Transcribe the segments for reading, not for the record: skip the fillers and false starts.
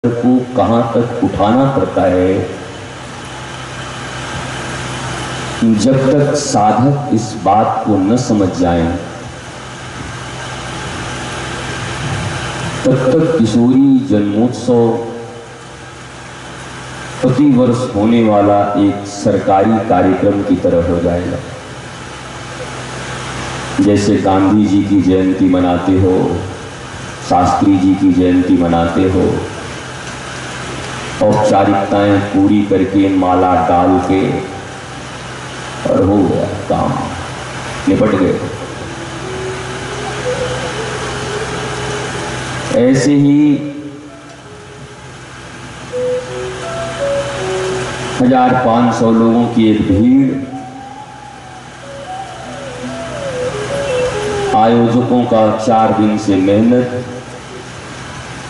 को कहां तक उठाना पड़ता है। जब तक साधक इस बात को न समझ जाएं, तब तक किशोरी जन्मोत्सव प्रतिवर्ष होने वाला एक सरकारी कार्यक्रम की तरह हो जाएगा। जैसे गांधी जी की जयंती मनाते हो, शास्त्री जी की जयंती मनाते हो, औपचारिकताएं पूरी करके माला डाल के और हो गया काम, निपट गए। ऐसे ही 1500 लोगों की एक भीड़ आयोजकों का 4 दिन से मेहनत,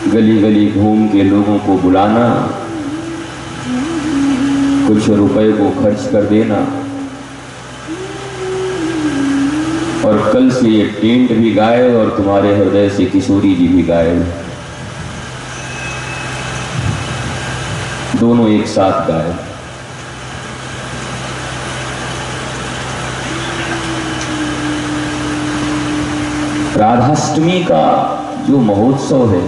गली गली घूम के लोगों को बुलाना, कुछ रुपए को खर्च कर देना, और कल से ये टेंट भी गायब और तुम्हारे हृदय से किशोरी जी भी गायब, दोनों एक साथ गायब। राधाष्टमी का जो महोत्सव है,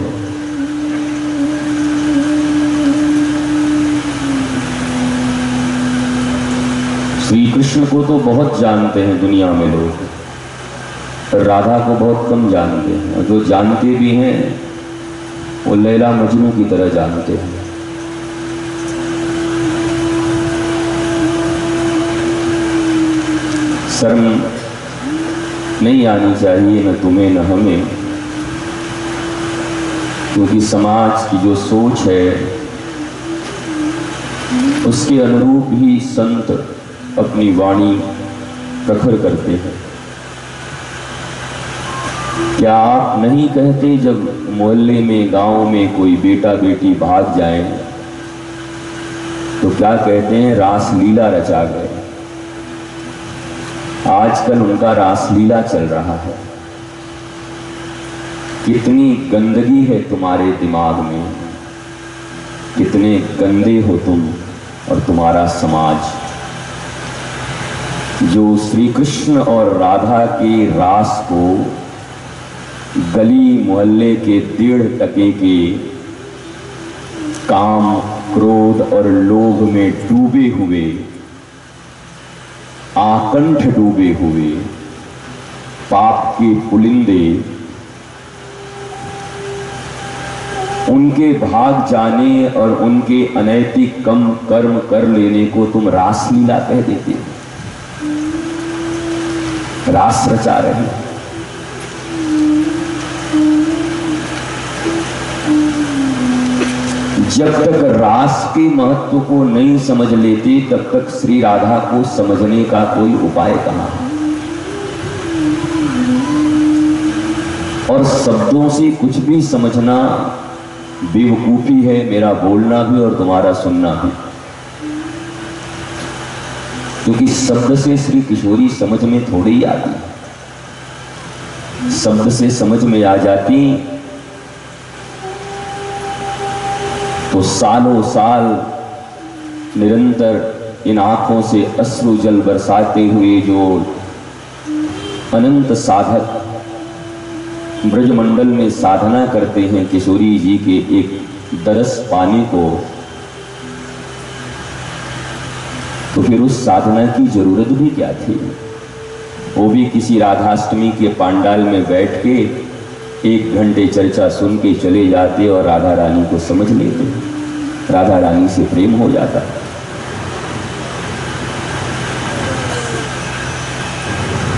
श्री कृष्ण को तो बहुत जानते हैं दुनिया में लोग, राधा को बहुत कम जानते हैं, और जो जानते भी हैं वो लैला मजनू की तरह जानते हैं। शर्म नहीं आनी चाहिए, न तुम्हें न हमें, क्योंकि समाज की जो सोच है उसके अनुरूप ही संत अपनी वाणी प्रखर करते हैं। क्या आप नहीं कहते जब मोहल्ले में, गांव में कोई बेटा बेटी भाग जाए तो क्या कहते हैं? रासलीला रचा गए। आजकल उनका रासलीला चल रहा है। कितनी गंदगी है तुम्हारे दिमाग में, कितने गंदे हो तुम और तुम्हारा समाज, जो श्री कृष्ण और राधा के रास को गली मोहल्ले के 1.5 के काम, क्रोध और लोभ में डूबे हुए, आकंठ डूबे हुए पाप के पुलिंदे, उनके भाग जाने और उनके अनैतिक कम कर्म कर लेने को तुम रासलीला कह देते हो, रास रचा रहे। जब तक रास के महत्व को नहीं समझ लेते तब तक श्री राधा को समझने का कोई उपाय कहां है। और शब्दों से कुछ भी समझना बेवकूफी है, मेरा बोलना भी और तुम्हारा सुनना भी, क्योंकि शब्द से श्री किशोरी समझ में थोड़ी ही आती। शब्द से समझ में आ जाती तो सालों साल निरंतर इन आंखों से अश्रु जल बरसाते हुए जो अनंत साधक ब्रजमंडल में साधना करते हैं किशोरी जी के एक दरस पाने को, तो फिर उस साधना की जरूरत भी क्या थी? वो भी किसी राधाष्टमी के पांडाल में बैठ के 1 घंटे चर्चा सुन के चले जाते और राधा रानी को समझ लेते, राधा रानी से प्रेम हो जाता।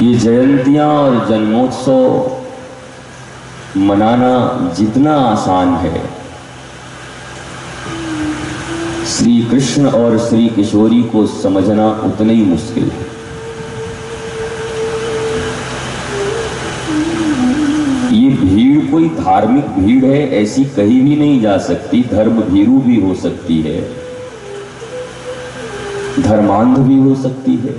ये जयंतियां और जन्मोत्सव मनाना जितना आसान है, श्री कृष्ण और श्री किशोरी को समझना उतना ही मुश्किल है। ये भीड़ कोई धार्मिक भीड़ है ऐसी कहीं भी नहीं जा सकती, धर्म भीरू भी हो सकती है, धर्मांध भी हो सकती है।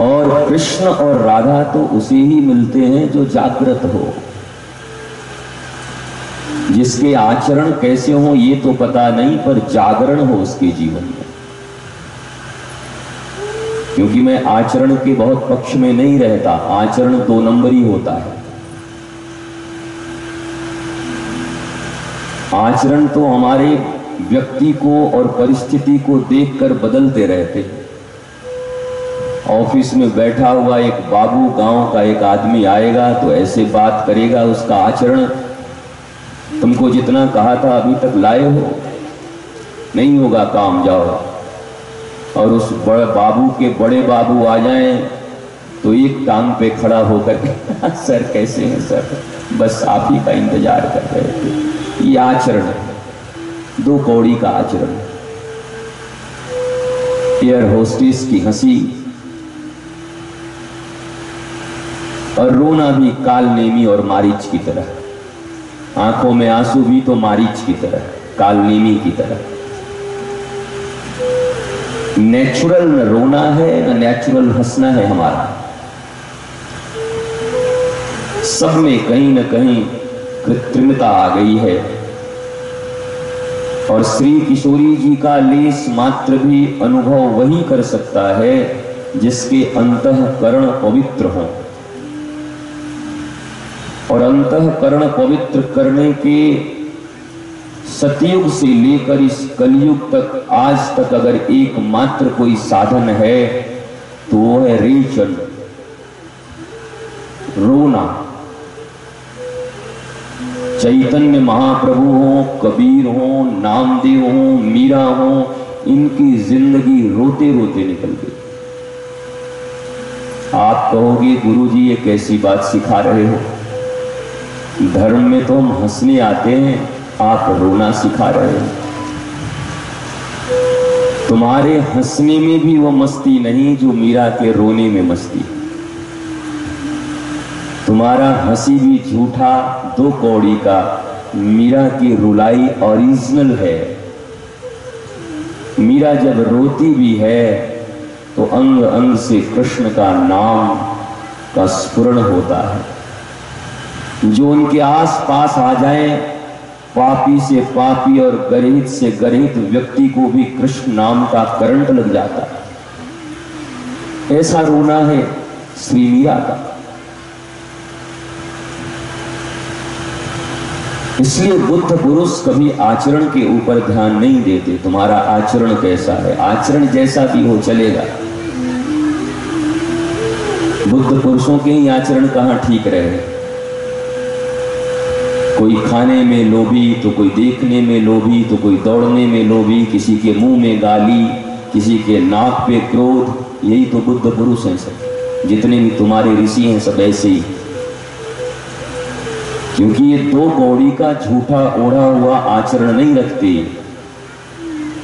और कृष्ण और राधा तो उसे ही मिलते हैं जो जागृत हो, जिसके आचरण कैसे हो ये तो पता नहीं, पर जागरण हो उसके जीवन में। क्योंकि मैं आचरण के बहुत पक्ष में नहीं रहता, आचरण 2 नंबरी होता है। आचरण तो हमारे व्यक्ति को और परिस्थिति को देखकर बदलते रहते हैं। ऑफिस में बैठा हुआ एक बाबू, गांव का एक आदमी आएगा तो ऐसे बात करेगा, उसका आचरण तुमको जितना कहा था अभी तक लाए हो, नहीं होगा काम, जाओ। और उस बड़े बाबू के बड़े बाबू आ जाएं तो एक टांग पे खड़ा होकर सर कैसे हैं सर, बस आप ही का इंतजार कर रहे थे। ये आचरण है, 2 कौड़ी का आचरण। एयर होस्टेस की हंसी और रोना भी काल नेमी और मारीच की तरह, आंखों में आंसू भी तो मारीच की तरह, काल नेमी की तरह। नेचुरल न रोना है न नेचुरल हंसना है हमारा, सब में कहीं न कहीं कृत्रिमता आ गई है। और श्री किशोरी जी का लेस मात्र भी अनुभव वही कर सकता है जिसके अंतःकरण पवित्र हो। और अंतःकरण पवित्र करने के सतयुग से लेकर इस कलयुग तक आज तक अगर एकमात्र कोई साधन है तो वो है रेचन, रोना। चैतन्य महाप्रभु हो, कबीर हो, नामदेव हो, मीरा हो, इनकी जिंदगी रोते रोते निकल गई। आप कहोगे गुरुजी ये कैसी बात सिखा रहे हो, धर्म में तो हम हंसने आते हैं, आप रोना सिखा रहे हो। तुम्हारे हंसने में भी वो मस्ती नहीं जो मीरा के रोने में मस्ती। तुम्हारा हंसी भी झूठा 2 कौड़ी का, मीरा की रुलाई ओरिजिनल है। मीरा जब रोती भी है तो अंग अंग से कृष्ण का नाम का स्फुरण होता है। जो उनके आस पास आ जाए, पापी से पापी और गर्हित से गर्हित व्यक्ति को भी कृष्ण नाम का करंट लग जाता है। ऐसा रोना है श्री मीरा का। इसलिए बुद्ध पुरुष कभी आचरण के ऊपर ध्यान नहीं देते, तुम्हारा आचरण कैसा है, आचरण जैसा भी हो चलेगा। बुद्ध पुरुषों के ही आचरण कहाँ ठीक रहे। कोई खाने में लोभी तो कोई देखने में लोभी तो कोई दौड़ने में लोभी, किसी के मुंह में गाली, किसी के नाक पे क्रोध। यही तो बुद्ध पुरुष हैं सब, जितने भी तुम्हारे ऋषि हैं सब ऐसे ही। क्योंकि ये 2 कौड़ी का झूठा ओढ़ा हुआ आचरण नहीं रखते,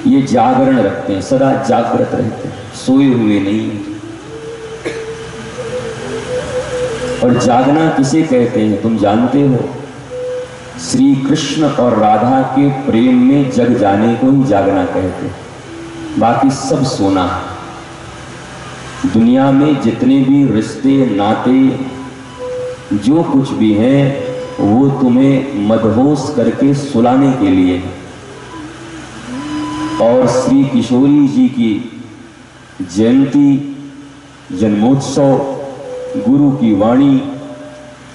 ये जागरण रखते हैं, सदा जागृत रहते हैं, सोए हुए नहीं। और जागना किसे कहते हैं तुम जानते हो? श्री कृष्ण और राधा के प्रेम में जग जाने को ही जागना कहते हैं, बाकी सब सोना है। दुनिया में जितने भी रिश्ते नाते जो कुछ भी हैं वो तुम्हें मदहोश करके सुलाने के लिए। और श्री किशोरी जी की जयंती, जन्मोत्सव, गुरु की वाणी,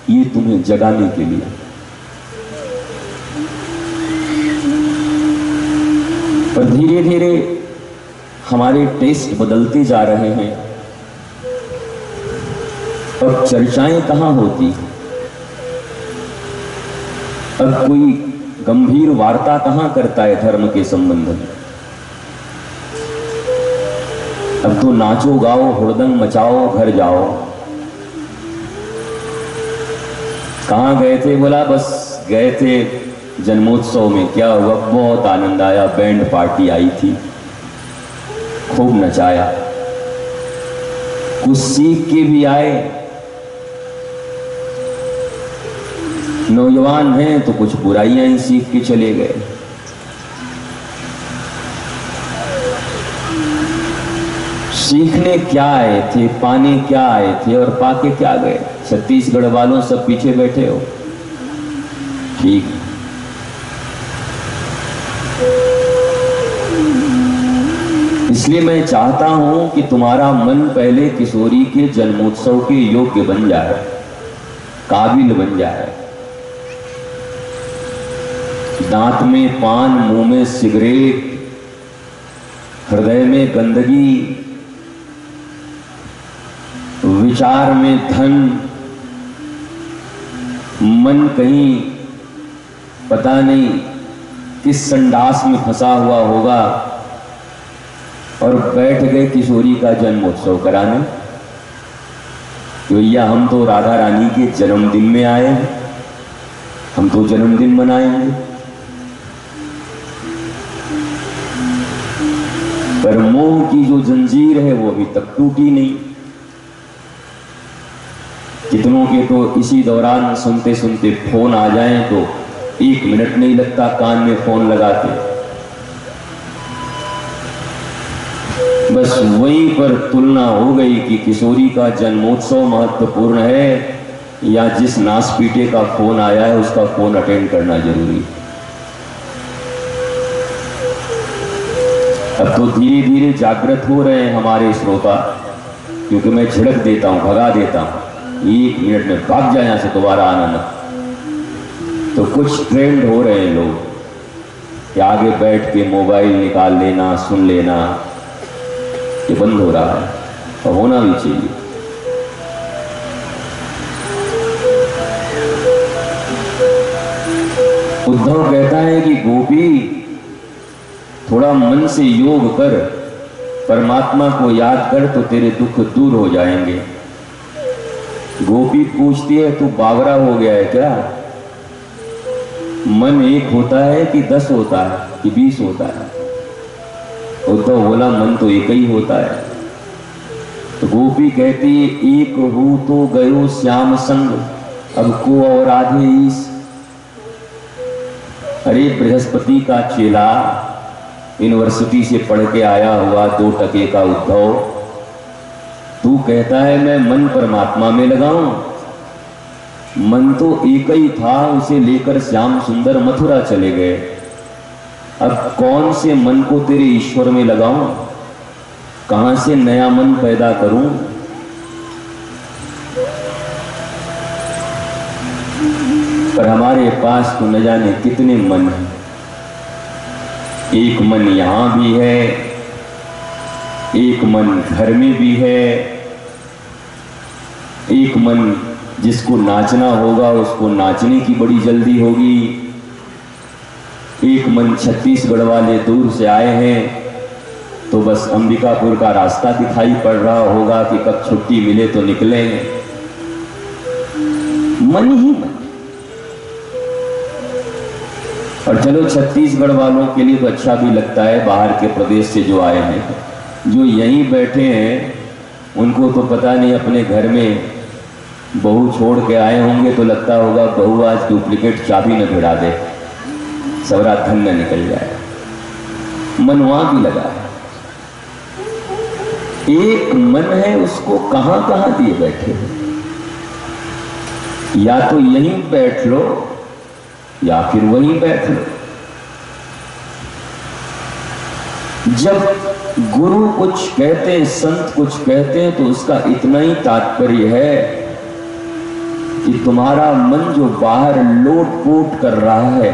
ये तुम्हें जगाने के लिए। पर धीरे धीरे हमारे टेस्ट बदलते जा रहे हैं। अब चर्चाएं कहाँ होती, अब कोई गंभीर वार्ता कहाँ करता है धर्म के संबंध में। अब तो नाचो गाओ हुड़दंग मचाओ घर जाओ। कहाँ गए थे? बोला बस गए थे जन्मोत्सव में। क्या हुआ? बहुत आनंद आया, बैंड पार्टी आई थी, खूब नचाया, कुछ सीख के भी आए। नौजवान हैं तो कुछ बुराइयां ही सीख के चले गए। सीखने क्या आए थे, पाने क्या आए थे और पाके क्या गए? छत्तीसगढ़ वालों सब पीछे बैठे हो, ठीक। इसलिए मैं चाहता हूं कि तुम्हारा मन पहले किशोरी के जन्मोत्सव के योग्य बन जाए, काबिल बन जाए। दांत में पान, मुंह में सिगरेट, हृदय में गंदगी, विचार में धन, मन कहीं पता नहीं किस संडास में फंसा हुआ होगा और बैठ गए किशोरी का जन्मोत्सव कराने। भैया हम तो राधा रानी के जन्मदिन में आए हैं, हम तो जन्मदिन मनाएंगे। पर मोह की जो जंजीर है वो अभी तक टूटी नहीं। कितनों के तो इसी दौरान सुनते सुनते फोन आ जाएं तो 1 मिनट नहीं लगता कान में फोन लगाते। बस वहीं पर तुलना हो गई कि किशोरी का जन्मोत्सव महत्वपूर्ण है या जिस नासपीटे का फोन आया है उसका फोन अटेंड करना जरूरी है। अब तो धीरे धीरे जागृत हो रहे हैं हमारे श्रोता, क्योंकि मैं झिड़क देता हूं, भगा देता हूं, 1 मिनट में भाग जाए यहां से, दोबारा आना मत। तो कुछ ट्रेंड हो रहे हैं लोग कि आगे बैठ के मोबाइल निकाल लेना, सुन लेना, ये बंद हो रहा है और होना भी चाहिए। उद्धव कहता है कि गोपी थोड़ा मन से योग कर, परमात्मा को याद कर तो तेरे दुख दूर हो जाएंगे। गोपी पूछती है तू बावरा हो गया है क्या? मन एक होता है कि 10 होता है कि 20 होता है? उद्धव बोला मन तो एक ही होता है। तो गोपी कहती है एक हूं तो गयो श्याम संग, अब को और आधे ईस। अरे बृहस्पति का चेला, यूनिवर्सिटी से पढ़ के आया हुआ 2 टके का उद्धव, तू कहता है मैं मन परमात्मा में लगाऊं? मन तो एक ही था, उसे लेकर श्याम सुंदर मथुरा चले गए। अब कौन से मन को तेरे ईश्वर में लगाऊं? कहां से नया मन पैदा करूं? पर हमारे पास तो न जाने कितने मन हैं। एक मन यहां भी है, एक मन घर में भी है, एक मन जिसको नाचना होगा उसको नाचने की बड़ी जल्दी होगी, एक मन छत्तीसगढ़ वाले दूर से आए हैं तो बस अंबिकापुर का रास्ता दिखाई पड़ रहा होगा कि कब छुट्टी मिले तो निकलेंगे। मन ही मन। और चलो छत्तीसगढ़ वालों के लिए तो अच्छा भी लगता है, बाहर के प्रदेश से जो आए हैं, जो यहीं बैठे हैं उनको तो पता नहीं अपने घर में बहू छोड़ के आए होंगे तो लगता होगा बहू आज डुप्लीकेट चाबी न भिड़ा दे, सबरा धन न निकल जाए। मन वहां भी लगा है, एक मन है उसको कहां कहां दिए बैठे हो। या तो यहीं बैठ लो या फिर वहीं बैठ लो। जब गुरु कुछ कहते हैं, संत कुछ कहते हैं तो उसका इतना ही तात्पर्य है कि तुम्हारा मन जो बाहर लोट-पोट कर रहा है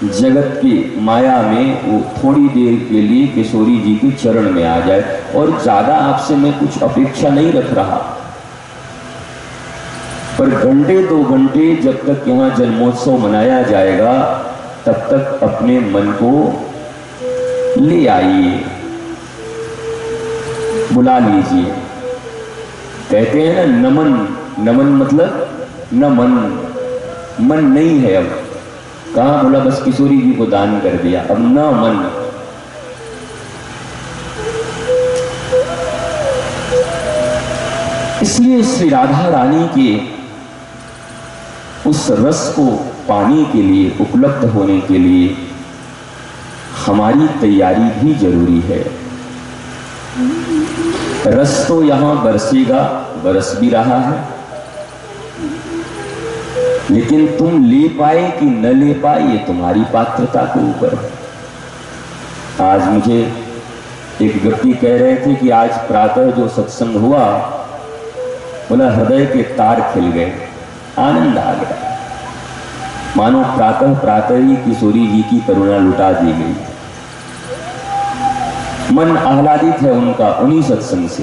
जगत की माया में, वो थोड़ी देर के लिए किशोरी जी के चरण में आ जाए। और ज्यादा आपसे मैं कुछ अपेक्षा नहीं रख रहा, पर घंटे 2 घंटे जब तक यहाँ जन्मोत्सव मनाया जाएगा तब तक अपने मन को ले आइए, बुला लीजिए। कहते हैं ना नमन, नमन मतलब न मन नहीं है। अब कहाँ बोला बस किशोरी जी को दान कर दिया, अब न मन। इसलिए श्री राधा रानी के उस रस को पाने के लिए, उपलब्ध होने के लिए हमारी तैयारी भी जरूरी है। रस तो यहां बरसेगा, बरस भी रहा है, लेकिन तुम ले पाए कि न ले पाए ये तुम्हारी पात्रता के ऊपर है। आज मुझे एक व्यक्ति कह रहे थे कि आज प्रातः जो सत्संग हुआ, बोला हृदय के तार खिल गए, आनंद आ गया, मानो प्रातः प्रातः ही किशोरी जी की करुणा लुटा दी गई। मन आह्लादित है उनका, उन्हीं सत्संग से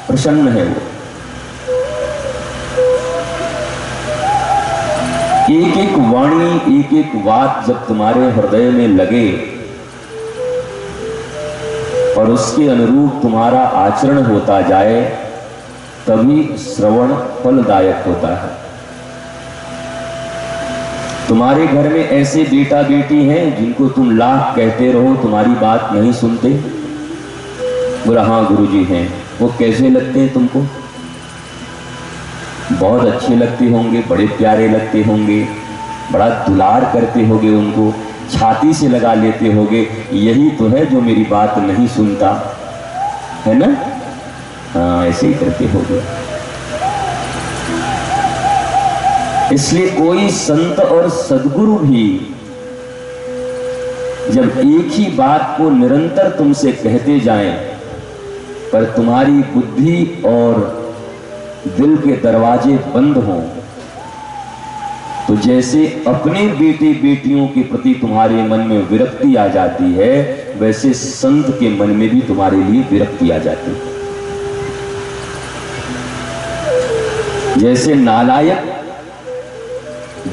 प्रसन्न है वो। एक एक वाणी, एक एक बात जब तुम्हारे हृदय में लगे और उसके अनुरूप तुम्हारा आचरण होता जाए, तभी श्रवण फलदायक होता है। तुम्हारे घर में ऐसे बेटा बेटी हैं जिनको तुम लाख कहते रहो, तुम्हारी बात नहीं सुनते? बोला हाँ गुरुजी हैं। वो कैसे लगते हैं तुमको? बहुत अच्छे लगते होंगे, बड़े प्यारे लगते होंगे, बड़ा दुलार करते होगे उनको, छाती से लगा लेते होगे, यही तो है जो मेरी बात नहीं सुनता है ना? हाँ, ऐसे ही करते होगे। इसलिए कोई संत और सद्गुरु भी जब एक ही बात को निरंतर तुमसे कहते जाएं, पर तुम्हारी बुद्धि और दिल के दरवाजे बंद हों, तो जैसे अपने बेटे बेटियों के प्रति तुम्हारे मन में विरक्ति आ जाती है, वैसे संत के मन में भी तुम्हारे लिए विरक्ति आ जाती है। जैसे नालायक,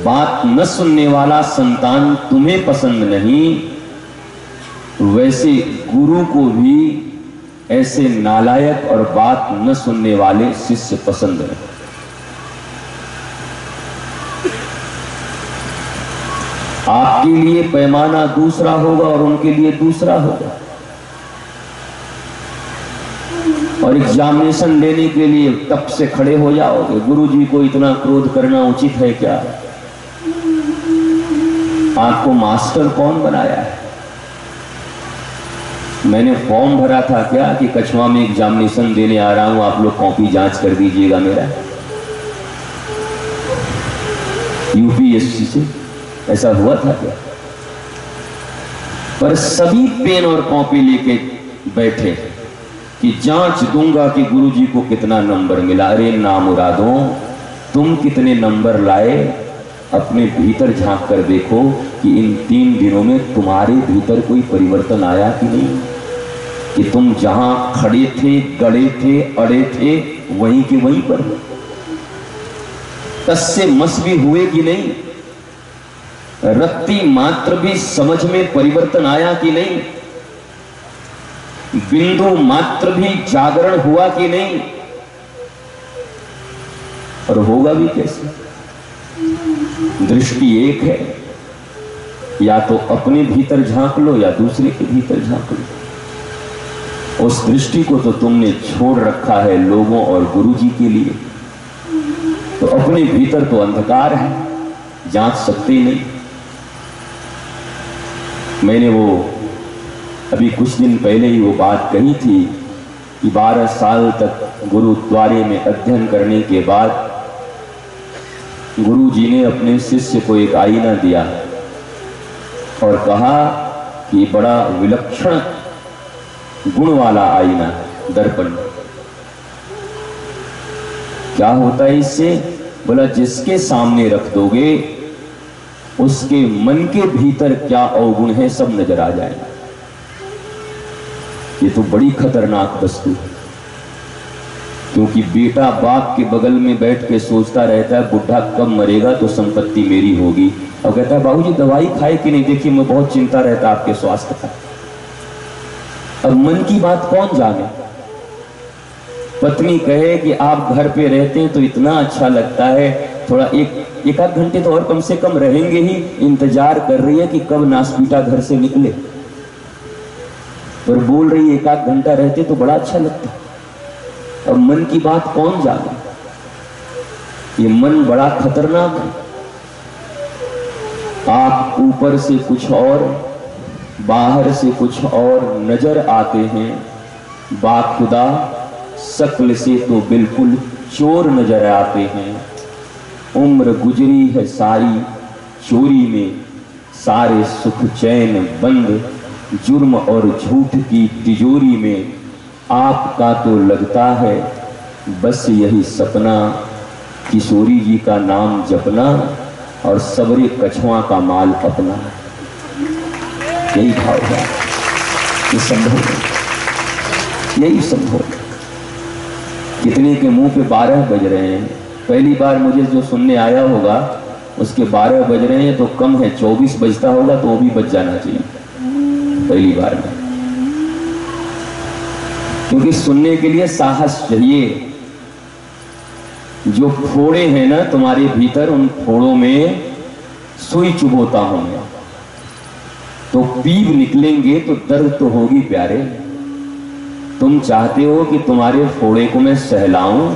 बात न सुनने वाला संतान तुम्हें पसंद नहीं, वैसे गुरु को भी ऐसे नालायक और बात न सुनने वाले शिष्य पसंद है। आपके लिए पैमाना दूसरा होगा और उनके लिए दूसरा होगा। और एग्जामिनेशन लेने के लिए तप से खड़े हो जाओगे, गुरुजी को इतना क्रोध करना उचित है क्या? आपको मास्टर कौन बनाया है? मैंने फॉर्म भरा था क्या कि कछवा में एग्जामिनेशन देने आ रहा हूं, आप लोग कॉपी जांच कर दीजिएगा मेरा? यूपीएससी से ऐसा हुआ था क्या? पर सभी पेन और कॉपी लेके बैठे कि जांच दूंगा कि गुरुजी को कितना नंबर मिला। अरे नामुरादों, तुम कितने नंबर लाए? अपने भीतर झांक कर देखो कि इन 3 दिनों में तुम्हारे भीतर कोई परिवर्तन आया कि नहीं? कि तुम जहां खड़े थे, गड़े थे, अड़े थे, वहीं के वहीं पर तस से मस भी हुए कि नहीं? रत्ती मात्र भी समझ में परिवर्तन आया कि नहीं? बिंदु मात्र भी जागरण हुआ कि नहीं? और होगा भी कैसे? दृष्टि एक है, या तो अपने भीतर झांक लो या दूसरे के भीतर झांक लो। उस दृष्टि को तो तुमने छोड़ रखा है लोगों और गुरुजी के लिए, तो अपने भीतर तो अंधकार है, जांच सकते ही नहीं। मैंने वो अभी कुछ दिन पहले ही वो बात कही थी कि 12 साल तक गुरुद्वारे में अध्ययन करने के बाद गुरु जी ने अपने शिष्य को एक आईना दिया और कहा कि बड़ा विलक्षण गुण वाला आईना, दर्पण। क्या होता है इससे? बोला जिसके सामने रख दोगे उसके मन के भीतर क्या अवगुण है सब नजर आ जाएगा। ये तो बड़ी खतरनाक वस्तु है, क्योंकि बेटा बाप के बगल में बैठ के सोचता रहता है बुढ़ा कब मरेगा तो संपत्ति मेरी होगी, और कहता है बाबूजी दवाई खाए कि नहीं? देखिए मैं बहुत चिंता रहता है आपके स्वास्थ्य का। अब मन की बात कौन जाने? पत्नी कहे कि आप घर पे रहते हैं तो इतना अच्छा लगता है, थोड़ा एक आध घंटे तो और कम से कम रहेंगे ही, इंतजार कर रही है कि कब नासपीटा घर से निकले, पर बोल रही है एक आध घंटा रहते तो बड़ा अच्छा लगता। अब मन की बात कौन जाने? ये मन बड़ा खतरनाक है। आप ऊपर से कुछ और, बाहर से कुछ और नजर आते हैं, बाखुदा शक्ल से तो बिल्कुल चोर नजर आते हैं। उम्र गुजरी है सारी चोरी में, सारे सुख चैन बंद जुर्म और झूठ की तिजोरी में। आपका तो लगता है बस यही सपना, किशोरी जी का नाम जपना और सबरे कछुआ का माल अपना। यही भाव है, ये संभव है, यही संभव है। कितने के मुंह पे 12 बज रहे हैं। पहली बार मुझे जो सुनने आया होगा उसके 12 बज रहे हैं तो कम है, 24 बजता होगा तो वो भी बज जाना चाहिए पहली बार में, क्योंकि सुनने के लिए साहस चाहिए। जो फोड़े हैं ना तुम्हारे भीतर, उन फोड़ों में सुई चुभोता हूं मैं, तो पीप निकलेंगे तो दर्द तो होगी प्यारे। तुम चाहते हो कि तुम्हारे फोड़े को मैं सहलाऊं,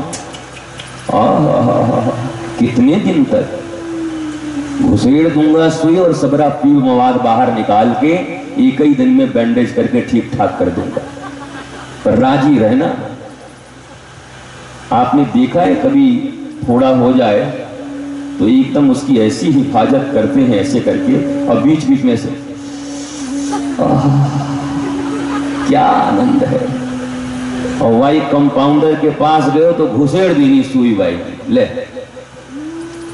कितने दिन तक घुसेड़ दूंगा सुई और सबरा पीप मवाद बाहर निकाल के एक ही दिन में बैंडेज करके ठीक ठाक कर दूंगा, पर राजी रहना। आपने देखा है कभी फोड़ा हो जाए तो एकदम उसकी ऐसी हिफाजत करते हैं ऐसे करके, और बीच बीच में से क्या आनंद है। और भाई कंपाउंडर के पास गए तो घुसेड़ दी सुई, भाई ले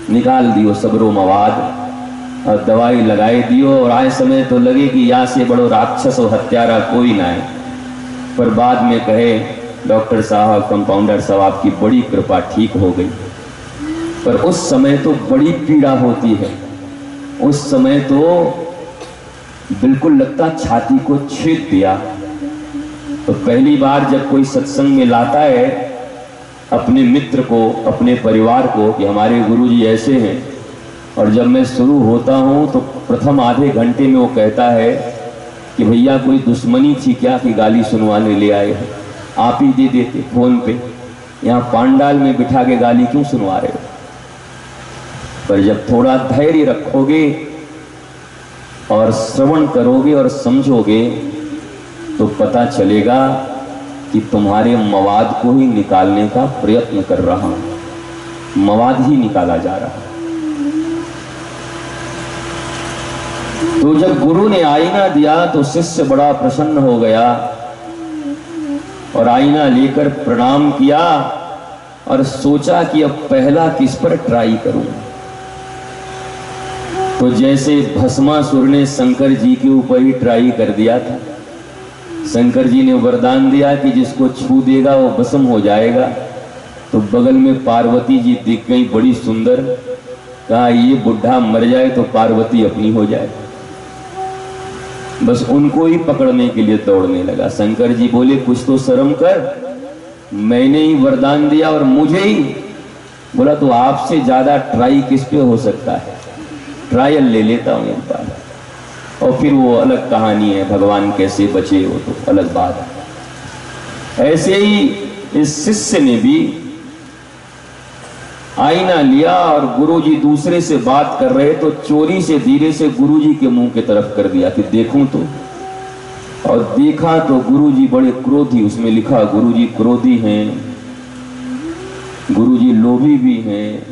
निकाल दियो सबरो मवाद और दवाई लगाई दियो, और आए समय तो लगे कि यहाँ से बड़ो राक्षस और हत्यारा कोई ना है, पर बाद में कहे डॉक्टर साहब, कंपाउंडर साहब, आपकी बड़ी कृपा, ठीक हो गई। पर उस समय तो बड़ी पीड़ा होती है, उस समय तो बिल्कुल लगता छाती को छेद दिया। तो पहली बार जब कोई सत्संग में लाता है अपने मित्र को, अपने परिवार को कि हमारे गुरुजी ऐसे हैं, और जब मैं शुरू होता हूं तो प्रथम आधे घंटे में वो कहता है कि भैया कोई दुश्मनी थी क्या कि गाली सुनवाने ले आए हैं, आप ही दे देते फोन पे, यहाँ पांडाल में बिठा के गाली क्यों सुनवा रहे हो। पर जब थोड़ा धैर्य रखोगे और श्रवण करोगे और समझोगे तो पता चलेगा कि तुम्हारे मवाद को ही निकालने का प्रयत्न कर रहा हूं, मवाद ही निकाला जा रहा है। तो जब गुरु ने आईना दिया तो शिष्य बड़ा प्रसन्न हो गया और आईना लेकर प्रणाम किया और सोचा कि अब पहला किस पर ट्राई करूं। तो जैसे भस्मासुर ने शंकर जी के ऊपर ही ट्राई कर दिया था, शंकर जी ने वरदान दिया कि जिसको छू देगा वो भस्म हो जाएगा। तो बगल में पार्वती जी दिख गई बड़ी सुंदर, कहा ये बुढ़ा मर जाए तो पार्वती अपनी हो जाए, बस उनको ही पकड़ने के लिए दौड़ने लगा। शंकर जी बोले कुछ तो शर्म कर, मैंने ही वरदान दिया और मुझे ही। बोला तो आपसे ज्यादा ट्राई किस पे हो सकता है, ट्रायल ले लेता हूं एक बार। और फिर वो अलग कहानी है, भगवान कैसे बचे वो तो अलग बात है। ऐसे ही इस शिष्य ने भी आईना लिया और गुरुजी दूसरे से बात कर रहे तो चोरी से धीरे से गुरुजी के मुंह की तरफ कर दिया कि देखूं तो, और देखा तो गुरुजी बड़े क्रोधी, उसमें लिखा गुरुजी क्रोधी हैं, गुरुजी लोभी भी हैं,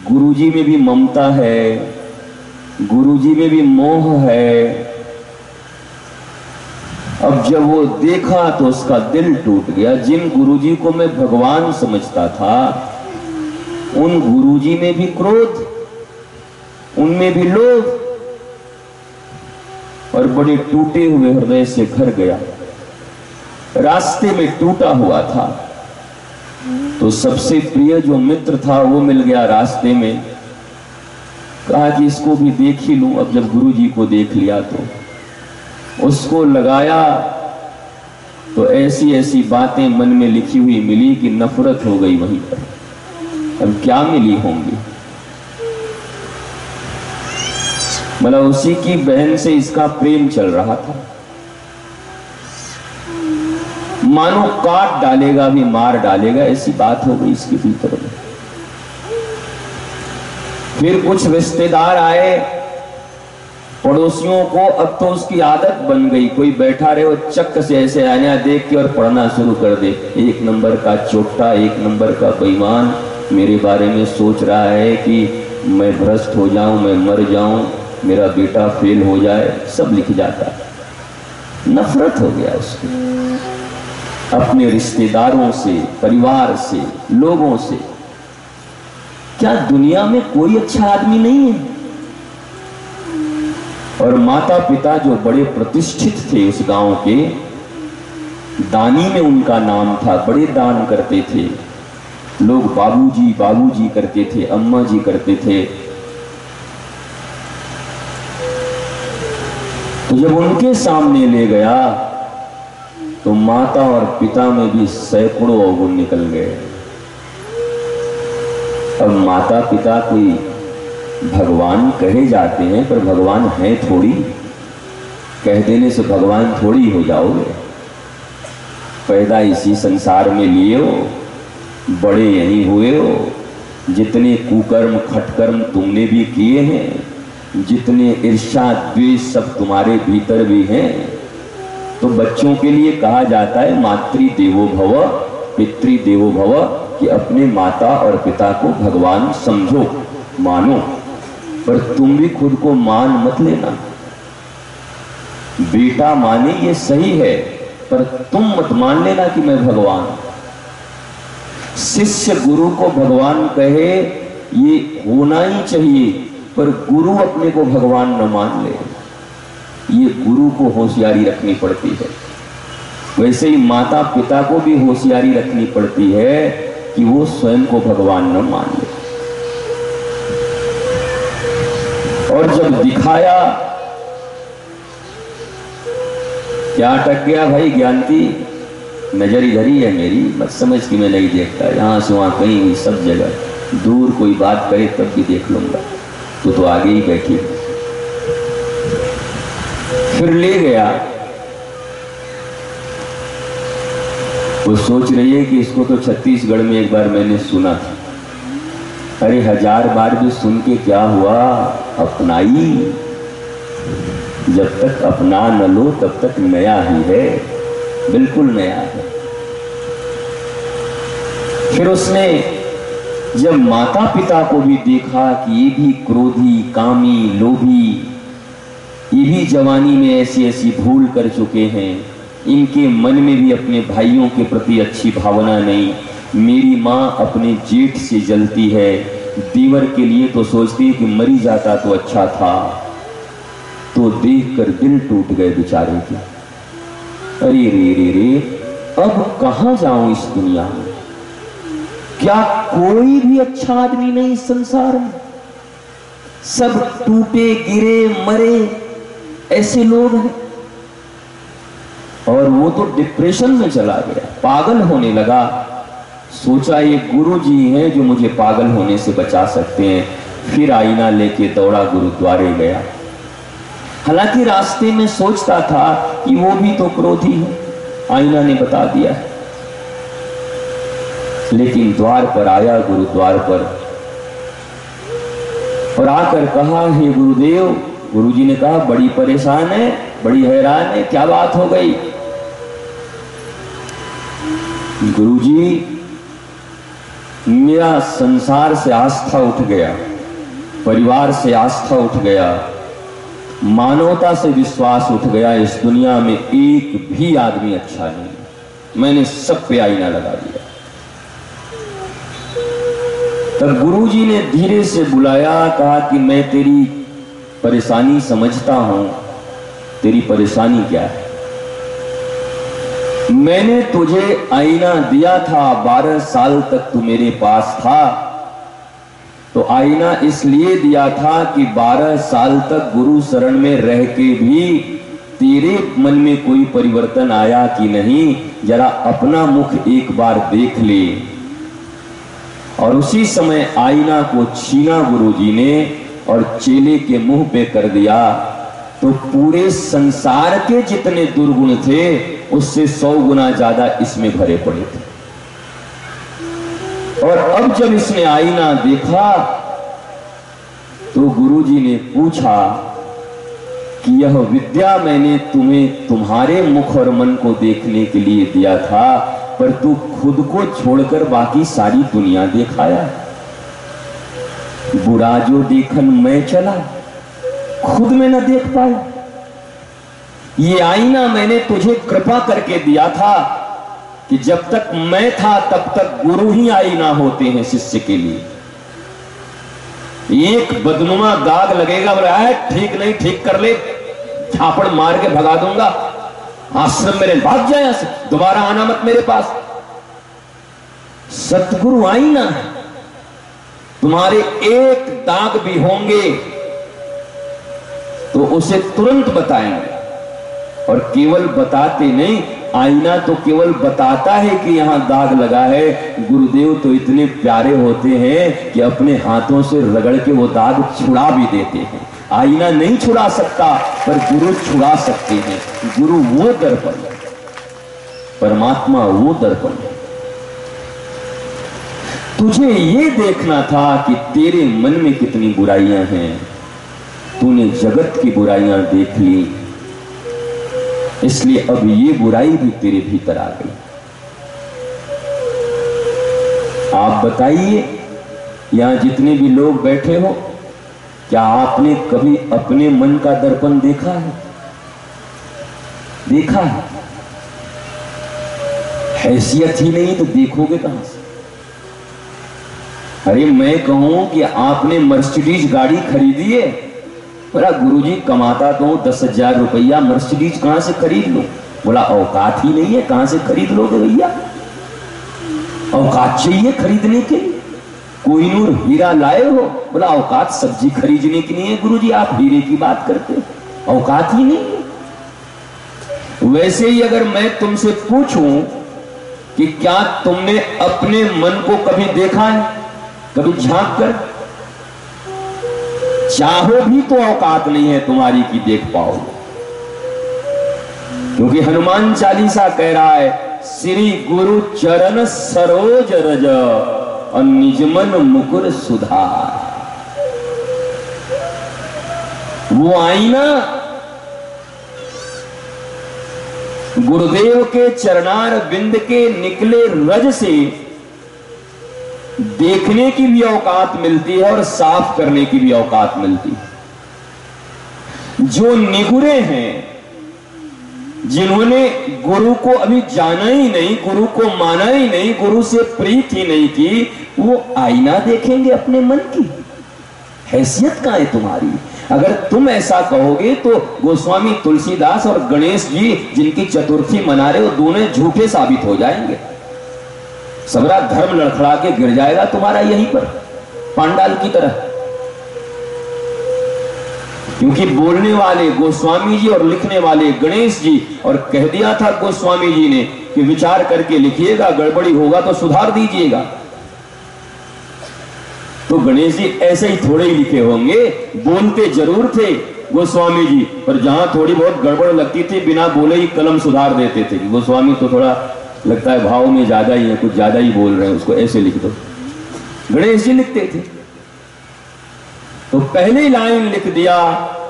गुरुजी में भी ममता है, गुरुजी में भी मोह है। अब जब वो देखा तो उसका दिल टूट गया। जिन गुरुजी को मैं भगवान समझता था उन गुरुजी में भी क्रोध, उनमें भी लोभ, और बड़े टूटे हुए हृदय से घर गया। रास्ते में टूटा हुआ था तो सबसे प्रिय जो मित्र था वो मिल गया रास्ते में। कहा कि इसको भी देख ही लूं। अब जब गुरुजी को देख लिया तो उसको लगाया तो ऐसी ऐसी बातें मन में लिखी हुई मिली कि नफरत हो गई वहीं पर। अब क्या मिली होंगी, मतलब उसी की बहन से इसका प्रेम चल रहा था, मानो काट डालेगा भी मार डालेगा, ऐसी बात हो गई इसके भीतर में। फिर कुछ रिश्तेदार आए पड़ोसियों को अब तो उसकी आदत बन गई, कोई बैठा रहे वो चक्क से ऐसे आईना देख के और पढ़ना शुरू कर दे, एक नंबर का चोटा, एक नंबर का बेईमान, मेरे बारे में सोच रहा है कि मैं भ्रष्ट हो जाऊं, मैं मर जाऊं, मेरा बेटा फेल हो जाए, सब लिख जाता है। नफरत हो गया उसको अपने रिश्तेदारों से, परिवार से, लोगों से। क्या दुनिया में कोई अच्छा आदमी नहीं है? और माता पिता जो बड़े प्रतिष्ठित थे उस गांव के, दानी में उनका नाम था, बड़े दान करते थे, लोग बाबूजी बाबूजी करते थे, अम्मा जी करते थे। तो जब उनके सामने ले गया तो माता और पिता में भी सैकड़ों अवगुण निकल गए। अब माता पिता कोई भगवान कहे जाते हैं, पर भगवान है थोड़ी, कह देने से भगवान थोड़ी हो जाओगे। पैदा इसी संसार में लिए हो, बड़े यहीं हुए हो, जितने कुकर्म खटकर्म तुमने भी किए हैं, जितने ईर्ष्या द्वेष सब तुम्हारे भीतर भी हैं। तो बच्चों के लिए कहा जाता है मातृ देवो भव पितृ देवो भव, कि अपने माता और पिता को भगवान समझो, मानो, पर तुम भी खुद को मान मत लेना। बेटा माने ये सही है, पर तुम मत मान लेना कि मैं भगवान। शिष्य गुरु को भगवान कहे ये होना ही चाहिए, पर गुरु अपने को भगवान न मान ले, ये गुरु को होशियारी रखनी पड़ती है। वैसे ही माता पिता को भी होशियारी रखनी पड़ती है कि वो स्वयं को भगवान न मान ले। और जब दिखाया, क्या अटक गया भाई ज्ञानती, नजर इधर ही है मेरी, मत समझ कि मैं नहीं देखता, यहां से वहां कहीं भी सब जगह, दूर कोई बात करे तब भी देख लूंगा, तो आगे ही बैठी। फिर ले गया, वो सोच रही है कि इसको तो छत्तीसगढ़ में एक बार मैंने सुना था। अरे 1000 बार भी सुन के क्या हुआ, अपनाई। जब तक अपना न लो तब तक नया ही है, बिल्कुल नया है। फिर उसने जब माता पिता को भी देखा कि ये भी क्रोधी, कामी, लोभी, ये भी जवानी में ऐसी ऐसी भूल कर चुके हैं, इनके मन में भी अपने भाइयों के प्रति अच्छी भावना नहीं। मेरी माँ अपने जेठ से जलती है, दीवर के लिए तो सोचती है कि मरी जाता तो अच्छा था। तो देखकर दिल टूट गए बेचारे के। अरे रे रे रे, अब कहां जाऊं इस दुनिया में? क्या कोई भी अच्छा आदमी नहीं इस संसार में? सब टूटे गिरे मरे ऐसे लोग हैं। और वो तो डिप्रेशन में चला गया, पागल होने लगा। सोचा ये गुरु जी हैं जो मुझे पागल होने से बचा सकते हैं। फिर आईना लेके दौड़ा गुरुद्वारे गया। हालांकि रास्ते में सोचता था कि वो भी तो क्रोधी है, आईना ने बता दिया है। लेकिन द्वार पर आया, गुरुद्वार पर, और आकर कहा, हे गुरुदेव। गुरुजी ने कहा, बड़ी परेशान है, बड़ी हैरान है, क्या बात हो गई? गुरुजी, मेरा संसार से आस्था उठ गया, परिवार से आस्था उठ गया, मानवता से विश्वास उठ गया। इस दुनिया में एक भी आदमी अच्छा नहीं। मैंने सब पे आईना लगा दिया। तब गुरुजी ने धीरे से बुलाया, कहा कि मैं तेरी परेशानी समझता हूं, तेरी परेशानी क्या है? मैंने तुझे आईना दिया था, 12 साल तक तू मेरे पास था, तो आईना इसलिए दिया था कि 12 साल तक गुरु शरण में रह के भी तेरे मन में कोई परिवर्तन आया कि नहीं, जरा अपना मुख एक बार देख ले। और उसी समय आईना को छीना गुरुजी ने और चेले के मुंह पे कर दिया। तो पूरे संसार के जितने दुर्गुण थे उससे 100 गुना ज्यादा इसमें भरे पड़े थे। और अब जब इसने आईना देखा तो गुरुजी ने पूछा कि यह विद्या मैंने तुम्हें तुम्हारे मुख और मन को देखने के लिए दिया था, पर तू खुद को छोड़कर बाकी सारी दुनिया दिखाया। बुरा जो देखन मैं चला, खुद में न देख पाया। ये आईना मैंने तुझे कृपा करके दिया था कि जब तक मैं था तब तक गुरु ही आईना होते हैं शिष्य के लिए। एक बदनुमा दाग लगेगा, बोला ठीक नहीं, ठीक कर ले, झापड़ मार के भगा दूंगा, आश्रम मेरे भाग जाए, दोबारा आना मत मेरे पास। सतगुरु आईना है, तुम्हारे एक दाग भी होंगे तो उसे तुरंत बताएंगे। और केवल बताते नहीं, आईना तो केवल बताता है कि यहां दाग लगा है। गुरुदेव तो इतने प्यारे होते हैं कि अपने हाथों से रगड़ के वो दाग छुड़ा भी देते हैं। आईना नहीं छुड़ा सकता, पर गुरु छुड़ा सकते हैं। गुरु वो दर्पण है, परमात्मा वो दर्पण है। तुझे ये देखना था कि तेरे मन में कितनी बुराइयां हैं। तूने जगत की बुराइयां देख ली, इसलिए अब ये बुराई भी तेरे भीतर आ गई। आप बताइए, यहां जितने भी लोग बैठे हो, क्या आपने कभी अपने मन का दर्पण देखा है? देखा है? हैसियत ही नहीं तो देखोगे कहां से? अरे मैं कहूं कि आपने मर्सिडीज गाड़ी खरीदी है, बोला गुरुजी कमाता तो 10,000 रुपया, मर्सिडीज कहां से खरीद लो? बोला औकात ही नहीं है, कहां से खरीद लोगे भैया? औकात चाहिए खरीदने के लिए। कोहिनूर हीरा लाए हो? बोला औकात सब्जी खरीदने की नहीं है गुरुजी, आप हीरे की बात करते हो, औकात ही नहीं है। वैसे ही अगर मैं तुमसे पूछूं कि क्या तुमने अपने मन को कभी देखा है, कभी झांक कर? चाहो भी तो औकात नहीं है तुम्हारी कि देख पाओगे। क्योंकि हनुमान चालीसा कह रहा है, श्री गुरु चरण सरोज रज और निजमन मुकुर सुधार। वो आईना गुरुदेव के चरणार बिंद के निकले रज से देखने की भी औकात मिलती है और साफ करने की भी औकात मिलती है। जो निगुरे हैं, जिन्होंने गुरु को अभी जाना ही नहीं, गुरु को माना ही नहीं, गुरु से प्रीत ही नहीं की, वो आईना देखेंगे अपने मन की। हैसियत कहां है तुम्हारी? अगर तुम ऐसा कहोगे तो गोस्वामी तुलसीदास और गणेश जी जिनकी चतुर्थी मना रहे हो, दोनों झूठे साबित हो जाएंगे। सबरा धर्म लड़खड़ा के गिर जाएगा तुम्हारा यहीं पर, पांडाल की तरह। क्योंकि बोलने वाले गोस्वामी जी और लिखने वाले गणेश जी, और कह दिया था गोस्वामी जी ने कि विचार करके लिखिएगा, गड़बड़ी होगा तो सुधार दीजिएगा। तो गणेश जी ऐसे ही थोड़े ही लिखे होंगे, बोलते जरूर थे गोस्वामी जी, पर जहां थोड़ी बहुत गड़बड़ लगती थी बिना बोले ही कलम सुधार देते थे। गोस्वामी तो थोड़ा लगता है भाव में ज्यादा ही है, कुछ ज्यादा ही बोल रहे हैं, उसको ऐसे लिख दो। गणेश जी लिखते थे तो पहली लाइन लिख दिया,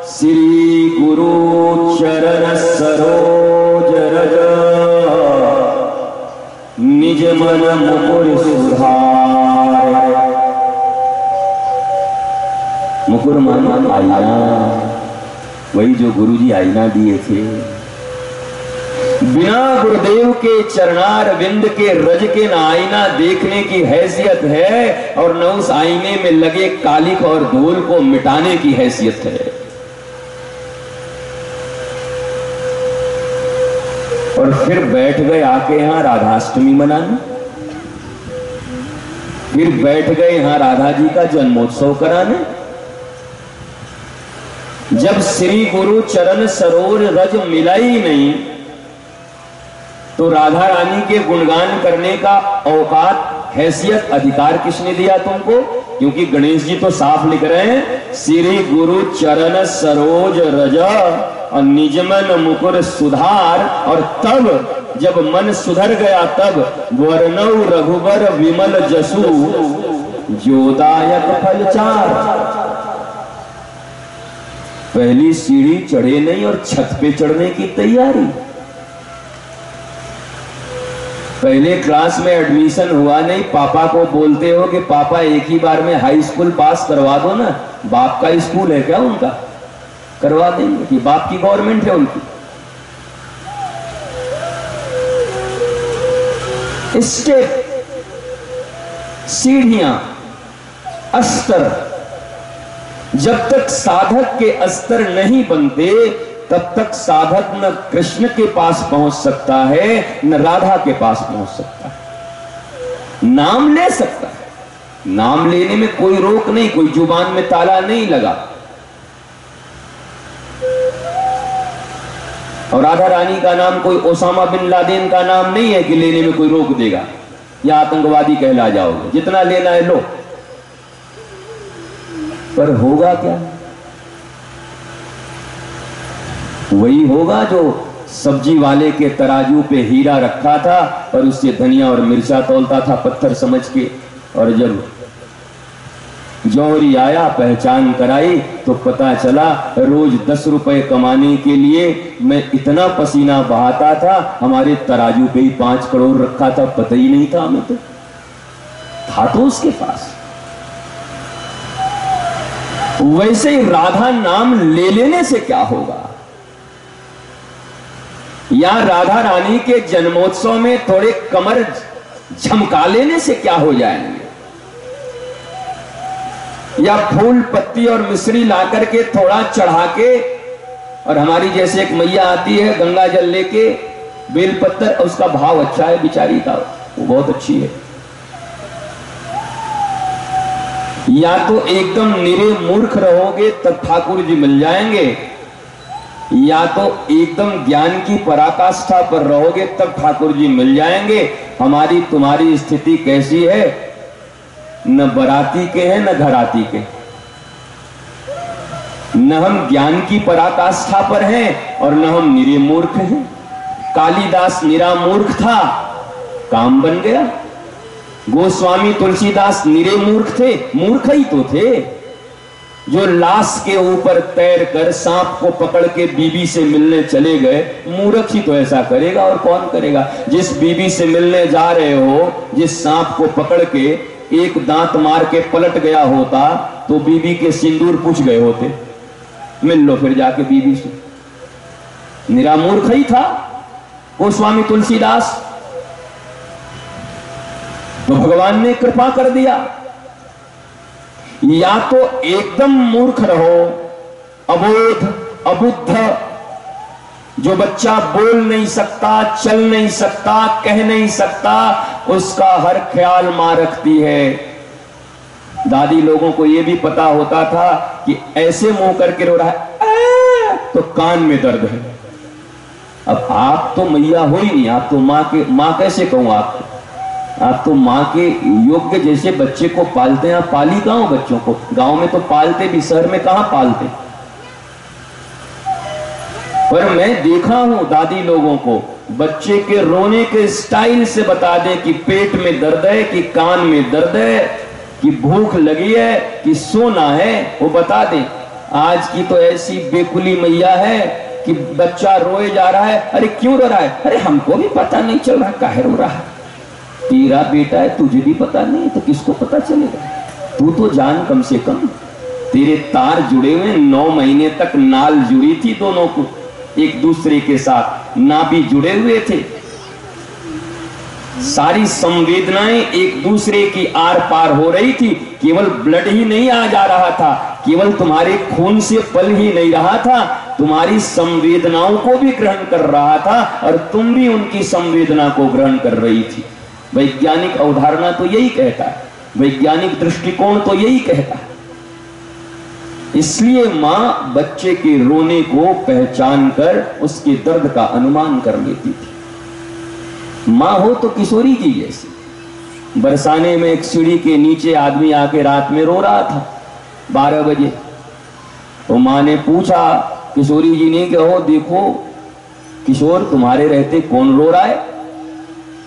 श्री गुरु चरण सरोज रज निज मन मुकुर सुधार। मुकुर माना आईना, वही जो गुरुजी आईना दिए थे। बिना गुरुदेव के चरणार बिंद के रज के न आईना देखने की हैसियत है, और न उस आईने में लगे कालिक और धूल को मिटाने की हैसियत है। और फिर बैठ गए आके यहां राधाष्टमी मनाने, फिर बैठ गए यहां राधा जी का जन्मोत्सव कराने। जब श्री गुरु चरण सरोज रज मिला ही नहीं, तो राधा रानी के गुणगान करने का औकात, हैसियत, अधिकार किसने दिया तुमको? क्योंकि गणेश जी तो साफ लिख रहे हैं, श्री गुरु चरण सरोज रज और निजमन मुकुर सुधार। और तब जब मन सुधर गया, तब वर्णव रघुबर विमल जसु जोदायक फलचार। पहली सीढ़ी चढ़े नहीं और छत पे चढ़ने की तैयारी। पहले क्लास में एडमिशन हुआ नहीं, पापा को बोलते हो कि पापा एक ही बार में हाई स्कूल पास करवा दो ना। बाप का स्कूल है क्या उनका? करवा देंगे कि बाप की गवर्नमेंट है उनकी। स्टेप, सीढ़ियां, अस्तर, जब तक साधक के अस्तर नहीं बनते तब तक साधक न कृष्ण के पास पहुंच सकता है न राधा के पास पहुंच सकता है। नाम ले सकता है, नाम लेने में कोई रोक नहीं, कोई जुबान में ताला नहीं लगा। और राधा रानी का नाम कोई ओसामा बिन लादेन का नाम नहीं है कि लेने में कोई रोक देगा या आतंकवादी कहला जाओगे, जितना लेना है लो। पर होगा क्या? वही होगा जो सब्जी वाले के तराजू पे हीरा रखा था और उससे धनिया और मिर्चा तौलता था पत्थर समझ के। और जब जौहरी आया, पहचान कराई, तो पता चला रोज 10 रुपए कमाने के लिए मैं इतना पसीना बहाता था, हमारे तराजू पे ही 5 करोड़ रखा था, पता ही नहीं था हमें। तो था तो उसके पास। वैसे ही राधा नाम ले लेने से क्या होगा? या राधा रानी के जन्मोत्सव में थोड़े कमर झमका लेने से क्या हो जाएंगे? या फूल पत्ती और मिश्री ला करके थोड़ा चढ़ा के, और हमारी जैसे एक मैया आती है गंगा जल लेके, बेलपत्तर, उसका भाव अच्छा है बिचारी का, वो बहुत अच्छी है। या तो एकदम निरे मूर्ख रहोगे तब ठाकुर जी मिल जाएंगे, या तो एकदम ज्ञान की पराकाष्ठा पर रहोगे तब ठाकुर जी मिल जाएंगे। हमारी तुम्हारी स्थिति कैसी है? न बराती के हैं न घराती के। न हम ज्ञान की पराकाष्ठा पर हैं और न हम निरे मूर्ख हैं। कालिदास निरा मूर्ख था, काम बन गया। गोस्वामी तुलसीदास निरे मूर्ख थे, मूर्ख ही तो थे। जो लाश के ऊपर तैर कर सांप को पकड़ के बीबी से मिलने चले गए, मूर्ख ही तो ऐसा करेगा, और कौन करेगा? जिस बीबी से मिलने जा रहे हो, जिस सांप को पकड़ के एक दांत मार के पलट गया होता तो बीबी के सिंदूर पूछ गए होते, मिल लो फिर जाके बीबी से। निरा मूर्ख ही था गोस्वामी तुलसीदास, तो भगवान ने कृपा कर दिया। या तो एकदम मूर्ख रहो, अबोध, अबुद्ध, जो बच्चा बोल नहीं सकता, चल नहीं सकता, कह नहीं सकता, उसका हर ख्याल मां रखती है। दादी लोगों को यह भी पता होता था कि ऐसे मुंह करके रो रहा है तो कान में दर्द है। अब आप तो मैया हो ही नहीं, आप तो मां कैसे कहूं आपको? आप तो माँ के योग्य जैसे बच्चे को पालते हैं, आप पाली कहां हो बच्चों को? गांव में तो पालते भी, शहर में कहां पालते। पर मैं देखा हूं दादी लोगों को बच्चे के रोने के स्टाइल से बता दे कि पेट में दर्द है, कि कान में दर्द है, कि भूख लगी है, कि सोना है, वो बता दे। आज की तो ऐसी बेकुली मैया है कि बच्चा रोए जा रहा है, अरे क्यों रो रहा है? अरे हमको भी पता नहीं चल रहा काहे रो रहा है। तेरा बेटा है, तुझे भी पता नहीं तो किसको पता चलेगा? तू तो जान कम से कम। तेरे तार जुड़े हुए, 9 महीने तक नाल जुड़ी थी दोनों को एक दूसरे के साथ, नाभि जुड़े हुए थे। सारी संवेदनाएं एक दूसरे की आर पार हो रही थी। केवल ब्लड ही नहीं आ जा रहा था, केवल तुम्हारे खून से पल ही नहीं रहा था, तुम्हारी संवेदनाओं को भी ग्रहण कर रहा था और तुम भी उनकी संवेदना को ग्रहण कर रही थी। वैज्ञानिक अवधारणा तो यही कहता है, वैज्ञानिक दृष्टिकोण तो यही कहता है। इसलिए मां बच्चे के रोने को पहचान कर उसके दर्द का अनुमान कर लेती थी। मां हो तो किशोरी जी जैसी। बरसाने में एक सीढ़ी के नीचे आदमी आके रात में रो रहा था 12 बजे, तो मां ने पूछा किशोरी जी ने कि हो देखो किशोर तुम्हारे रहते कौन रो रहा है?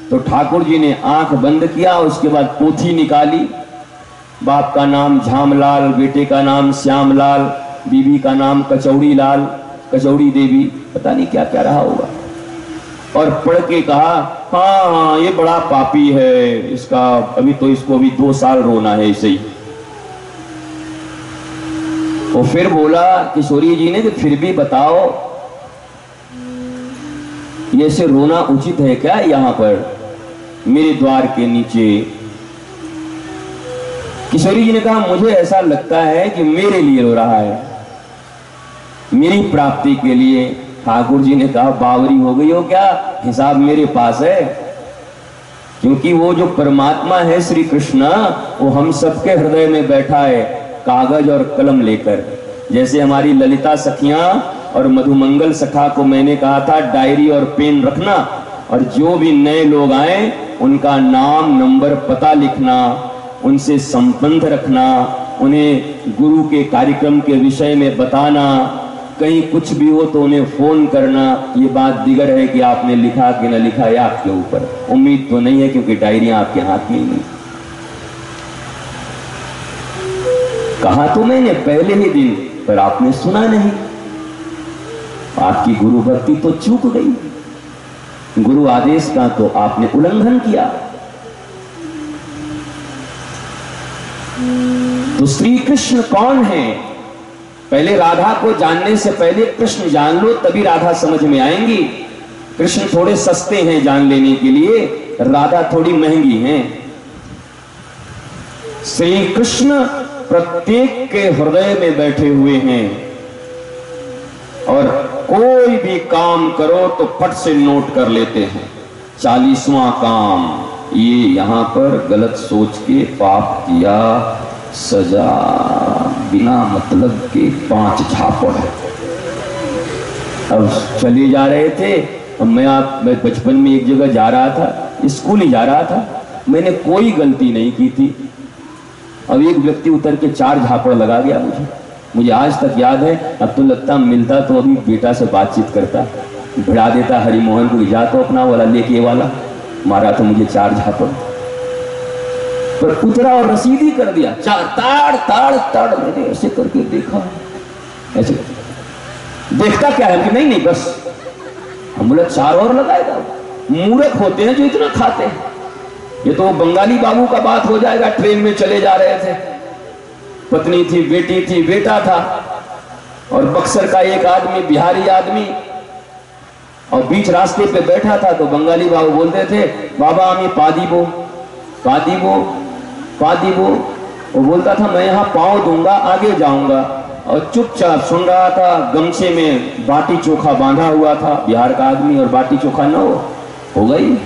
तो ठाकुर जी ने आंख बंद किया, उसके बाद पोथी निकाली। बाप का नाम झामलाल, बेटे का नाम श्यामलाल, बीबी का नाम कचौड़ी लाल, कचौड़ी देवी, पता नहीं क्या क्या रहा होगा। और पढ़ के कहा हाँ ये बड़ा पापी है, इसका अभी तो इसको भी 2 साल रोना है इसे ही। वो फिर बोला किशोरी जी ने कि फिर भी बताओ ये ऐसे रोना उचित है क्या यहाँ पर मेरे द्वार के नीचे? किशोरी जी ने कहा मुझे ऐसा लगता है कि मेरे लिए रो रहा है, मेरी प्राप्ति के लिए। ठाकुर जी ने कहा बावरी हो गई हो क्या, हिसाब मेरे पास है। क्योंकि वो जो परमात्मा है श्री कृष्ण, वो हम सबके हृदय में बैठा है कागज और कलम लेकर। जैसे हमारी ललिता सखियां और मधुमंगल सखा को मैंने कहा था डायरी और पेन रखना, और जो भी नए लोग आए उनका नाम नंबर पता लिखना, उनसे संबंध रखना, उन्हें गुरु के कार्यक्रम के विषय में बताना, कहीं कुछ भी हो तो उन्हें फोन करना। ये बात दिगर है कि आपने लिखा कि न लिखा है आपके ऊपर, उम्मीद तो नहीं है क्योंकि डायरियां आपके हाथ में नहीं। कहा तो मैंने पहले ही दिन, पर आपने सुना नहीं। आपकी गुरु भक्ति तो चूक गई, गुरु आदेश का तो आपने उल्लंघन किया। तो श्री कृष्ण कौन है? पहले राधा को जानने से पहले कृष्ण जान लो, तभी राधा समझ में आएंगी। कृष्ण थोड़े सस्ते हैं जान लेने के लिए, राधा थोड़ी महंगी हैं। श्री कृष्ण प्रत्येक के हृदय में बैठे हुए हैं, और कोई भी काम करो तो फट से नोट कर लेते हैं। 40वां काम, ये यहां पर गलत सोच के पाप किया, सजा बिना मतलब के 5 झापड़। अब चले जा रहे थे, मैं बचपन में एक जगह जा रहा था, स्कूल ही जा रहा था, मैंने कोई गलती नहीं की थी। अब एक व्यक्ति उतर के 4 झापड़ लगा गया मुझे आज तक याद है। अब तो लगता मिलता तो अभी बेटा से बातचीत करता, भिड़ा देता हरिमोहन को, जा तो अपना वाला लेके वाला मारा तो मुझे 4 झापड़, पर उतरा और रसीदी कर दिया। ताड़ ताड़ ताड़, मैंने ऐसे करके देखा, ऐसे देखता क्या है कि नहीं बस। हम बोला 4 और लगाएगा। मूर्ख होते हैं जो इतना खाते हैं। ये तो बंगाली बाबू का बात हो जाएगा। ट्रेन में चले जा रहे थे, पत्नी थी, बेटी थी, बेटा था, और बक्सर का एक आदमी, बिहारी आदमी, और बीच रास्ते पे बैठा था। तो बंगाली बाबू बोलते थे बाबा हमें पादीबो पादीबो पादीबो। वो बोलता था मैं यहाँ पाँव दूंगा आगे जाऊंगा, और चुपचाप सुन रहा था। गमछे में बाटी चोखा बांधा हुआ था, बिहार का आदमी, और बाटी चोखा न हो गई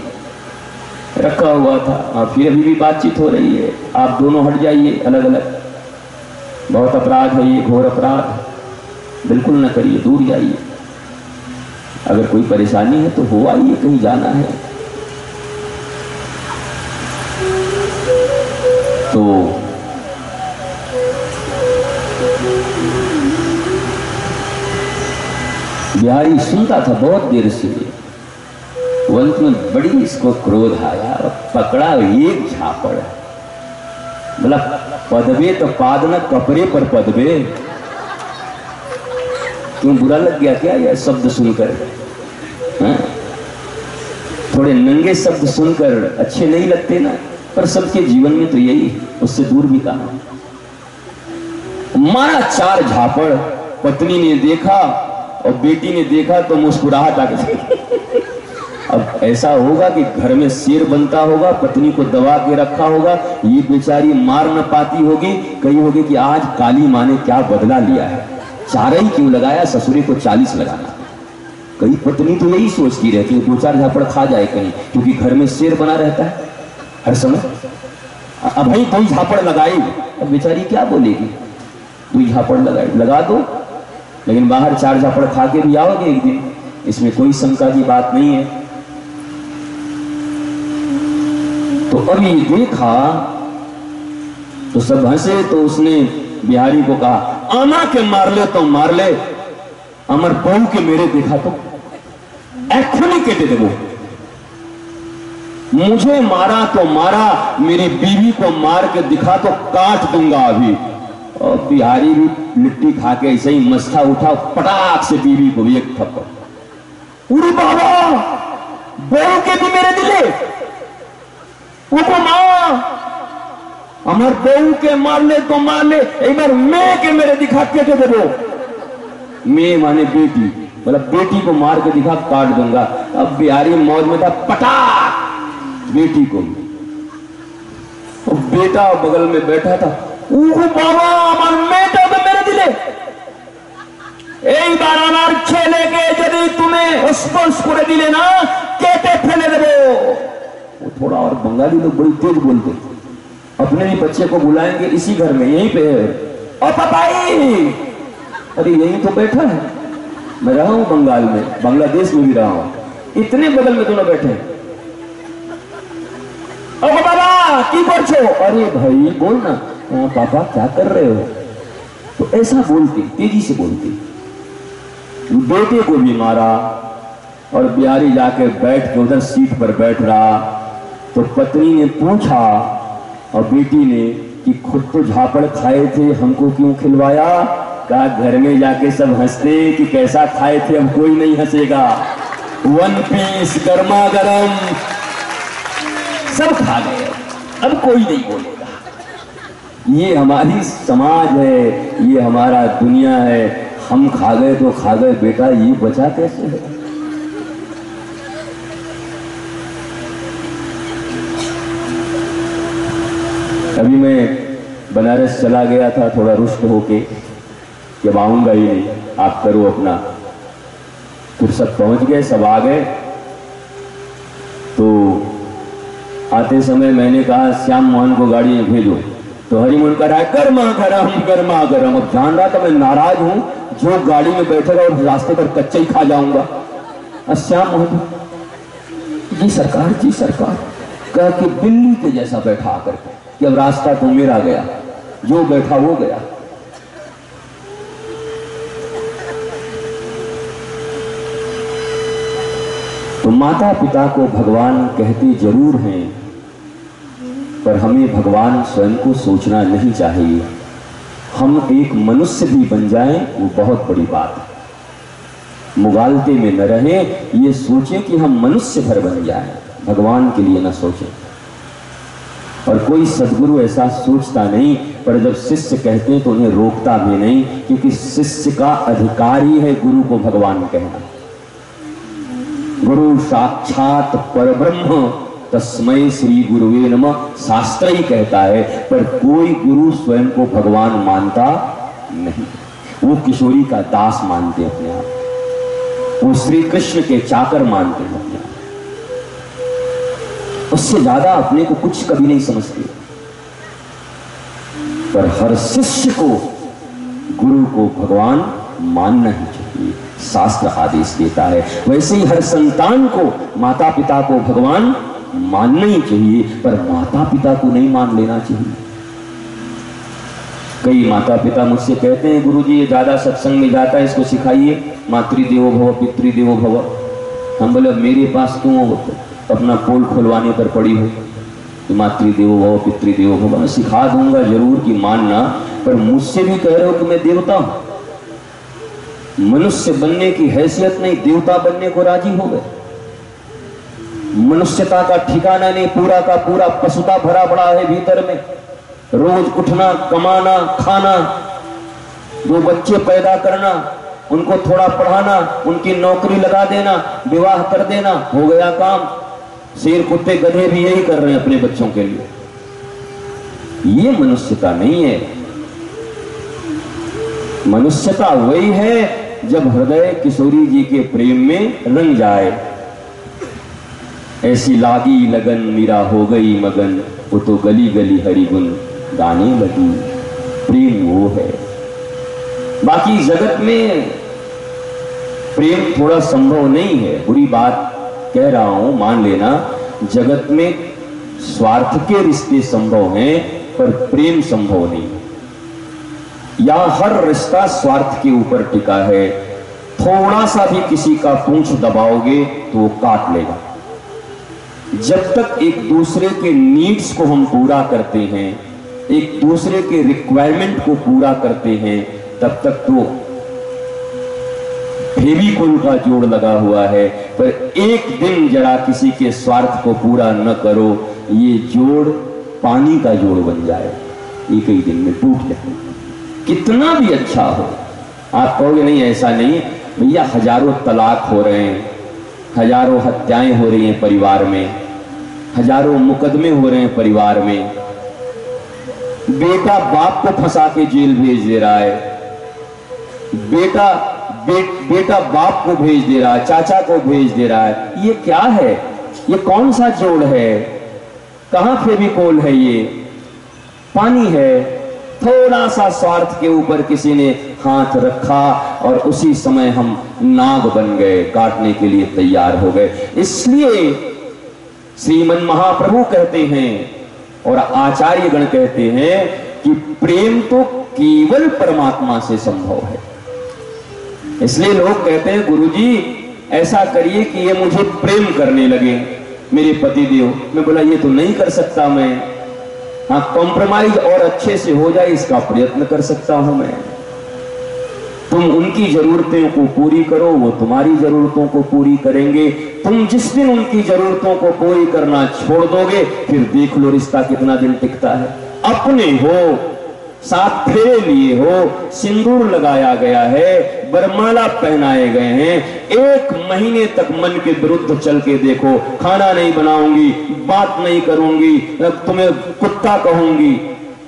रखा हुआ था। और फिर अभी भी बातचीत हो रही है, आप दोनों हट जाइए अलग अलग, बहुत अपराध है ये, घोर अपराध, बिल्कुल न करिए, दूर जाइए। अगर कोई परेशानी है तो हो आइए, कहीं जाना है तो। बिहारी सुनता था बहुत देर से। अंत में बड़ी इसको क्रोध आया और पकड़ा एक झापड़। बोला पदवे तो पाद न कपड़े पर पदवे। क्यों बुरा लग गया क्या यह शब्द सुनकर? थोड़े नंगे शब्द सुनकर अच्छे नहीं लगते ना, पर सबके जीवन में तो यही, उससे दूर भी कहा। मारा 4 झापड़। पत्नी ने देखा और बेटी ने देखा तो मुस्कुराहट आ गई। अब ऐसा होगा कि घर में शेर बनता होगा, पत्नी को दबा के रखा होगा, ये बेचारी मार न पाती होगी, कही होगी कि आज काली माँ ने क्या बदला लिया है, 4 ही क्यों लगाया, ससुरे को 40 लगाना। कई पत्नी तो यही सोचती रहती है 2-4 झापड़ खा जाए कहीं, क्योंकि घर में शेर बना रहता है हर समय। अब भाई 2 झापड़ लगाई, अब बेचारी क्या बोलेगी? 2 झापड़ लगाई, लगा दो, लेकिन बाहर 4 झापड़ खा के भी आओगे एक दिन, इसमें कोई शंका की बात नहीं है। तो अभी देखा तो सब हंसे, तो उसने बिहारी को कहा आमा के मार ले तो मार ले, अमर बहू के मेरे देखा तो एखुनी के दे देवो। मुझे मारा तो मारा, मेरी बीवी को मार के दिखा तो काट दूंगा अभी। और बिहारी भी लिट्टी खा के ऐसे ही मस्था उठा, पटाख से बीवी को भी एक थप्पड़। उड़ी बाबा, बहू के भी मेरे दिले उको मां, हमार बहू के मार ले तो मार ले, एक बार मैं के मेरे दिखा के दे दो। मैं माने बेटी, मतलब बेटी को मार के दिखा, काट दूंगा। अब बिहारी मौज में था, पटाख बेटी को। तो बेटा बगल में बैठा था, बाबा আমার মেয়েটা তো মেরে দিলে, এইবার আমার ছেলেকে যদি তুমি স্পর্শ করে দিলে না কেটে ফেলে দেবো। वो थोड़ा और बंगाली लोग बड़ी तेज बोलते, अपने ही बच्चे को बुलाएंगे इसी घर में, यहीं पे है, और पापाई, अरे यहीं तो बैठा है। मैं रहा हूं बंगाल में, बांग्लादेश में भी रहा हूं, इतने बगल में दोनों बैठे। ओ बाबा की कर छो? अरे भाई बोल ना। पापा क्या कर रहे हो? तो ऐसा बोलती, तेजी से बोलती। बेटे को भी मारा और बिहारी जाके बैठ के उधर सीट पर बैठ रहा। तो पत्नी ने पूछा और बेटी ने कि खुद तो झापड़ खाए थे, हमको क्यों खिलवाया? कहा घर में जाके सब हंसते कि कैसा खाए थे, अब कोई नहीं हंसेगा। 1 पीस गर्मा गर्म सब खा गए, अब कोई नहीं बोलेगा। ये हमारी समाज है, ये हमारा दुनिया है। हम खा गए तो खा गए बेटा, ये बचा कैसे है? अभी मैं बनारस चला गया था थोड़ा रुष्ट होके, जब आऊंगा ही नहीं, आप करो अपना। फिर सब पहुंच गए, सब आ गए। तो आते समय मैंने कहा श्याम मोहन को गाड़ी में भेजो, तो हरिमोहन कह रहा है गर्मा गरम गर्मा गरम। अब जान रहा था मैं नाराज हूं, जो गाड़ी में बैठेगा और रास्ते पर कच्चा ही खा जाऊंगा। श्याम मोहन जी सरकार, जी सरकार, कह के बिल्ली के जैसा बैठा आकर के कि अब रास्ता तो मेरा गया, जो बैठा वो गया। तो माता पिता को भगवान कहते जरूर हैं, पर हमें भगवान स्वयं को सोचना नहीं चाहिए। हम एक मनुष्य भी बन जाएं वो बहुत बड़ी बात है। मुगालते में न रहें, ये सोचें कि हम मनुष्य भर बन जाएं, भगवान के लिए न सोचें। और कोई सदगुरु ऐसा सोचता नहीं, पर जब शिष्य कहते हैं तो उन्हें रोकता भी नहीं, क्योंकि शिष्य का अधिकार ही है गुरु को भगवान कहना। गुरु साक्षात परब्रह्म तस्मै श्री गुरुवे नमः शास्त्र ही कहता है, पर कोई गुरु स्वयं को भगवान मानता नहीं। वो किशोरी का दास मानते अपने आप, वो श्री कृष्ण के चाकर मानते हैं अपने आप, उससे ज्यादा अपने को कुछ कभी नहीं समझते। पर हर शिष्य को गुरु को भगवान मानना ही चाहिए, शास्त्र आदेश देता है। वैसे ही हर संतान को माता पिता को भगवान मानना ही चाहिए, पर माता पिता को नहीं मान लेना चाहिए। कई माता पिता मुझसे कहते हैं गुरुजी ये ज्यादा सत्संग में जाता है, इसको सिखाइए, मातृदेवो भव पितृदेवो भव। हम बोले मेरे पास क्यों अपना पोल खुलवाने पर पड़ी हो कि मातृदेवो भव पितृदेवो भव? मैं सिखा दूंगा जरूर कि मानना, पर मुझसे भी कह रहे हो कि मैं देवता हूं। मनुष्य बनने की हैसियत नहीं, देवता बनने को राजी हो गए। मनुष्यता का ठिकाना नहीं, पूरा का पूरा पशुता भरा पड़ा है भीतर में। रोज उठना, कमाना, खाना, 2 बच्चे पैदा करना, उनको थोड़ा पढ़ाना, उनकी नौकरी लगा देना, विवाह कर देना, हो गया काम। शेर कुत्ते गधे भी यही कर रहे हैं अपने बच्चों के लिए। ये मनुष्यता नहीं है। मनुष्यता वही है जब हृदय किशोरी जी के प्रेम में रंग जाए। ऐसी लागी लगन मीरा हो गई मगन, वो तो गली गली हरि गुण गाने लगी। प्रेम वो है। बाकी जगत में प्रेम थोड़ा संभव नहीं है, बुरी बात कह रहा हूं, मान लेना। जगत में स्वार्थ के रिश्ते संभव हैं, पर प्रेम संभव नहीं है। या हर रिश्ता स्वार्थ के ऊपर टिका है। थोड़ा सा भी किसी का पूंछ दबाओगे तो वो काट लेगा। जब तक एक दूसरे के नीड्स को हम पूरा करते हैं, एक दूसरे के रिक्वायरमेंट को पूरा करते हैं, तब तक तो फेविकोल का जोड़ लगा हुआ है, पर एक दिन जरा किसी के स्वार्थ को पूरा न करो, ये जोड़ पानी का जोड़ बन जाए, एक ही दिन में टूट जाए। कितना भी अच्छा हो, आप कहोगे नहीं ऐसा नहीं भैया, हजारों तलाक हो रहे हैं, हजारों हत्याएं हो रही हैं परिवार में, हजारों मुकदमे हो रहे हैं परिवार में, बेटा बाप को फंसा के जेल भेज दे रहा है, बेटा बाप को भेज दे रहा है, चाचा को भेज दे रहा है। ये क्या है? ये कौन सा जोड़ है? कहां फेविकोल है? ये पानी है। थोड़ा सा स्वार्थ के ऊपर किसी ने हाथ रखा और उसी समय हम नाग बन गए, काटने के लिए तैयार हो गए। इसलिए श्रीमन महाप्रभु कहते हैं और आचार्यगण कहते हैं कि प्रेम तो केवल परमात्मा से संभव है। इसलिए लोग कहते हैं गुरुजी ऐसा करिए कि ये मुझे प्रेम करने लगे, मेरे पति देव। मैं बोला ये तो नहीं कर सकता मैं, हाँ कॉम्प्रोमाइज और अच्छे से हो जाए इसका प्रयत्न कर सकता हूं मैं। तुम उनकी जरूरतों को पूरी करो, वो तुम्हारी जरूरतों को पूरी करेंगे। तुम जिस दिन उनकी जरूरतों को पूरी करना छोड़ दोगे, फिर देख लो रिश्ता कितना दिन टिकता है। अपने हो, साथ फेरे लिए हो, सिंदूर लगाया गया है, बरमाला पहनाए गए हैं, एक महीने तक मन के विरुद्ध चल के देखो, खाना नहीं बनाऊंगी, बात नहीं करूंगी, तुम्हें कुत्ता कहूंगी,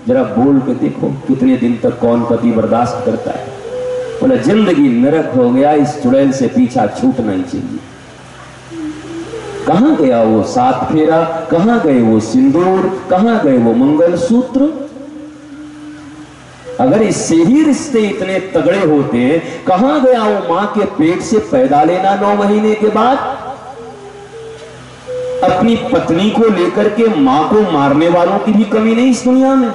जरा बोल के देखो कितने दिन तक कौन पति बर्दाश्त करता है। बोला जिंदगी नरक हो गया, इस चुड़ैल से पीछा छूटना ही चाहिए। कहां गया वो सात फेरा, कहां गए वो सिंदूर, कहां गए वो मंगलसूत्र? अगर इससे ही रिश्ते इतने तगड़े होते, कहां गया वो मां के पेट से पैदा लेना 9 महीने के बाद? अपनी पत्नी को लेकर के मां को मारने वालों की भी कमी नहीं इस दुनिया में।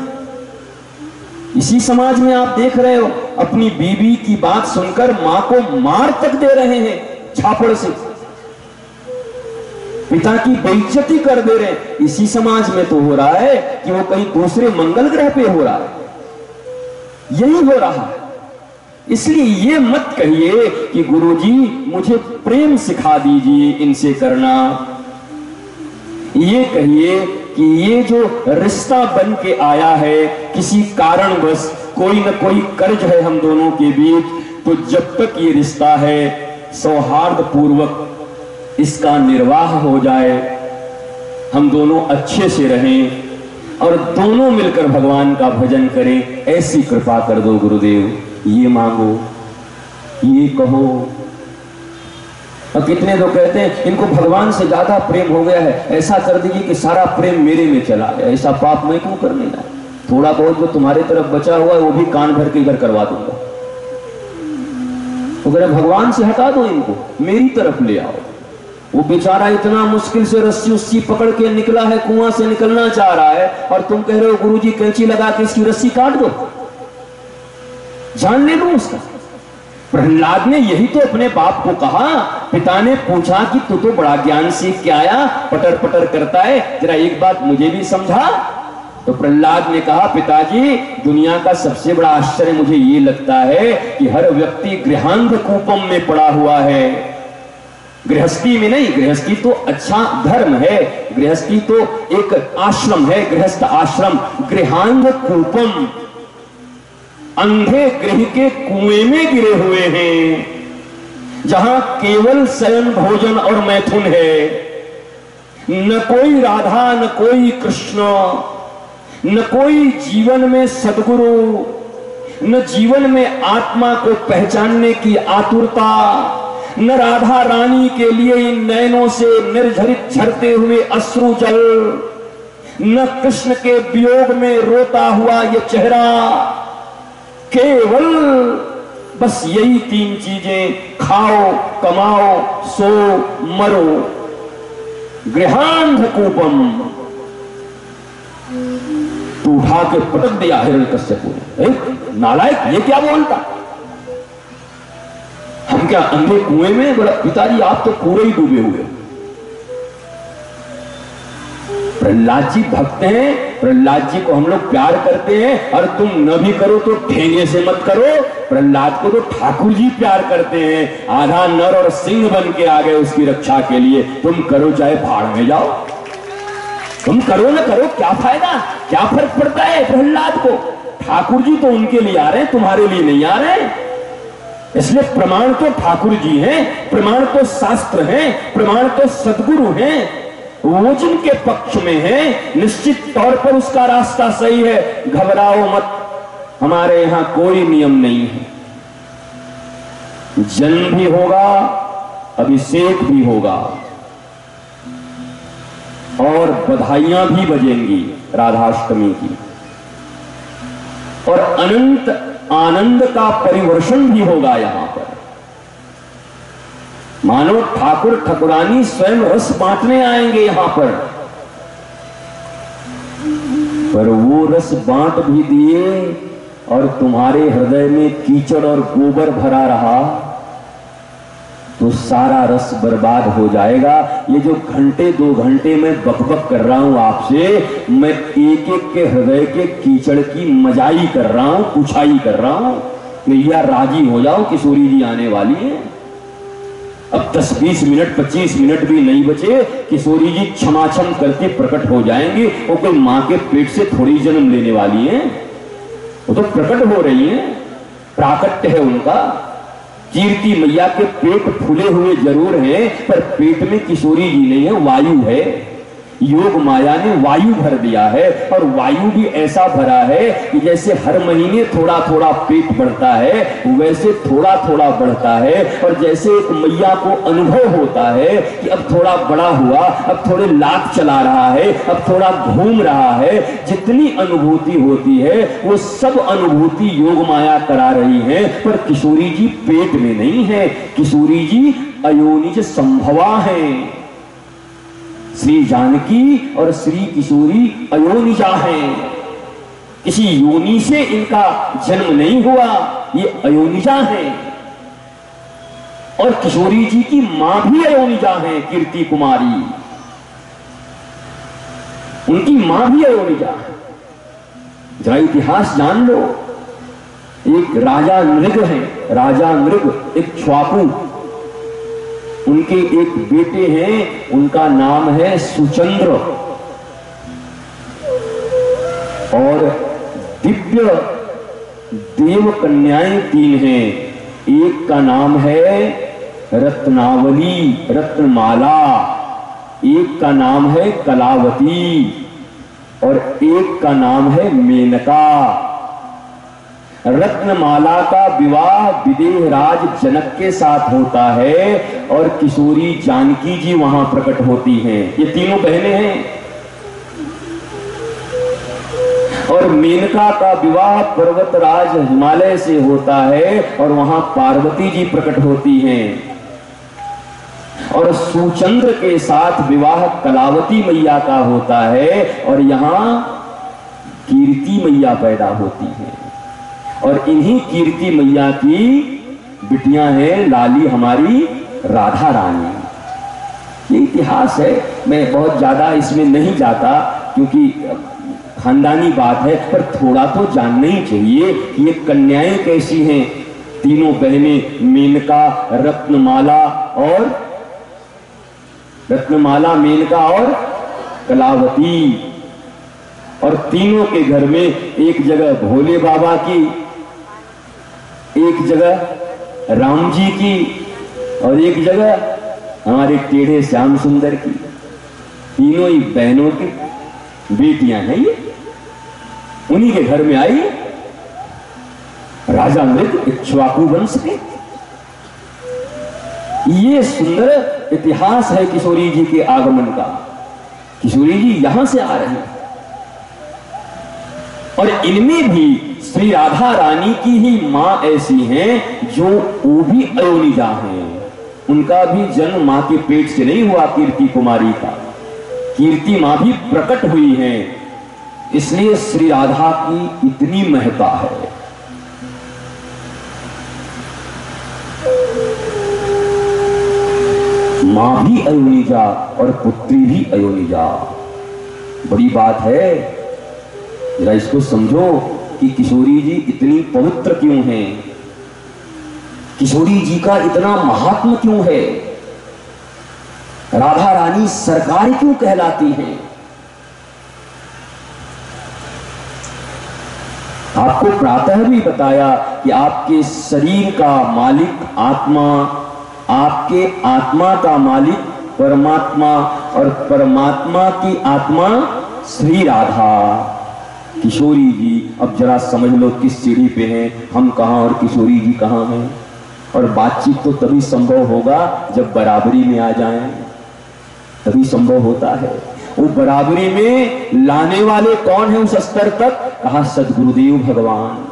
इसी समाज में आप देख रहे हो, अपनी बीवी की बात सुनकर मां को मार तक दे रहे हैं छापड़ से, पिता की बेइज्जती कर दे रहे हैं। इसी समाज में तो हो रहा है कि वो कहीं दूसरे मंगल ग्रह पे हो रहा है, यही हो रहा है। इसलिए ये मत कहिए कि गुरुजी मुझे प्रेम सिखा दीजिए इनसे करना। ये कहिए कि ये जो रिश्ता बन के आया है, किसी कारणवश कोई न कोई कर्ज है हम दोनों के बीच, तो जब तक ये रिश्ता है सौहार्द पूर्वक इसका निर्वाह हो जाए, हम दोनों अच्छे से रहें और दोनों मिलकर भगवान का भजन करें, ऐसी कृपा कर दो गुरुदेव। ये मांगो, ये कहो। और कितने लोग कहते हैं इनको भगवान से ज्यादा प्रेम हो गया है, ऐसा कर दीजिए कि सारा प्रेम मेरे में चला है। ऐसा पाप मैं क्यों करने ना, थोड़ा बहुत जो तुम्हारे तरफ बचा हुआ है वो भी कान भर के इधर करवा दूंगा। तो अगर भगवान से हटा दो, इनको मेरी तरफ ले आओ। वो बेचारा इतना मुश्किल से रस्सी उस्सी पकड़ के निकला है, कुआं से निकलना चाह रहा है, और तुम कह रहे हो गुरुजी कैंची लगा के इसकी रस्सी काट दो, जान ले लो उसका। प्रहलाद ने यही तो अपने बाप को कहा। पिता ने पूछा कि तू तो बड़ा ज्ञान सीख के आया, पटर पटर करता है, जरा एक बात मुझे भी समझा। तो प्रहलाद ने कहा पिताजी दुनिया का सबसे बड़ा आश्चर्य मुझे ये लगता है कि हर व्यक्ति गृहांध कूपम में पड़ा हुआ है। गृहस्थी में नहीं, गृहस्थी तो अच्छा धर्म है, गृहस्थी तो एक आश्रम है, गृहस्थ आश्रम। गृहांध कूपम, अंधे गृह के कुएं में गिरे हुए हैं, जहां केवल शयन भोजन और मैथुन है। न कोई राधा, न कोई कृष्ण, न कोई जीवन में सद्गुरु, न जीवन में आत्मा को पहचानने की आतुरता, न राधा रानी के लिए इन नयनों से निर्झरित झरते हुए अश्रु जल, न कृष्ण के वियोग में रोता हुआ ये चेहरा। केवल बस यही 3 चीजें, खाओ, कमाओ, सो, मरो। गृहांध कूपम। तू उठा के पटक दिया हिरण्यकश्यप ने, नालायक ये क्या बोलता, हम क्या अंधे कुएं में? बोला पिताजी आप तो पूरे ही डूबे हुए। प्रहलाद जी भक्त हैं, प्रहलाद जी को हम लोग प्यार करते हैं, और तुम न भी करो तो ठेंगे से मत करो। प्रहलाद को तो ठाकुर जी प्यार करते हैं, आधा नर और सिंह बन के आ गए उसकी रक्षा के लिए। तुम करो चाहे भाड़ में जाओ, तुम करो ना करो, क्या फायदा, क्या फर्क पड़ता है प्रहलाद को। ठाकुर जी तो उनके लिए आ रहे हैं, तुम्हारे लिए नहीं आ रहे हैं। इसलिए प्रमाण तो ठाकुर जी हैं, प्रमाण तो शास्त्र हैं, प्रमाण तो सदगुरु हैं। वो जिनके पक्ष में है निश्चित तौर पर उसका रास्ता सही है। घबराओ मत, हमारे यहां कोई नियम नहीं है। जन्म भी होगा, अभिषेक भी होगा, और बधाइयां भी बजेंगी राधाष्टमी की, और अनंत आनंद का परिवर्षण भी होगा यहां पर। मानो ठाकुर ठाकुरानी स्वयं रस बांटने आएंगे यहां पर वो रस बांट भी दिए और तुम्हारे हृदय में कीचड़ और गोबर भरा रहा तो सारा रस बर्बाद हो जाएगा। ये जो घंटे 2 घंटे में बकबक कर रहा हूं आपसे, मैं एक एक के हृदय के कीचड़ की मजाई कर रहा हूं, पुछाई कर रहा हूं। भैया राजी हो जाओ, किशोरी जी आने वाली है। अब 10-20 मिनट 25 मिनट भी नहीं बचे, किशोरी जी क्षमाक्षम करके प्रकट हो जाएंगे। वो कोई मां के पेट से थोड़ी जन्म लेने वाली है, वो तो प्रकट हो रही है, प्राकट्य है उनका। कीर्ति मैया के पेट फूले हुए जरूर हैं, पर पेट में किशोरी जी नहीं है, वायु है। योग माया ने वायु भर दिया है, और वायु भी ऐसा भरा है कि जैसे हर महीने थोड़ा थोड़ा पेट बढ़ता है वैसे थोड़ा थोड़ा बढ़ता है। और जैसे एक मैया को अनुभव होता है कि अब थोड़ा बड़ा हुआ, अब थोड़े लात चला रहा है, अब थोड़ा घूम रहा है, जितनी अनुभूति होती है वो सब अनुभूति योग माया करा रही है। पर किशोरी जी पेट में नहीं है, किशोरी जी अयोनिज संभवा है। श्री जानकी और श्री किशोरी अयोनिजा हैं, किसी योनि से इनका जन्म नहीं हुआ, ये अयोनिजा हैं। और किशोरी जी की मां भी अयोनिजा हैं, कीर्ति कुमारी, उनकी मां भी अयोनिजा है। जरा इतिहास जान लो। एक राजा नृग है, राजा नृग एक छ्वापू, उनके एक बेटे हैं, उनका नाम है सुचंद्र, और दिव्य देव कन्याएं 3 हैं। एक का नाम है रत्नावली रत्नमाला, एक का नाम है कलावती, और एक का नाम है मेनका। रत्नमाला का विवाह विदेह राज जनक के साथ होता है, और किशोरी जानकी जी वहां प्रकट होती हैं। ये तीनों बहनें हैं। और मेनका का विवाह पर्वतराज हिमालय से होता है, और वहां पार्वती जी प्रकट होती हैं। और सुचंद्र के साथ विवाह कलावती मैया का होता है, और यहां कीर्ति मैया पैदा होती है। और इन्हीं कीर्ति मैया की बिटियां हैं लाली हमारी राधा रानी। ये इतिहास है, मैं बहुत ज्यादा इसमें नहीं जाता क्योंकि खानदानी बात है, पर थोड़ा तो जानना ही चाहिए कि ये कन्याएं कैसी हैं। तीनों बहनें मेनका, रत्नमाला, मेनका और कलावती, और तीनों के घर में एक जगह भोले बाबा की, एक जगह राम जी की, और एक जगह हमारे टेढ़े श्याम सुंदर की। तीनों ही बहनों की बेटियां हैं ये। उन्हीं के घर में आई राजा मृग इक्ष्वाकु वंश के। ये सुंदर इतिहास है किशोरी जी के आगमन का। किशोरी जी यहां से आ रहे हैं, और इनमें भी श्री राधा रानी की ही मां ऐसी हैं जो वो भी अयोनिजा हैं। उनका भी जन्म मां के पेट से नहीं हुआ, कीर्ति कुमारी का। कीर्ति मां भी प्रकट हुई हैं, इसलिए श्री राधा की इतनी महत्ता है। मां भी अयोनिजा और पुत्री भी अयोनिजा। बड़ी बात है, जरा इसको समझो कि किशोरी जी इतनी पवित्र क्यों हैं, किशोरी जी का इतना महात्म क्यों है, राधा रानी सरकार क्यों कहलाती हैं। आपको प्रातः भी बताया कि आपके शरीर का मालिक आत्मा, आपके आत्मा का मालिक परमात्मा, और परमात्मा की आत्मा श्री राधा। किशोरी जी अब जरा समझ लो किस सीढ़ी पे हैं, हम कहां और किशोरी जी कहां हैं। और बातचीत तो तभी संभव होगा जब बराबरी में आ जाएं, तभी संभव होता है। वो बराबरी में लाने वाले कौन है उस स्तर तक? कहा सद्गुरुदेव भगवान।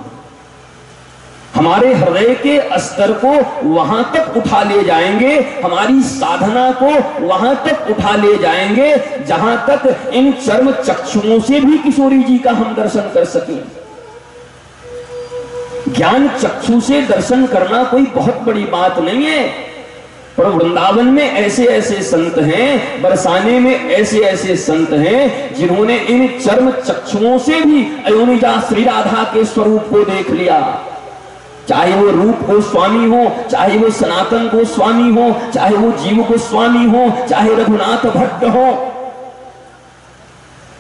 हमारे हृदय के स्तर को वहां तक उठा ले जाएंगे, हमारी साधना को वहां तक उठा ले जाएंगे जहां तक इन चर्म चक्षुओं से भी किशोरी जी का हम दर्शन कर सकें। ज्ञान चक्षु से दर्शन करना कोई बहुत बड़ी बात नहीं है, पर वृंदावन में ऐसे ऐसे संत हैं, बरसाने में ऐसे ऐसे संत हैं जिन्होंने इन चर्म चक्षुओं से भी अयोनिजा श्री राधा के स्वरूप को देख लिया। चाहे वो रूप गोस्वामी हो, चाहे वो सनातन गोस्वामी हो, चाहे वो जीव गोस्वामी हो, चाहे रघुनाथ भट्ट हो,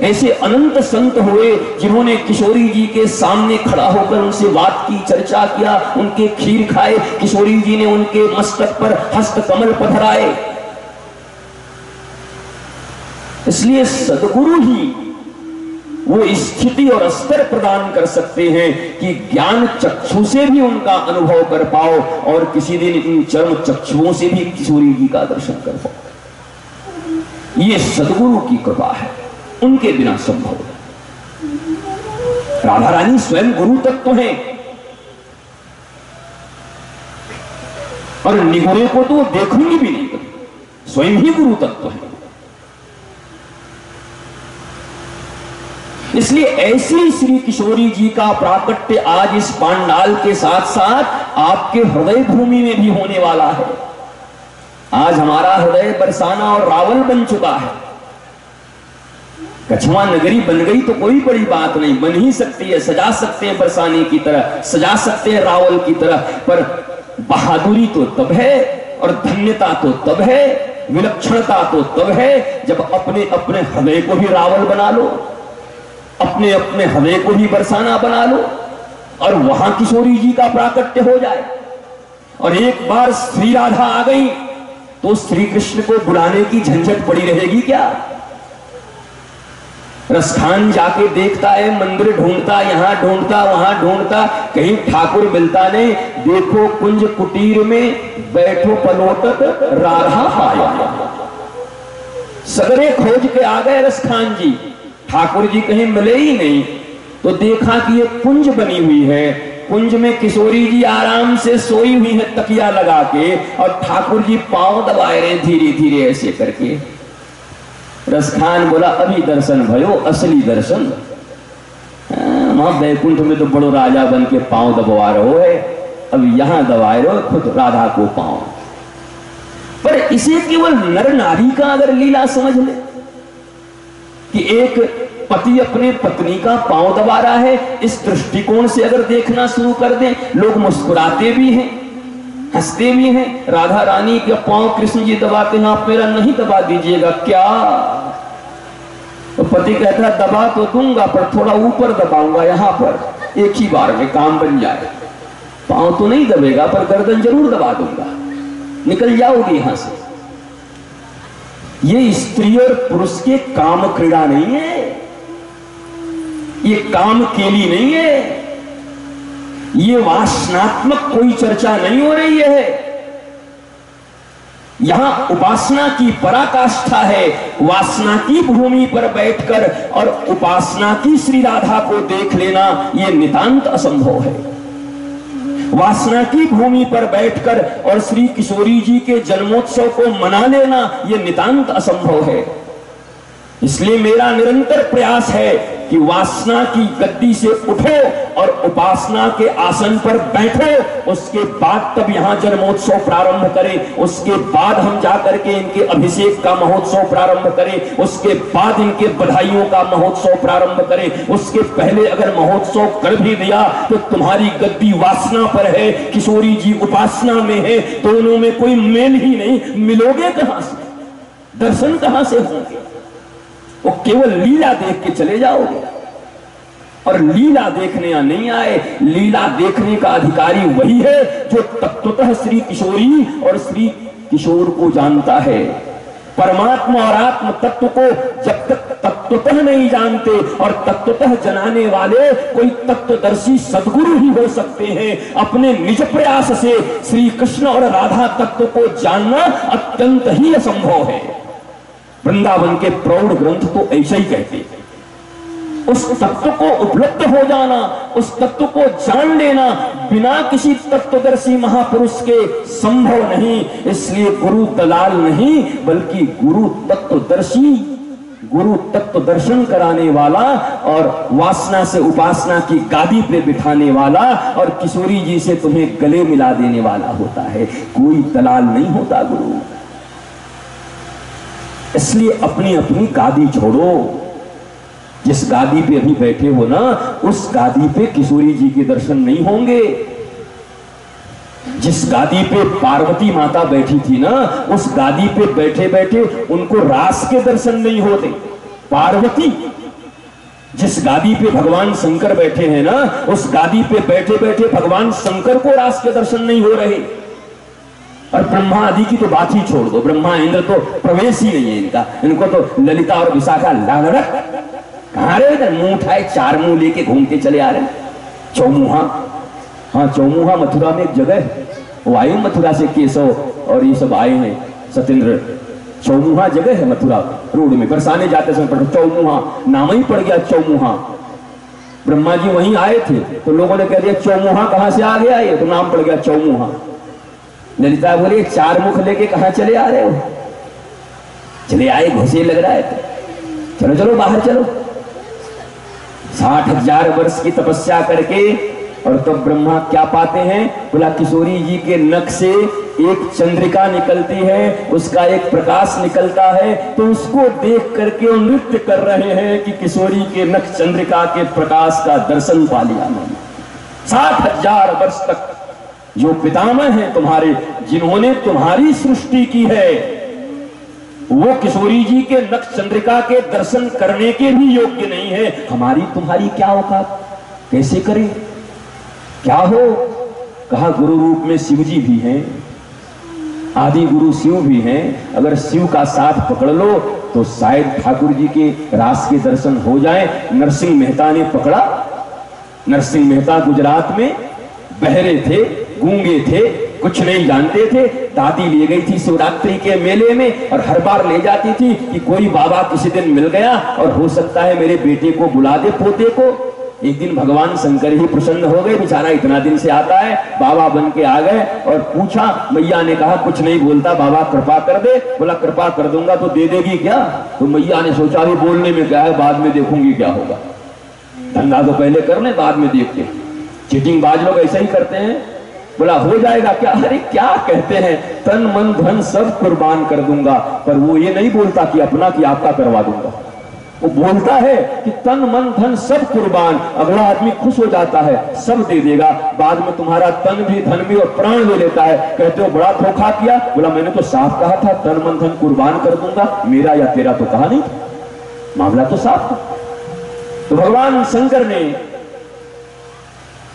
ऐसे अनंत संत हुए जिन्होंने किशोरी जी के सामने खड़ा होकर उनसे बात की, चर्चा किया, उनके खीर खाए, किशोरी जी ने उनके मस्तक पर हस्त कमल पधराए। इसलिए सद्गुरु ही वो स्थिति और स्तर प्रदान कर सकते हैं कि ज्ञान चक्षु से भी उनका अनुभव कर पाओ और किसी दिन इन चर्म चक्षुओं से भी किशोरी जी का दर्शन कर पाओ। ये सद्गुरु की कृपा है, उनके बिना संभव है। राधा रानी स्वयं गुरु तत्व हैं और निगुरे को तो देखूंगी भी नहीं, स्वयं ही गुरु तत्व है। इसलिए ऐसी श्री किशोरी जी का प्राकट्य आज इस पांडाल के साथ साथ आपके हृदय भूमि में भी होने वाला है। आज हमारा हृदय बरसाना और रावल बन चुका है। कछुआ नगरी बन गई तो कोई बड़ी बात नहीं, बन ही सकती है, सजा सकते हैं बरसाने की तरह, सजा सकते हैं रावल की तरह, पर बहादुरी तो तब है और धन्यता तो तब है, विलक्षणता तो तब है जब अपने अपने हृदय को भी रावल बना लो, अपने अपने हृदय को भी बरसाना बना लो और वहां किशोरी जी का प्राकट्य हो जाए। और एक बार श्री राधा आ गई तो श्री कृष्ण को बुलाने की झंझट पड़ी रहेगी क्या? रसखान जाके देखता है, मंदिर ढूंढता, यहां ढूंढता, वहां ढूंढता, कहीं ठाकुर मिलता नहीं। देखो कुंज कुटीर में बैठो पलोटत राधा पाया। सगरे खोज के आ गए रसखान जी, ठाकुर जी कहीं मिले ही नहीं। तो देखा कि ये कुंज बनी हुई है, कुंज में किशोरी जी आराम से सोई हुई है तकिया लगा के, और ठाकुर जी पांव दबाए रहे धीरे धीरे ऐसे करके। रसखान बोला अभी दर्शन भयो, असली दर्शन। वहां बैकुंठ में तो बड़ो राजा बन के पांव दबवा रहो है, अब यहां दबाए रहो खुद राधा को पांव। पर इसे केवल नर नारी का अगर लीला समझ ले कि एक पति अपने पत्नी का पांव दबा रहा है, इस दृष्टिकोण से अगर देखना शुरू कर दें, लोग मुस्कुराते भी हैं, हंसते भी हैं। राधा रानी के पांव कृष्ण जी दबाते हैं, आप मेरा नहीं दबा दीजिएगा क्या? तो पति कहता है दबा तो दूंगा पर थोड़ा ऊपर दबाऊंगा, यहां पर एक ही बार में काम बन जाए। पांव तो नहीं दबेगा पर गर्दन जरूर दबा दूंगा, निकल जाओगी यहां से। ये स्त्री और पुरुष के काम क्रीड़ा नहीं है, ये काम केली नहीं है, ये वासनात्मक कोई चर्चा नहीं हो रही है। यहां उपासना की पराकाष्ठा है। वासना की भूमि पर बैठकर और उपासना की श्री राधा को देख लेना यह नितांत असंभव है। वासना की भूमि पर बैठकर और श्री किशोरी जी के जन्मोत्सव को मना लेना यह नितांत असंभव है। इसलिए मेरा निरंतर प्रयास है कि वासना की गद्दी से उठो और उपासना के आसन पर बैठो, उसके बाद तब यहां जन्मोत्सव प्रारंभ करें, उसके बाद हम जाकर के इनके अभिषेक का महोत्सव प्रारंभ करें, उसके बाद इनके बधाइयों का महोत्सव प्रारंभ करें। उसके पहले अगर महोत्सव कर भी दिया तो तुम्हारी गद्दी वासना पर है, किशोरी जी उपासना में है, दोनों में कोई मेल ही नहीं। मिलोगे कहां से, दर्शन कहां से होंगे? वो केवल लीला देख के चले जाओगे। और लीला देखने या नहीं आए, लीला देखने का अधिकारी वही है जो तत्वतः श्री किशोरी और श्री किशोर को जानता है। परमात्मा और आत्म तत्व को जब तक तत्वतः नहीं जानते, और तत्वतः जनाने वाले कोई तत्वदर्शी सद्गुरु ही हो सकते हैं। अपने निज प्रयास से श्री कृष्ण और राधा तत्व को जानना अत्यंत ही असंभव है। वृंदावन के प्रौढ़ ग्रंथ तो ऐसा ही कहते हैं। उस तत्व को उपलब्ध हो जाना, उस तत्व को जान लेना बिना किसी तत्वदर्शी महापुरुष के संभव नहीं। इसलिए गुरु दलाल नहीं, बल्कि गुरु तत्वदर्शी, गुरु तत्व दर्शन कराने वाला और वासना से उपासना की गादी पे बिठाने वाला और किशोरी जी से तुम्हें गले मिला देने वाला होता है। कोई दलाल नहीं होता गुरु। इसलिए अपनी अपनी गादी छोड़ो। जिस गादी पे अभी बैठे हो ना, उस गादी पे किशोरी जी के दर्शन नहीं होंगे। जिस गादी पे पार्वती माता बैठी थी ना, उस गादी पे बैठे बैठे उनको रास के दर्शन नहीं होते। पार्वती, जिस गादी पे भगवान शंकर बैठे हैं ना, उस गादी पे बैठे बैठे भगवान शंकर को रास के दर्शन नहीं हो रहे। और ब्रह्मा आदि की तो बात ही छोड़ दो, ब्रह्मा इंद्र तो प्रवेश ही नहीं है इनका। इनको तो ललिता और विशाखा लागरक कहां रहे, इधर मुंह उठाए चार मुंह लेके घूमते चले आ रहे। चौमुहा, हाँ चौमुहा मथुरा में एक जगह है, वो आए मथुरा से, केशव और ये सब आए हैं, सत्येंद्र। चौमुहा जगह है मथुरा रोड में, बरसाने जाते समय पढ़ो चौमुहा, नाम ही पड़ गया चौमुहा। ब्रह्मा जी वहीं आए थे तो लोगों ने कह दिया चौमुहा कहां से आ गया ये, तो नाम पड़ गया चौमुहा। ललिता बोले चार मुख लेके कहां चले आ रहे हो? चले आए, घुसे लग रहा है तो चलो चलो बाहर चलो। 60,000 वर्ष की तपस्या करके और तब तो ब्रह्मा क्या पाते हैं? बोला किशोरी जी के नख से एक चंद्रिका निकलती है, उसका एक प्रकाश निकलता है, तो उसको देख करके वो नृत्य कर रहे हैं कि किशोरी के नख चंद्रिका के प्रकाश का दर्शन पा लिया मैंने। 60,000 वर्ष तक जो पितामह हैं तुम्हारे, जिन्होंने तुम्हारी सृष्टि की है, वो किशोरी जी के नख चंद्रिका के दर्शन करने के भी योग्य नहीं है। हमारी तुम्हारी क्या औकात, कैसे करें, क्या हो? कहा गुरु रूप में शिव जी भी हैं, आदि गुरु शिव भी हैं। अगर शिव का साथ पकड़ लो तो शायद ठाकुर जी के रास के दर्शन हो जाए। नरसिंह मेहता ने पकड़ा। नरसिंह मेहता गुजरात में बहरे थे, गूंगे थे, कुछ नहीं जानते थे। दादी ले गई थी शिवरात्रि के मेले में और हर बार ले जाती थी कि कोई बाबा किसी दिन मिल गया और हो सकता है मेरे बेटे को बुला दे, पोते को। एक दिन भगवान शंकर ही प्रसन्न हो गए, बेचारा इतना दिन से आता है, बाबा बन के आ गए और पूछा। मैया ने कहा कुछ नहीं बोलता, बाबा कृपा कर दे। बोला कृपा कर दूंगा तो दे देगी क्या? तो मैया ने सोचा भी बोलने में क्या है, बाद में देखूंगी क्या होगा, धंधा तो पहले कर ले बाद में देखते। चीटिंग बाज लोग ऐसा ही करते हैं। बोला हो जाएगा क्या? अरे क्या कहते हैं, तन मन धन सब कुर्बान कर दूंगा। पर वो ये नहीं बोलता कि अपना कि आपका करवा दूंगा, वो बोलता है कि तन मन धन सब कुर्बान। अगला आदमी खुश हो जाता है, सब दे देगा, बाद में तुम्हारा तन भी धन भी और प्राण ले लेता है। कहते हो बड़ा धोखा किया। बोला मैंने तो साफ कहा था तन मन धन कुर्बान कर दूंगा, मेरा या तेरा तो कहा नहीं, मामला तो साफ था। तो भगवान शंकर ने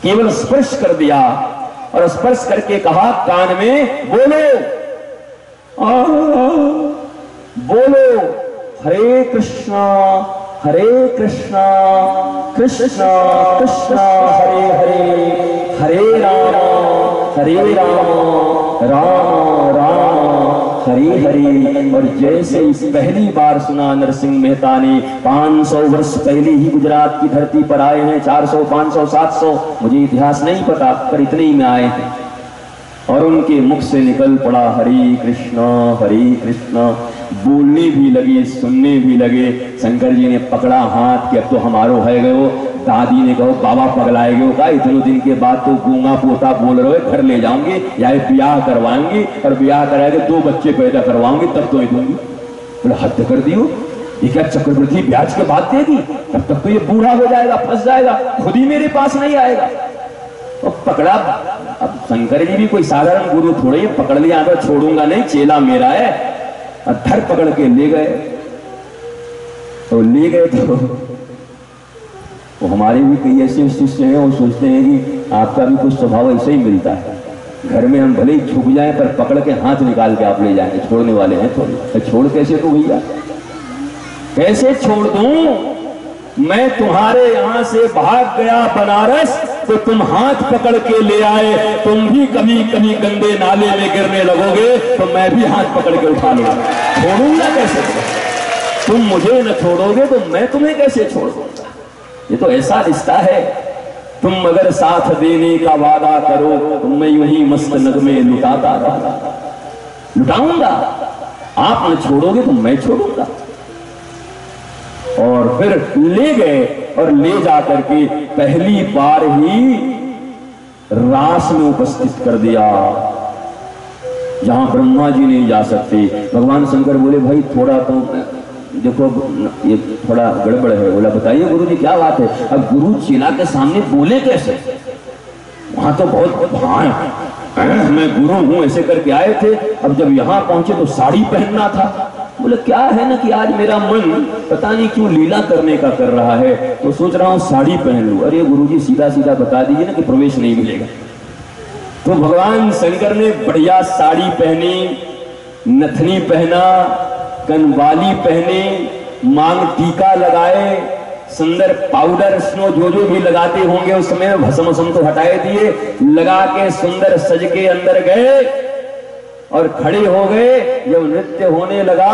केवल स्पर्श कर दिया और स्पर्श करके कहा कान में बोलो, बोलो हरे कृष्णा कृष्णा कृष्णा हरे हरे, हरे राम राम राम हरे हरे। और जैसे इस पहली बार सुना नरसिंह मेहता ने, 500 वर्ष पहले ही गुजरात की धरती पर आए हैं, 400 500 700 मुझे इतिहास नहीं पता, पर इतने ही में आए हैं। और उनके मुख से निकल पड़ा हरे कृष्णा बोलने भी लगे, सुनने भी लगे। शंकर जी ने पकड़ा हाथ कि अब तो हमारो है गयो। दादी ने कहो बाबा पगलाए गए का, इतने दिन के बाद तो गूंगा पोता बोल रहे हो, घर ले जाऊंगे या ब्याह करवाएंगे और ब्याह कराएंगे 2 बच्चे पैदा करवाऊंगी तब तो ये दूंगी। बोले हद कर दियो, ये क्या चक्रवृद्धि ब्याज के बाद देगी? तब तक तो ये बूढ़ा हो जाएगा, फंस जाएगा, खुद ही मेरे पास नहीं आएगा। तो पकड़ा। अब शंकर जी भी कोई साधारण गुरु थोड़े ही, पकड़ लिया तो छोड़ूंगा नहीं, चेला मेरा है। और धर पकड़ के ले गए। तो ले गए तो हमारे भी कई ऐसे शिष्य हैं, वो सोचते हैं कि आपका भी कुछ स्वभाव ऐसे ही मिलता है। घर में हम भले ही छुप जाएं पर पकड़ के हाथ निकाल के आप ले जाएंगे, छोड़ने वाले हैं थोड़ी। छोड़ कैसे तो भैया, कैसे छोड़ दूं? मैं तुम्हारे यहां से भाग गया बनारस तो तुम हाथ पकड़ के ले आए। तुम भी कभी कभी गंदे नाले में गिरने लगोगे तो मैं भी हाथ पकड़ के उठा लूंगा। छोड़ूंगा कैसे? तुम मुझे न छोड़ोगे तो मैं तुम्हें कैसे छोड़ दूंगा? ये तो ऐसा रिश्ता है। तुम अगर साथ देने का वादा करो तो मैं वही मस्त नगमे लुटाता लुटाऊंगा। आप न छोड़ोगे तो मैं छोड़ूंगा। और फिर ले गए और ले जाकर के पहली बार ही रास में उपस्थित कर दिया, जहां ब्रह्मा जी नहीं जा सकते। भगवान शंकर बोले भाई थोड़ा तो देखो, ये थोड़ा गड़बड़ है। बोला बताइए गुरु जी क्या बात है? अब गुरु चेला के सामने बोले कैसे? वहां तो बहुत मैं गुरु हूं ऐसे करके आए थे। अब जब यहां पहुंचे तो साड़ी पहनना था। बोले क्या है ना कि आज मेरा मन पता नहीं क्यों लीला करने का कर रहा है, तो सोच रहा हूं साड़ी पहन लूं। अरे गुरुजी सीधा सीधा बता दीजिए ना कि प्रवेश नहीं मिलेगा। तो भगवान शंकर ने बढ़िया साड़ी पहनी, नथनी पहना, कनवाली पहने, मांग टीका लगाए, सुंदर पाउडर स्नो जो भी लगाते होंगे उस समय भस्म तो हटाए दिए, लगा के सुंदर सज के अंदर गए और खड़े हो गए। जब नृत्य होने लगा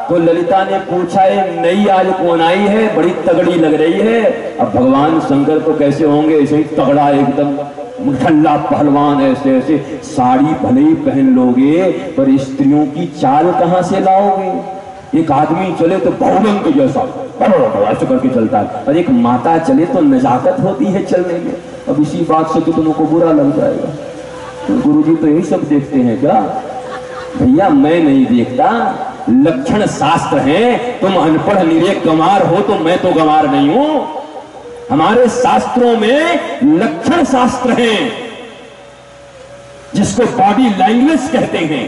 तो ललिता ने पूछा ये नई आज कौन आई है, बड़ी तगड़ी लग रही है। अब भगवान शंकर तो कैसे होंगे, ऐसे ही तगड़ा एकदम मुठल्ला पहलवान, ऐसे ऐसे। साड़ी भले ही पहन लोगे पर स्त्रियों की चाल कहां से लाओगे? एक आदमी चले तो बहुरंग जैसा ऐसे करके चलता है, और एक माता चले तो नजाकत होती है चलने में। अब इसी बात से कितनों को बुरा लग जाएगा। तो गुरुजी तो यही सब देखते हैं क्या? भैया मैं नहीं देखता, लक्षण शास्त्र हैं। तुम अनपढ़ निरे गंवार हो तो मैं तो गंवार नहीं हूं। हमारे शास्त्रों में लक्षण शास्त्र हैं, जिसको बॉडी लैंग्वेज कहते हैं,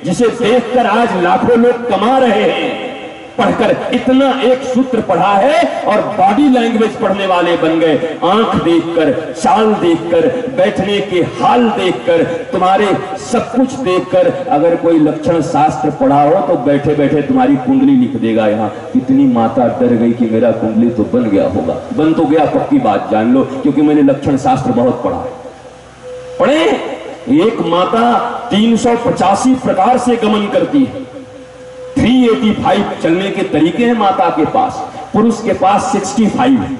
जिसे देखकर आज लाखों लोग कमा रहे हैं। पढ़कर इतना एक सूत्र पढ़ा है और बॉडी लैंग्वेज पढ़ने वाले बन गए। आंख देखकर, चाल देखकर, बैठने के हाल देखकर, तुम्हारे सब कुछ देखकर अगर कोई लक्षण शास्त्र पढ़ा हो तो बैठे बैठे तुम्हारी कुंडली लिख देगा। यहाँ कितनी माता डर गई कि मेरा कुंडली तो बन गया होगा। बन तो गया, पक्की बात जान लो, क्योंकि मैंने लक्षण शास्त्र बहुत पढ़ा है। पढ़े एक माता 385 प्रकार से गमन करती है। 385 चलने के तरीके हैं माता के पास। पुरुष के पास 65 है,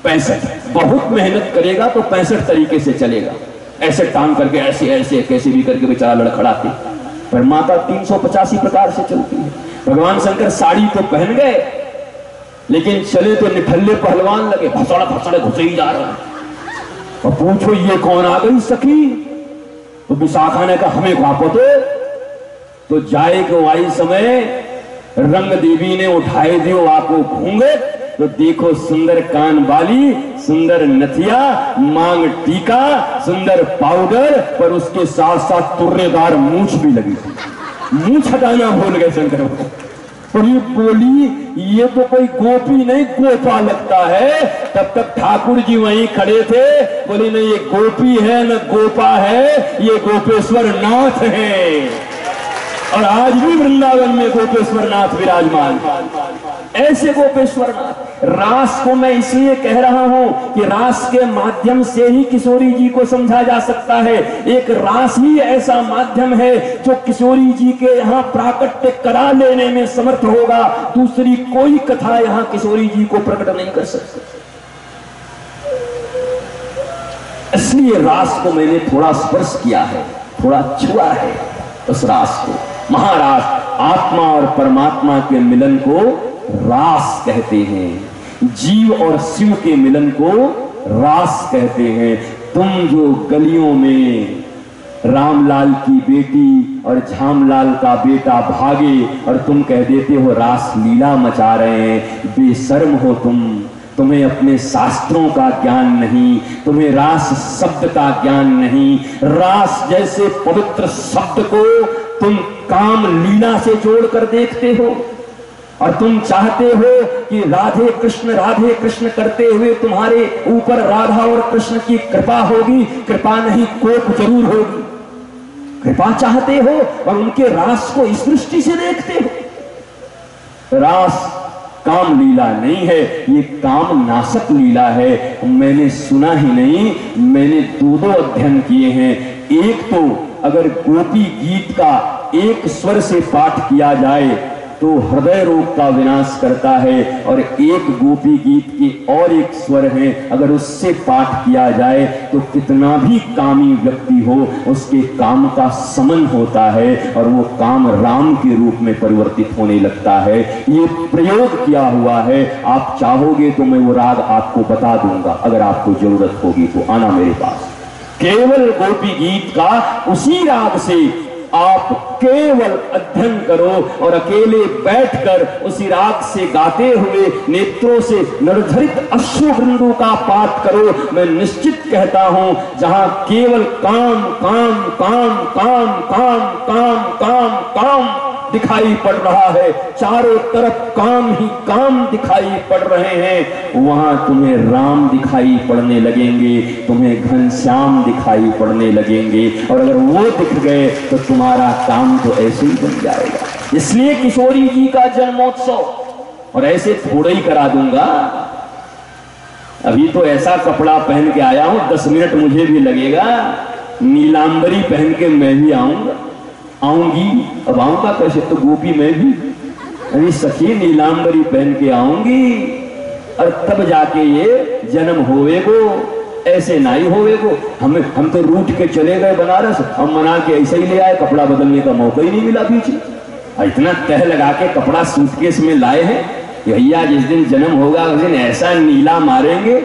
65। बहुत मेहनत करेगा तो 65 तरीके से चलेगा। ऐसे टांग करके ऐसे ऐसे कैसे भी करके बेचारा लड़खड़ाती, पर माता 385 प्रकार से चलती है। भगवान शंकर साड़ी तो पहन गए, लेकिन चले तो निठल्ले पहलवान लगे, भसड़ा भसड़े घुसे ही जा रहे हैं। और पूछो ये कौन आ गई सखी? तो विशाखा ने कहा हमें वापस। तो जाए को आई समय रंग देवी ने उठाए दियो आपको घूंगे, तो देखो सुंदर कान वाली, सुंदर नथिया, मांग टीका, सुंदर पाउडर, पर उसके साथ साथ तुर्रेदार मूंछ भी लगी थी। मूंछ हटाना भूल गए शंकर को। और ये बोली ये तो कोई गोपी नहीं गोपा लगता है। तब तक ठाकुर जी वहीं खड़े थे। बोली नहीं ये गोपी है न गोपा है, ये गोपेश्वर नाथ है। और आज भी वृंदावन में गोपेश्वर नाथ विराजमान। ऐसे गोपेश्वर नाथ। रास को मैं इसलिए कह रहा हूं कि रास के माध्यम से ही किशोरी जी को समझा जा सकता है। एक रास ही ऐसा माध्यम है जो किशोरी जी के यहाँ प्राकट्य करा लेने में समर्थ होगा। दूसरी कोई कथा यहाँ किशोरी जी को प्रकट नहीं कर सकती। इसलिए रास को मैंने थोड़ा स्पर्श किया है, थोड़ा छुआ है उस रास को। महाराज, आत्मा और परमात्मा के मिलन को रास कहते हैं, जीव और शिव के मिलन को रास कहते हैं। तुम जो गलियों में रामलाल की बेटी और झामलाल का बेटा भागे और तुम कह देते हो रास लीला मचा रहे हैं, बेशर्म हो तुम। तुम्हें अपने शास्त्रों का ज्ञान नहीं, तुम्हें रास शब्द का ज्ञान नहीं। रास जैसे पवित्र शब्द को तुम काम लीला से जोड़कर देखते हो और तुम चाहते हो कि राधे कृष्ण करते हुए तुम्हारे ऊपर राधा और कृष्ण की कृपा होगी। कृपा नहीं, कोप जरूर होगी। कृपा चाहते हो और उनके रास को इस दृष्टि से देखते हो। रास काम लीला नहीं है, ये काम नाशक लीला है। मैंने सुना ही नहीं, मैंने दो अध्ययन किए हैं। एक तो अगर गोपी गीत का एक स्वर से पाठ किया जाए तो हृदय रोग का विनाश करता है, और एक गोपी गीत के और एक स्वर है, अगर उससे पाठ किया जाए तो कितना भी कामी व्यक्ति हो उसके काम का समन होता है और वो काम राम के रूप में परिवर्तित होने लगता है। ये प्रयोग किया हुआ है। आप चाहोगे तो मैं वो राग आपको बता दूंगा, अगर आपको जरूरत होगी तो आना मेरे पास। केवल गोपी गीत का उसी राग से आप केवल अध्ययन करो और अकेले बैठकर उसी राग से गाते हुए नेत्रों से निर्धरित अश्रु बिंदु का पाठ करो। मैं निश्चित कहता हूं, जहां केवल काम काम काम काम काम काम काम काम दिखाई पड़ रहा है, चारों तरफ काम ही काम दिखाई पड़ रहे हैं, वहां तुम्हें राम दिखाई पड़ने लगेंगे, तुम्हें घनश्याम दिखाई पड़ने लगेंगे। और अगर वो दिख गए तो तुम्हारा काम तो ऐसे ही बन जाएगा। इसलिए किशोरी जी का जन्मोत्सव, और ऐसे थोड़ा ही करा दूंगा, अभी तो ऐसा कपड़ा पहन के आया हूं, 10 मिनट मुझे भी लगेगा, नीलांबरी पहन के मैं भी आऊंगी। अब आऊंगा कैसे, तो गोपी मैं भी, अभी सखी नीलांबरी पहन के आऊंगी, और तब जाके ये जन्म होवेगो, ऐसे नहीं होवेगो। हम तो रूठ के चले गए बनारस, हम मना के ऐसे ही ले आए, कपड़ा बदलने का मौका ही नहीं मिला बीच में। इतना तह लगा के कपड़ा सूटकेस में लाए हैं, भैया जिस दिन जन्म होगा उस दिन ऐसा नीला मारेंगे।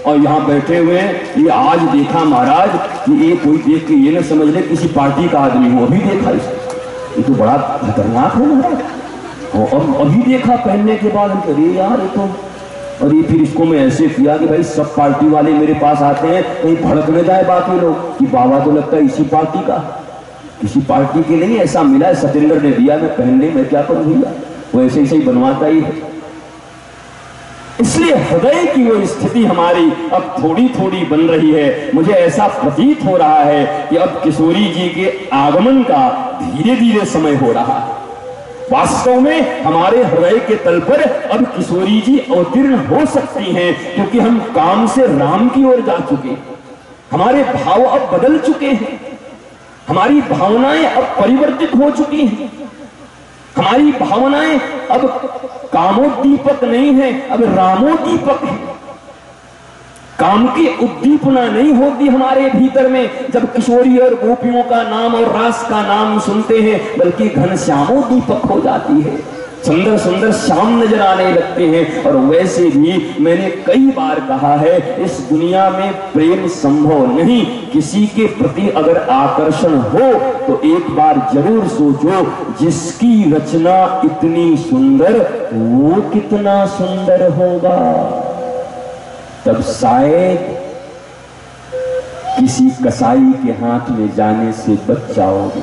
और यहाँ बैठे हुए हैं, ये आज देखा महाराज कि ये कोई देख के ये न समझ ले किसी पार्टी का आदमी हो, अभी देखा इसको, ये तो बड़ा खतरनाक है महाराज। और अभी देखा पहनने के बाद, अरे यार ये तो, और ये फिर इसको मैं ऐसे किया कि भाई सब पार्टी वाले मेरे पास आते हैं, कहीं भड़क न जाए बाकी लोग कि बाबा तो लगता है इसी पार्टी का, किसी पार्टी के नहीं, ऐसा मिला है सतेंद्र ने दिया, मैं पहनने में क्या करूं भैया, वो ऐसे ही बनवाता ही है। इसलिए हृदय की वो स्थिति हमारी अब थोड़ी थोड़ी बन रही है। मुझे ऐसा प्रतीत हो रहा है कि अब किशोरी जी के आगमन का धीरे धीरे समय हो रहा है। वास्तव में हमारे हृदय के तल पर अब किशोरी जी अवतीर्ण हो सकती हैं, क्योंकि हम काम से राम की ओर जा चुके हैं। हमारे भाव अब बदल चुके हैं, हमारी भावनाएं अब परिवर्तित हो चुकी हैं। हमारी भावनाएं अब कामोद्दीपक नहीं है, अब रामोद्दीपक है। काम की उद्दीपना नहीं होती हमारे भीतर में जब किशोरी और गोपियों का नाम और रास का नाम सुनते हैं, बल्कि घनश्यामोद्दीपक हो जाती है। सुंदर सुंदर श्याम नजर आने लगते हैं। और वैसे भी मैंने कई बार कहा है, इस दुनिया में प्रेम संभव नहीं। किसी के प्रति अगर आकर्षण हो तो एक बार जरूर सोचो, जिसकी रचना इतनी सुंदर वो कितना सुंदर होगा। तब शायद किसी कसाई के हाथ में जाने से बच जाओगे,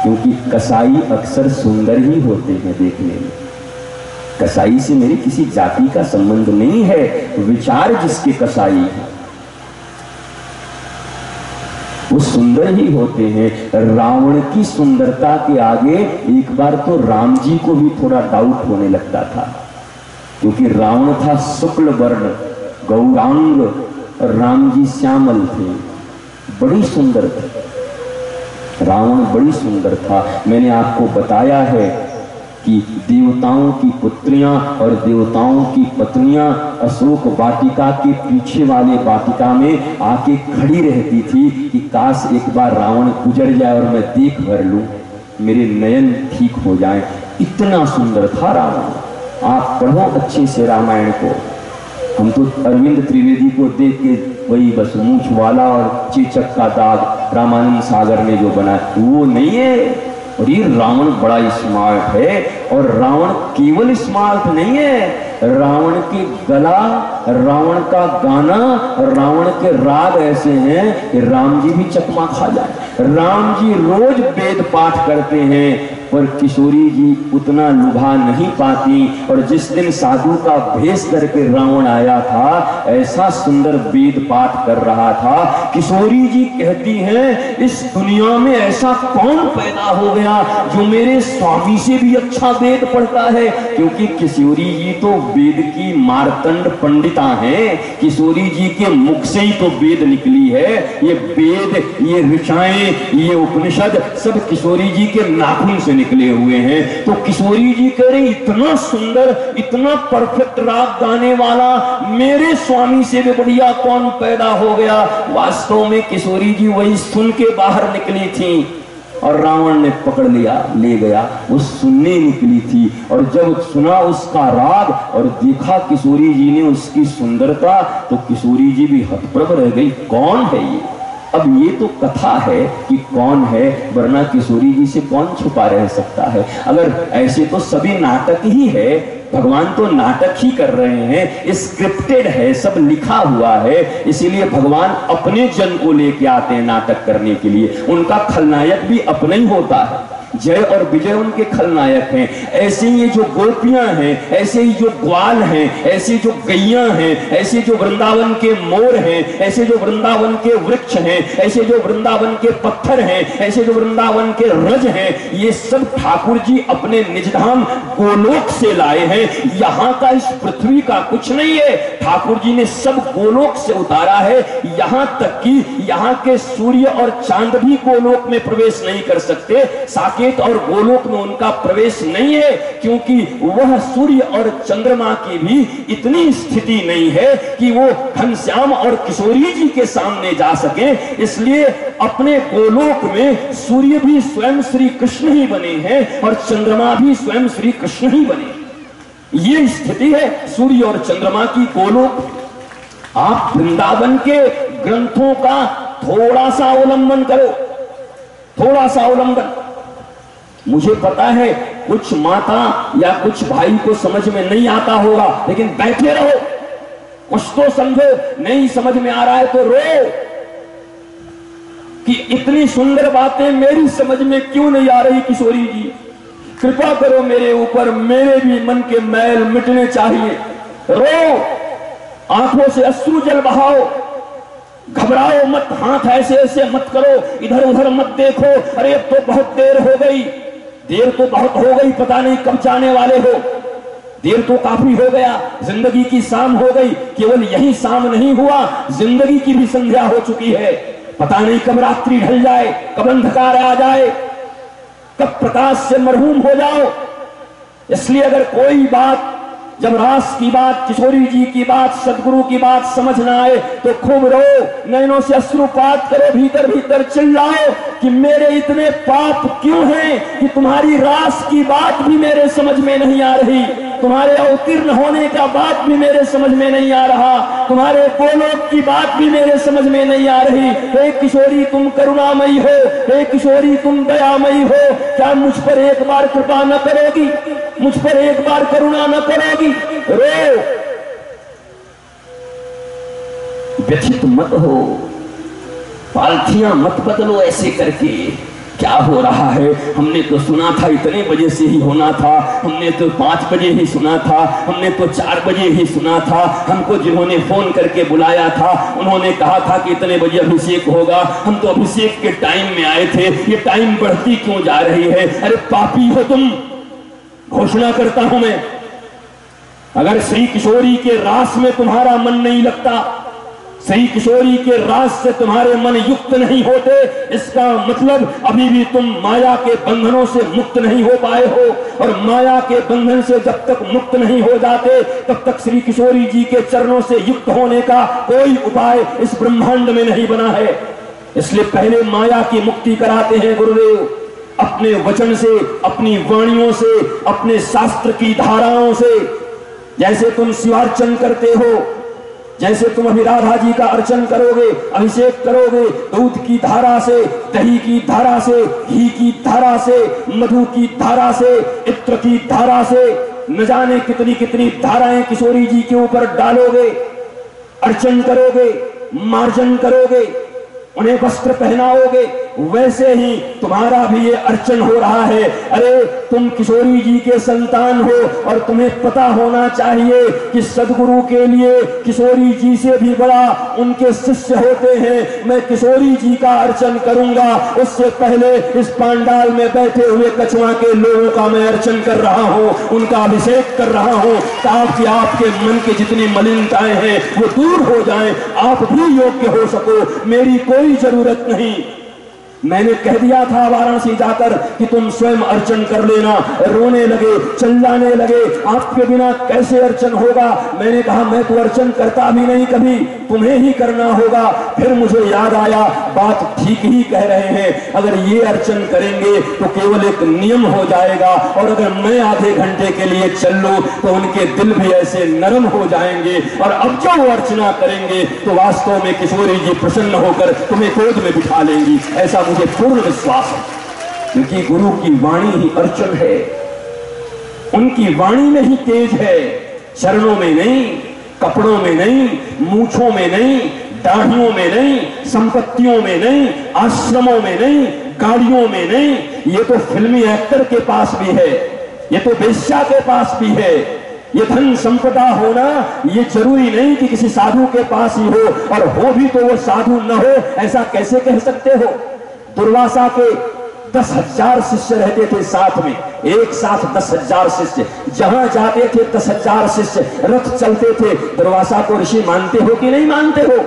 क्योंकि कसाई अक्सर सुंदर ही होते हैं देखने में। कसाई से मेरी किसी जाति का संबंध नहीं है, विचार जिसके कसाई है वो सुंदर ही होते हैं। रावण की सुंदरता के आगे एक बार तो राम जी को भी थोड़ा डाउट होने लगता था, क्योंकि रावण था शुक्ल वर्ण गौरांग और राम जी श्यामल थे, बड़ी सुंदर थे। रावण बड़ी सुंदर था। मैंने आपको बताया है कि देवताओं की पुत्रियां और देवताओं की पत्नियां अशोक वाटिका के पीछे वाले वाटिका में आके खड़ी रहती थी कि काश एक बार रावण गुजर जाए और मैं देख भर लूं। मेरे नयन ठीक हो जाएं। इतना सुंदर था रावण। आप पढ़ो अच्छे से रामायण को। हम तो अरविंद त्रिवेदी को देख के वही बस मूछ वाला और चेचक का दाग रामानंद सागर ने जो बना वो नहीं है। और ये रावण बड़ा स्मार्ट है। और रावण केवल स्मार्ट नहीं है, रावण की गला, रावण का गाना, रावण के राग ऐसे हैं कि राम जी भी चकमा खा जाए। राम जी रोज वेद पाठ करते हैं पर किशोरी जी उतना लुभा नहीं पाती। और जिस दिन साधु का भेष करके रावण आया था, ऐसा सुंदर वेद पाठ कर रहा था, किशोरी जी कहती हैं इस दुनिया में ऐसा कौन पैदा हो गया जो मेरे स्वामी से भी अच्छा वेद पढ़ता है। क्योंकि किशोरी जी तो वेद की मार्तंड पंडिता हैं। किशोरी जी के मुख से ही तो वेद निकली है। ये वेद, ये ऋचाएं, ये उपनिषद सब किशोरी जी के नाखून से निकले हुए हैं। तो किशोरी जी कह रही इतना सुंदर, इतना परफेक्ट राग गाने वाला मेरे स्वामी से भी बढ़िया कौन पैदा हो गया। वास्तव में किशोरी जी वही सुन के बाहर निकली थी और रावण ने पकड़ लिया, ले गया। वो सुनने निकली थी और जब सुना उसका राग और देखा किशोरी जी ने उसकी सुंदरता, तो किशोरी जी भी हतप्रभ रह गई, कौन है ये। अब ये तो कथा है कि कौन है, वरना किशोरी जी से कौन छुपा रह सकता है। अगर ऐसे तो सभी नाटक ही है, भगवान तो नाटक ही कर रहे हैं, स्क्रिप्टेड है, सब लिखा हुआ है। इसीलिए भगवान अपने जन को लेके आते हैं नाटक करने के लिए। उनका खलनायक भी अपना ही होता है, जय और विजय उनके खलनायक हैं। ऐसे ही जो गोपियां हैं, ऐसे ही जो ग्वाल हैं, ऐसे जो गैया हैं, ऐसे जो वृंदावन के मोर हैं, ऐसे जो वृंदावन के वृक्ष हैं, ऐसे जो वृंदावन के पत्थर हैं, ऐसे जो वृंदावन के रज हैं, ये सब ठाकुर जी अपने निजधाम गोलोक से लाए हैं। यहाँ का इस पृथ्वी का कुछ नहीं है, ठाकुर जी ने सब गोलोक से उतारा है। यहाँ तक कि यहाँ के सूर्य और चांद भी गोलोक में प्रवेश नहीं कर सकते। साकेत और गोलोक में उनका प्रवेश नहीं है, क्योंकि वह सूर्य और चंद्रमा की भी इतनी स्थिति नहीं है कि वो घनश्याम और किशोरी जी के सामने जा सके। इसलिए अपने गोलोक में सूर्य भी स्वयं श्री कृष्ण ही बने हैं और चंद्रमा भी स्वयं श्री कृष्ण ही बने। ये स्थिति है सूर्य और चंद्रमा की गोलोक। आप वृंदावन के ग्रंथों का थोड़ा सा अवलंबन करो, थोड़ा सा अवलंबन। मुझे पता है कुछ माता या कुछ भाई को समझ में नहीं आता होगा, लेकिन बैठे रहो, कुछ तो समझो। नहीं समझ में आ रहा है तो रो कि इतनी सुंदर बातें मेरी समझ में क्यों नहीं आ रही। किशोरी जी कृपा करो मेरे ऊपर, मेरे भी मन के मैल मिटने चाहिए। रो, आंखों से अश्रु जल बहाओ, घबराओ मत, हाथ ऐसे ऐसे मत करो, इधर उधर मत देखो। अरे अब तो बहुत देर हो गई, देर तो बहुत हो गई, पता नहीं कब जाने वाले हो। देर तो काफी हो गया, जिंदगी की शाम हो गई। केवल यही शाम नहीं हुआ, जिंदगी की भी संध्या हो चुकी है। पता नहीं कब रात्रि ढल जाए, कब अंधकार आ जाए, कब प्रकाश से मरहूम हो जाओ। इसलिए अगर कोई बात, जब रास की बात, किशोरी जी की बात, सदगुरु की बात समझ ना आए तो खूब रो, नैनों से अश्रुपात करो, भीतर भीतर चिल्लाओ कि मेरे इतने पाप क्यों हैं कि तुम्हारी रास की बात भी मेरे समझ में नहीं आ रही, तुम्हारे अवतीर्ण होने का बात भी मेरे समझ में नहीं आ रहा, तुम्हारे गोलोक की बात भी मेरे समझ में नहीं आ रही। हे किशोरी तुम करुणामयी हो, हे किशोरी तुम दयामयी हो, क्या मुझ पर एक बार कृपा न करोगी, मुझ पर एक बार करुणा न करोगी। रो, व्यथित मत हो, पालथियां मत बदलो ऐसे करके। क्या हो रहा है, हमने तो सुना था इतने बजे से ही होना था, हमने तो 5 बजे ही सुना था, हमने तो 4 बजे ही सुना था। हमको जिन्होंने फोन करके बुलाया था उन्होंने कहा था कि इतने बजे अभिषेक होगा, हम तो अभिषेक के टाइम में आए थे, ये टाइम बढ़ती क्यों जा रही है। अरे पापी हो तुम, घोषणा करता हूं मैं, अगर श्री किशोरी के रास में तुम्हारा मन नहीं लगता, श्री किशोरी के रास से तुम्हारे मन युक्त नहीं होते, इसका मतलब अभी भी तुम माया के बंधनों से मुक्त नहीं हो पाए हो। और माया के बंधन से जब तक मुक्त नहीं हो जाते तब तक श्री किशोरी जी के चरणों से युक्त होने का कोई उपाय इस ब्रह्मांड में नहीं बना है। इसलिए पहले माया की मुक्ति कराते हैं गुरुदेव, अपने वचन से, अपनी वाणियों से, अपने शास्त्र की धाराओं से। जैसे तुम शिवार्चन करते हो, जैसे तुम अभी राधा जी का अर्चन करोगे, अभिषेक करोगे, दूध की धारा से, दही की धारा से, घी की धारा से, मधु की धारा से, इत्र की धारा से, न जाने कितनी कितनी धाराएं किशोरी जी के ऊपर डालोगे, अर्चन करोगे, मार्जन करोगे, उन्हें वस्त्र पहनाओगे, वैसे ही तुम्हारा भी ये अर्चन हो रहा है। अरे तुम किशोरी जी के संतान हो और तुम्हें पता होना चाहिए कि सदगुरु के लिए किशोरी जी से भी बड़ा उनके शिष्य होते हैं। मैं किशोरी जी का अर्चन करूंगा, उससे पहले इस पांडाल में बैठे हुए कछुआ के लोगों का मैं अर्चन कर रहा हूं, उनका अभिषेक कर रहा हूं, ताकि आपके मन की जितनी मलिनताएं हैं वो दूर हो जाएं, आप भी योग्य हो सको। मेरी कोई जरूरत नहीं। मैंने कह दिया था वाराणसी जाकर कि तुम स्वयं अर्चन कर लेना। रोने लगे, चिल्लाने लगे, आपके बिना कैसे अर्चन होगा। मैंने कहा मैं तो अर्चन करता भी नहीं कभी, तुम्हें ही करना होगा। फिर मुझे याद आया बात ठीक ही कह रहे हैं, अगर ये अर्चन करेंगे तो केवल एक नियम हो जाएगा, और अगर मैं आधे घंटे के लिए चल लूं तो उनके दिल भी ऐसे नरम हो जाएंगे, और अब जो वो अर्चना करेंगे तो वास्तव में किशोरी जी प्रसन्न होकर तुम्हें गोद में बिठा लेंगी, ऐसा मुझे पूर्ण विश्वास है। क्योंकि गुरु की वाणी ही अर्चन है, उनकी वाणी में ही तेज है, चरणों में नहीं, कपड़ों में नहीं, मूछों में नहीं, दाढ़ियों में नहीं, संपत्तियों में नहीं, आश्रमों में नहीं, गाड़ियों में नहीं। ये तो फिल्मी एक्टर के पास भी है, ये तो वेश्या के पास भी है। ये धन संपदा होना ये जरूरी नहीं कि किसी साधु के पास ही हो, और हो भी तो वो साधु न हो, ऐसा कैसे कह सकते हो। दुर्वासा के 10,000 शिष्य रहते थे साथ में, एक साथ 10,000 शिष्य, जहां जाते थे 10,000 शिष्य, रथ चलते थे। दुर्वासा को ऋषि मानते हो कि नहीं मानते हो?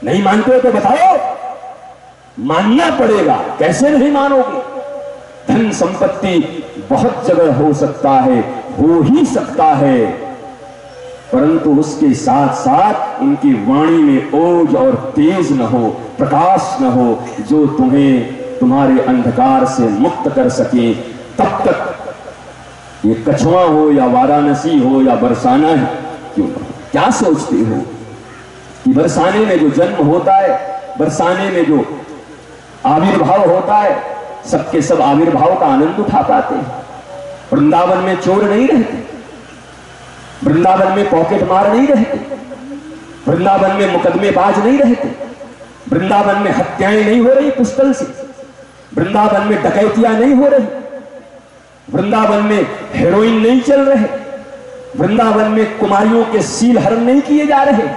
नहीं मानते हो तो बताओ, मानना पड़ेगा, कैसे नहीं मानोगे। धन संपत्ति बहुत जगह हो सकता है, हो ही सकता है, परंतु उसके साथ साथ उनकी वाणी में ओज और तेज न हो, प्रकाश न हो, जो तुम्हें तुम्हारे अंधकार से मुक्त कर सके। तब तक ये कछुआ हो या वाराणसी हो या बरसाना है, क्यों क्या सोचते हो कि बरसाने में जो जन्म होता है, बरसाने में जो आविर्भाव होता है, सबके सब आविर्भाव का आनंद उठा पाते हैं। वृंदावन में चोर नहीं रहते, वृंदावन में पॉकेट मार नहीं रहते, वृंदावन में मुकदमेबाज नहीं रहते, वृंदावन में हत्याएं नहीं हो रही पुस्तल से, वृंदावन में डकैतियां नहीं हो रही, वृंदावन में हेरोइन नहीं चल रहे, वृंदावन में कुमारियों के सील हरण नहीं किए जा रहे।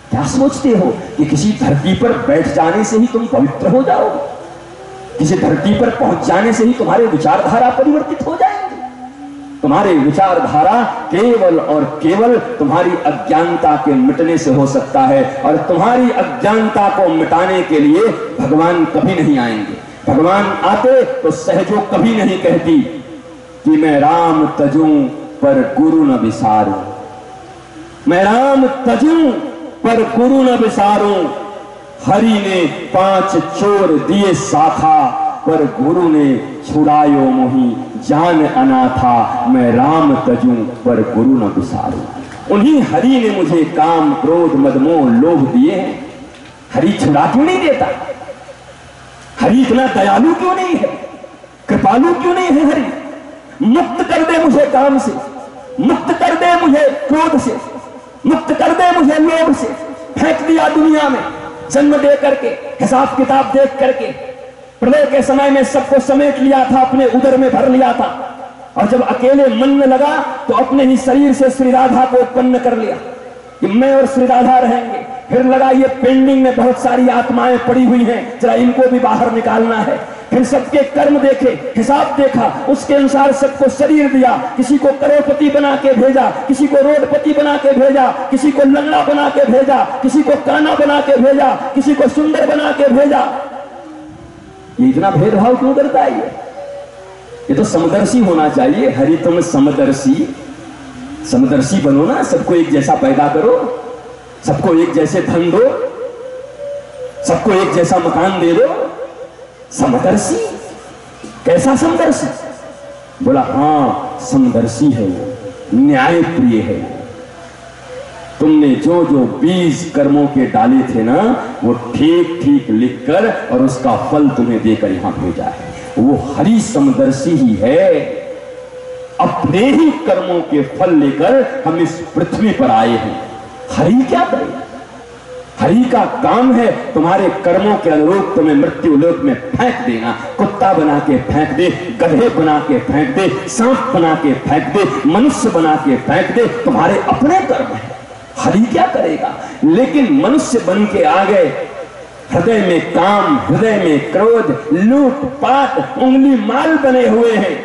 क्या सोचते हो कि किसी धरती पर बैठ जाने से ही तुम पवित्र हो जाओगे? किसी धरती पर पहुंच जाने से ही तुम्हारे विचारधारा परिवर्तित हो जाएंगे? तुम्हारे विचारधारा केवल और केवल तुम्हारी अज्ञानता के मिटने से हो सकता है, और तुम्हारी अज्ञानता को मिटाने के लिए भगवान कभी नहीं आएंगे। भगवान आते तो सहजो कभी नहीं कहती कि मैं राम तजूं पर गुरु न विसारूं, मैं राम तजूं पर गुरु न विसारूं। हरि ने 5 चोर दिए साथा, पर गुरु ने छुड़ायो मोही जान अनाथा। मैं राम तजूं पर गुरु न विसारूं। उन्हीं हरि ने मुझे काम क्रोध मदमोह लोभ दिए हैं। हरि छुड़ा क्यों नहीं देता? हरि इतना दयालु क्यों नहीं है? कृपालु क्यों नहीं है हरि? मुक्त कर दे मुझे काम से, मुक्त कर दे मुझे क्रोध से, मुक्त कर दे मुझे लोभ से। फेंक दिया दुनिया में, जन्म दे करके, हिसाब किताब देख करके, प्रलय के समय में सबको समेट लिया था, अपने उदर में भर लिया था, और जब अकेले मन में लगा तो अपने ही शरीर से श्री राधा को उत्पन्न कर लिया कि मैं और श्री राधा रहेंगे। फिर लगा ये पेंडिंग में बहुत सारी आत्माएं पड़ी हुई हैं, जरा इनको भी बाहर निकालना है। फिर सबके कर्म देखे, हिसाब देखा, उसके अनुसार सबको शरीर दिया। किसी को करोड़पति बना के भेजा, किसी को रोडपति बना के भेजा, किसी को लंगड़ा बना के भेजा, किसी को काना बना के भेजा, किसी को सुंदर बना के भेजा। ये इतना भेदभाव क्यों करता है? ये तो समदर्शी होना चाहिए। हरि तुम समदर्शी, समदर्शी बनो ना, सबको एक जैसा पैदा करो, सबको एक जैसे धन दो, सबको एक जैसा मकान दे दो। समदर्शी कैसा समदर्शी? बोला हाँ समदर्शी है वो, न्याय प्रिय है। तुमने जो जो 20 कर्मों के डाले थे ना, वो ठीक ठीक लिखकर और उसका फल तुम्हें देकर यहां भेजा है। वो हरि समदर्शी ही है। अपने ही कर्मों के फल लेकर हम इस पृथ्वी पर आए हैं। हरि क्या करे? हरि का काम है तुम्हारे कर्मों के अनुरूप तुम्हें मृत्यु लोक में फेंक देना। कुत्ता बना के फेंक दे, गधे बना के फेंक दे, सांप बना के फेंक दे, मनुष्य बना के फेंक दे, तुम्हारे अपने कर्म है। हरि क्या करेगा? लेकिन मनुष्य बन के आ गए, हृदय में काम, हृदय में क्रोध, लूट पाट, उंगली माल बने हुए हैं।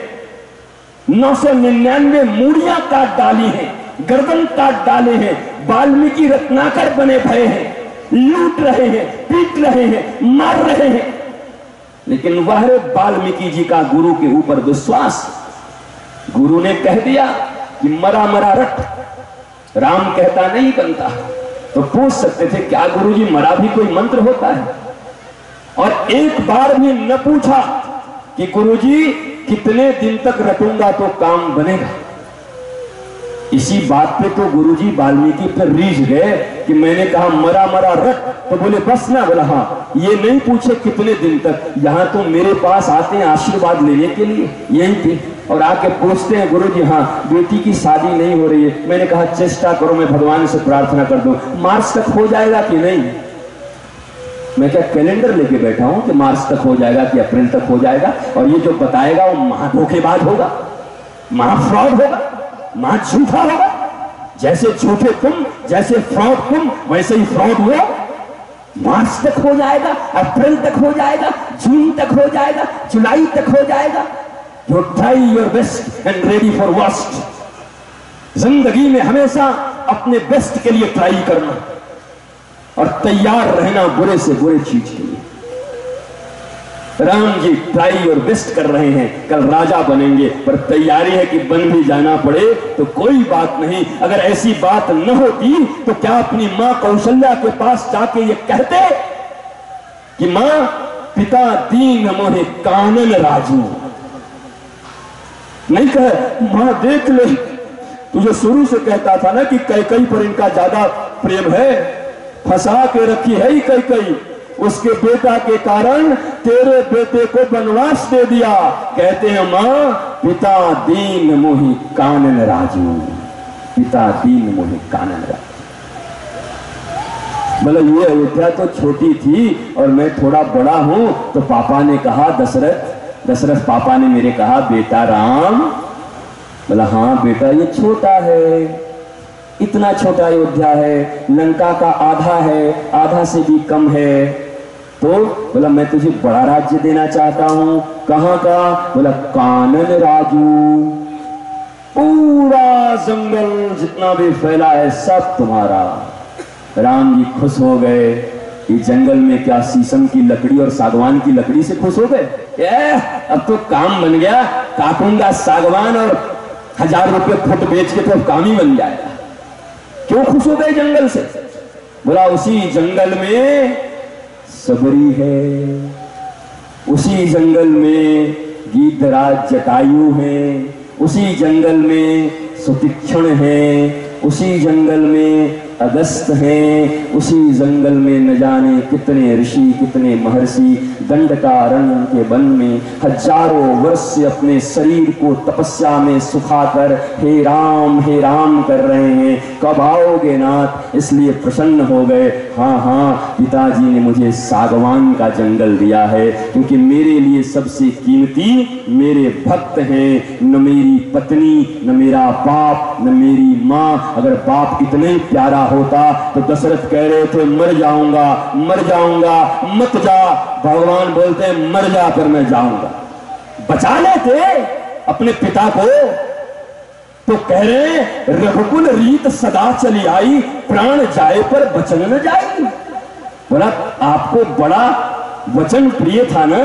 999 मूड़ियां काट डाली हैं, गर्दन काट डाले हैं, वाल्मीकि रत्नाकर बने भय हैं, लूट रहे हैं, पीट रहे हैं, मार रहे हैं। लेकिन वह वाल्मीकि जी का गुरु के ऊपर विश्वास। गुरु ने कह दिया कि मरा मरा रट, राम कहता नहीं बनता। तो पूछ सकते थे क्या गुरुजी मरा भी कोई मंत्र होता है? और एक बार भी न पूछा कि गुरुजी कितने दिन तक रटूंगा तो काम बनेगा। इसी बात पे तो गुरुजी वाल्मीकि पर रीझ गए कि मैंने कहा मरा मरा रट, तो बोले बस ना। बोला हाँ, ये नहीं पूछे कितने दिन तक, यहां तो मेरे पास आते हैं आशीर्वाद लेने के लिए, यहीं पे, और आके पूछते हैं गुरुजी हाँ बेटी की शादी नहीं हो रही है। मैंने कहा चेष्टा करो, मैं भगवान से प्रार्थना कर दूं, मार्च तक हो जाएगा कि नहीं। मैं क्या कैलेंडर लेके बैठा हूं कि मार्च तक हो जाएगा कि अप्रैल तक हो जाएगा? और ये जो बताएगा वो महाधोखेबाज होगा, महाफ्रॉड होगा, महा झूठा होगा। जैसे झूठे तुम, जैसे फ्रॉड तुम, वैसे ही फ्रॉड हुआ। मार्च तक हो जाएगा, अप्रैल तक हो जाएगा, जून तक हो जाएगा, जुलाई तक हो जाएगा। You try your best and ready for worst. जिंदगी में हमेशा अपने बेस्ट के लिए ट्राई करना और तैयार रहना बुरे से बुरे चीज के लिए। राम जी ट्राई और बेस्ट कर रहे हैं, कल राजा बनेंगे, पर तैयारी है कि बन भी जाना पड़े तो कोई बात नहीं। अगर ऐसी बात न होती तो क्या अपनी मां कौशल्या के पास जाके ये कहते कि मां पिता दीन मोहे कानन राजू? नहीं कहे मां देख ले, तुझे शुरू से कहता था ना कि कैकई पर इनका ज्यादा प्रेम है, फंसा के रखी है ही कैकई, उसके बेटा के कारण तेरे बेटे को वनवास दे दिया। कहते हैं मां पिता दीन मोहि कानन राजू, पिता दीन मोहि कानन राजू। मतलब ये अयोध्या तो छोटी थी और मैं थोड़ा बड़ा हूं, तो पापा ने कहा दशरथ पापा ने मेरे कहा बेटा राम। बोला हाँ बेटा ये छोटा है, इतना छोटा अयोध्या है, लंका का आधा है, आधा से भी कम है। तो बोला मैं तुझे बड़ा राज्य देना चाहता हूं। कहां का? बोला कानन राजू, पूरा जंगल जितना भी फैला है सब तुम्हारा। राम जी खुश हो गए कि जंगल में क्या शीशम की लकड़ी और सागवान की लकड़ी से खुश हो गए? अब तो काम बन गया, काटूंगा सागवान और 1000 रुपये फुट बेच के तो काम ही बन जाएगा। क्यों खुश हो गए जंगल से? बोला उसी जंगल में सबरी है, उसी जंगल में गीधराज जटायु है, उसी जंगल में सुतीक्षण है, उसी जंगल में अगस्त हैं, उसी जंगल में न जाने कितने ऋषि कितने महर्षि दंडकारण्य के वन में हजारों वर्ष से अपने शरीर को तपस्या में सुखाकर हे राम कर रहे हैं। कब आओगे नाथ? इसलिए प्रसन्न हो गए। हाँ हाँ पिताजी ने मुझे सागवान का जंगल दिया है, क्योंकि मेरे लिए सबसे कीमती मेरे भक्त हैं, न मेरी पत्नी, न मेरा बाप, न मेरी माँ। अगर बाप इतने ही प्यारा होता तो दशरथ कह रहे थे मर जाऊंगा, मत जा। भगवान बोलते हैं मर जा पर मैं जाऊंगा। बचा लेते अपने पिता को। तो कह रहे रघुकुल रीत सदा चली आई, प्राण जाए पर वचन न जाई। बोला आपको बड़ा वचन प्रिय था ना,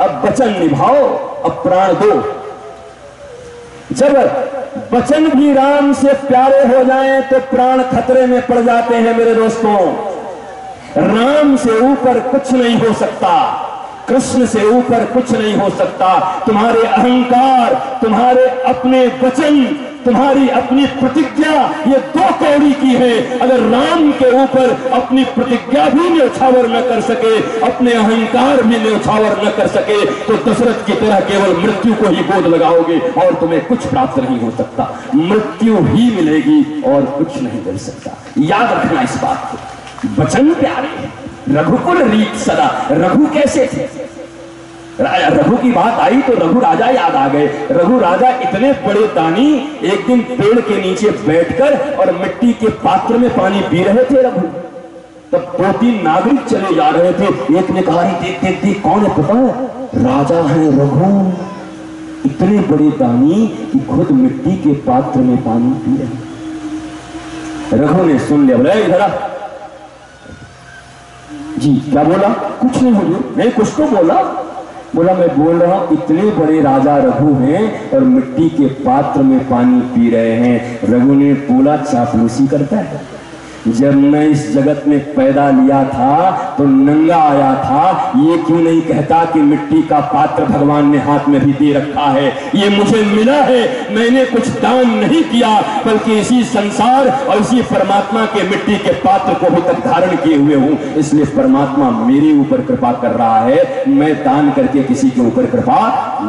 अब वचन निभाओ, अब प्राण दो। जब वचन भी राम से प्यारे हो जाएं तो प्राण खतरे में पड़ जाते हैं मेरे दोस्तों। राम से ऊपर कुछ नहीं हो सकता। कृष्ण से ऊपर कुछ नहीं हो सकता। तुम्हारे अहंकार, तुम्हारे अपने वचन, तुम्हारी अपनी प्रतिज्ञा, ये दो कौड़ी की है। अगर राम के ऊपर अपनी प्रतिज्ञा भी न्यौछावर न कर सके, अपने अहंकार भी न्यौछावर न कर सके, तो दशरथ की तरह केवल मृत्यु को ही गोद लगाओगे और तुम्हें कुछ प्राप्त नहीं हो सकता। मृत्यु ही मिलेगी और कुछ नहीं मिल सकता। याद रखना इस बात को। वचन प्यारे हैं, रघुकुल रीत सदा। रघु कैसे थे? रघु की बात आई तो रघु राजा याद आ गए। रघु राजा इतने बड़े दानी, एक दिन पेड़ के नीचे बैठकर और मिट्टी के पात्र में पानी पी रहे थे रघु। तब 2-3 नागरिक चले जा रहे थे। एक ने कहा, देख देख देख, कौन है पता है? राजा है रघु। इतने बड़े दानी कि खुद मिट्टी के पात्र में पानी पी रहे। रघु ने सुन लिया, बोला इधर आ। जी क्या बोला? कुछ नहीं हुजूर। नहीं, कुछ तो बोला। बोला, मैं बोल रहा हूं इतने बड़े राजा रघु हैं और मिट्टी के पात्र में पानी पी रहे हैं। रघु ने बोला, चापलूसी करता है। जब मैं इस जगत में पैदा लिया था तो नंगा आया था। ये क्यों नहीं कहता कि मिट्टी का पात्र भगवान ने हाथ में भी दे रखा है, ये मुझे मिला है। मैंने कुछ दान नहीं किया, बल्कि इसी संसार और इसी परमात्मा के मिट्टी के पात्र को भी तक धारण किए हुए हूं। इसलिए परमात्मा मेरे ऊपर कृपा कर रहा है, मैं दान करके किसी के ऊपर कृपा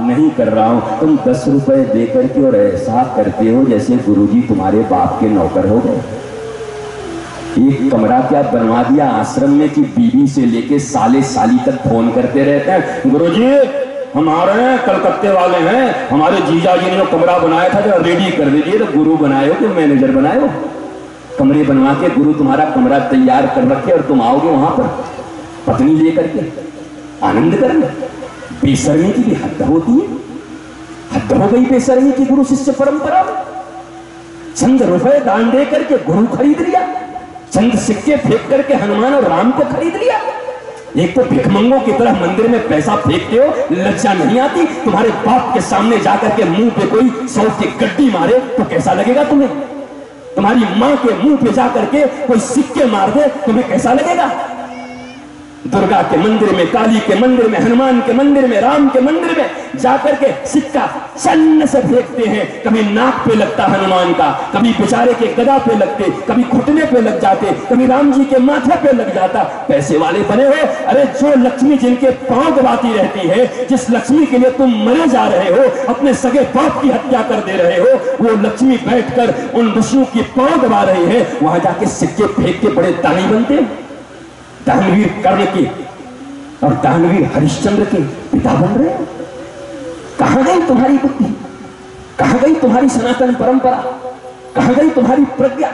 नहीं कर रहा हूं। तुम 10 रुपए दे करके और ऐसा करते हो जैसे गुरुजी तुम्हारे बाप के नौकर हो गए। एक कमरा क्या बनवा दिया आश्रम में कि बीवी से लेके साले साली तक फोन करते रहते हैं, गुरुजी हम आ रहे हैं, कलकत्ते वाले हैं, हमारे जीजा जी ने जो कमरा बनाया था जरा रेडी कर दीजिए। तो गुरु बनाए हो कि मैनेजर बनाए हो? कमरे बनवा के गुरु तुम्हारा कमरा तैयार कर रखे और तुम आओगे वहां पर पत्नी लेकर के आनंद करने। बेशर्मी की भी हद होती है, हद हो गई बेशर्मी की गुरु शिष्य परंपरा में। चंद रुपए दान दे करके गुरु खरीद लिया, चंद सिक्के फेंक करके हनुमान और राम को खरीद लिया। एक तो भिखमंगों की तरह मंदिर में पैसा फेंकते हो, लज्जा नहीं आती? तुम्हारे बाप के सामने जाकर के मुंह पे कोई 100 की गड्डी मारे तो कैसा लगेगा तुम्हें? तुम्हारी मां के मुंह पे जाकर के कोई सिक्के मार दे तुम्हें कैसा लगेगा? दुर्गा के मंदिर में, काली के मंदिर में, हनुमान के मंदिर में, राम के मंदिर में जाकर के सिक्का चन्न से फेंकते हैं। कभी नाक पे लगता हनुमान का, कभी बेचारे के गदा पे लगते, कभी घुटने पे लग जाते, कभी राम जी के माथे पे लग जाता। पैसे वाले बने हो? अरे जो लक्ष्मी जिनके पांव दबाती रहती है, जिस लक्ष्मी के लिए तुम मरे जा रहे हो, अपने सगे बाप की हत्या कर दे रहे हो, वो लक्ष्मी बैठकर उन ऋषियों की पांव दबा रही है। वहां जाके सिक्के फेंक के बड़े दानी बनते हैं। दानवीर कर्ण के और दानवीर हरिश्चंद्र के पिता बन रहे हैं। कहां गई तुम्हारी बुद्धि? कहां गई तुम्हारी सनातन परंपरा? कहां गई तुम्हारी प्रज्ञा?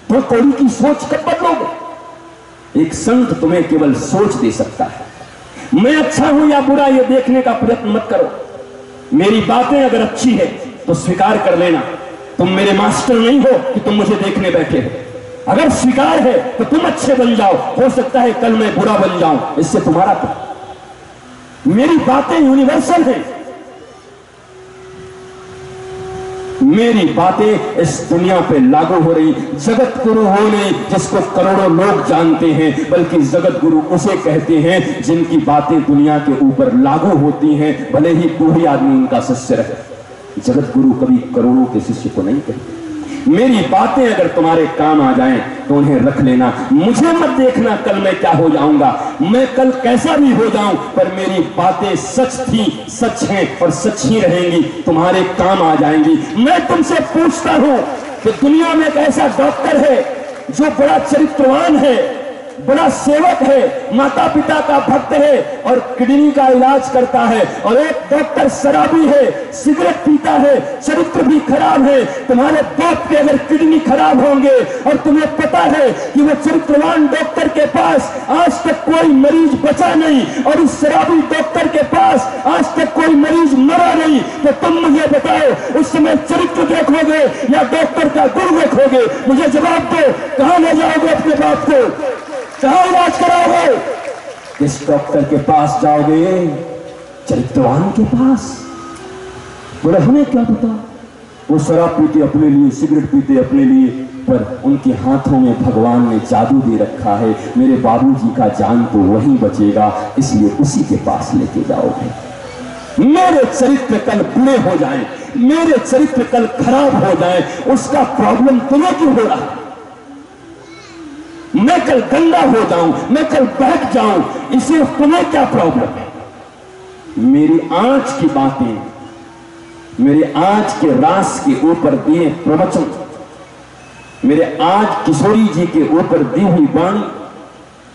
तो कौड़ी की सोच कब बदलोगे? एक संत तुम्हें केवल सोच दे सकता है। मैं अच्छा हूं या बुरा ये देखने का प्रयत्न मत करो। मेरी बातें अगर अच्छी है तो स्वीकार कर लेना। तुम मेरे मास्टर नहीं हो कि तुम मुझे देखने बैठे हो। अगर स्वीकार है तो तुम अच्छे बन जाओ, हो सकता है कल मैं बुरा बन जाऊं, इससे तुम्हारा क्या? मेरी बातें यूनिवर्सल हैं। मेरी बातें इस दुनिया पे लागू हो रही। जगत गुरु हो नहीं जिसको करोड़ों लोग जानते हैं, बल्कि जगत गुरु उसे कहते हैं जिनकी बातें दुनिया के ऊपर लागू होती हैं, भले ही कोई आदमी उनका शिष्य रहे। जगत गुरु कभी करोड़ों के शिष्य को नहीं कहते। मेरी बातें अगर तुम्हारे काम आ जाएं तो उन्हें रख लेना। मुझे मत देखना कल मैं क्या हो जाऊंगा, मैं कल कैसा भी हो जाऊं, पर मेरी बातें सच थी, सच हैं और सच ही रहेंगी, तुम्हारे काम आ जाएंगी। मैं तुमसे पूछता हूं कि दुनिया में एक ऐसा डॉक्टर है जो बड़ा चरित्रवान है, बड़ा सेवक है, माता पिता का भक्त है और किडनी का इलाज करता है, और एक डॉक्टर शराबी है, सिगरेट पीता है, चरित्र भी खराब है। तुम्हारे बाप के अगर किडनी खराब होंगे और तुम्हें पता है कि वो चरित्रवान डॉक्टर के पास आज तक कोई मरीज बचा नहीं और इस शराबी डॉक्टर के पास आज तक कोई मरीज मरा नहीं, तो तुम मुझे बताओ उस समय चरित्र देखोगे या डॉक्टर का गुण देखोगे? मुझे जवाब दो, कहां ले जाओगे अपने बाप को? कहां इलाज कराओगे? किस डॉक्टर के पास जाओगे? चरित्रवान के पास। बोले हमें क्या पता, वो शराब पीते अपने लिए, सिगरेट पीते अपने लिए, पर उनके हाथों में भगवान ने जादू दे रखा है। मेरे बाबूजी का जान तो वहीं बचेगा, इसलिए उसी के पास लेके जाओगे। मेरे चरित्र कल बुरे हो जाएं, मेरे चरित्र कल खराब हो जाएं, उसका प्रॉब्लम तुम्हें क्यों हो रहा है? मैं कल गंदा हो जाऊं, मैं कल बहक जाऊं, इसे तुम्हें क्या प्रॉब्लम है? मेरी आज की बातें, मेरे आज के रास के ऊपर दिए प्रवचन, मेरे आज किशोरी जी के ऊपर दी हुई वाणी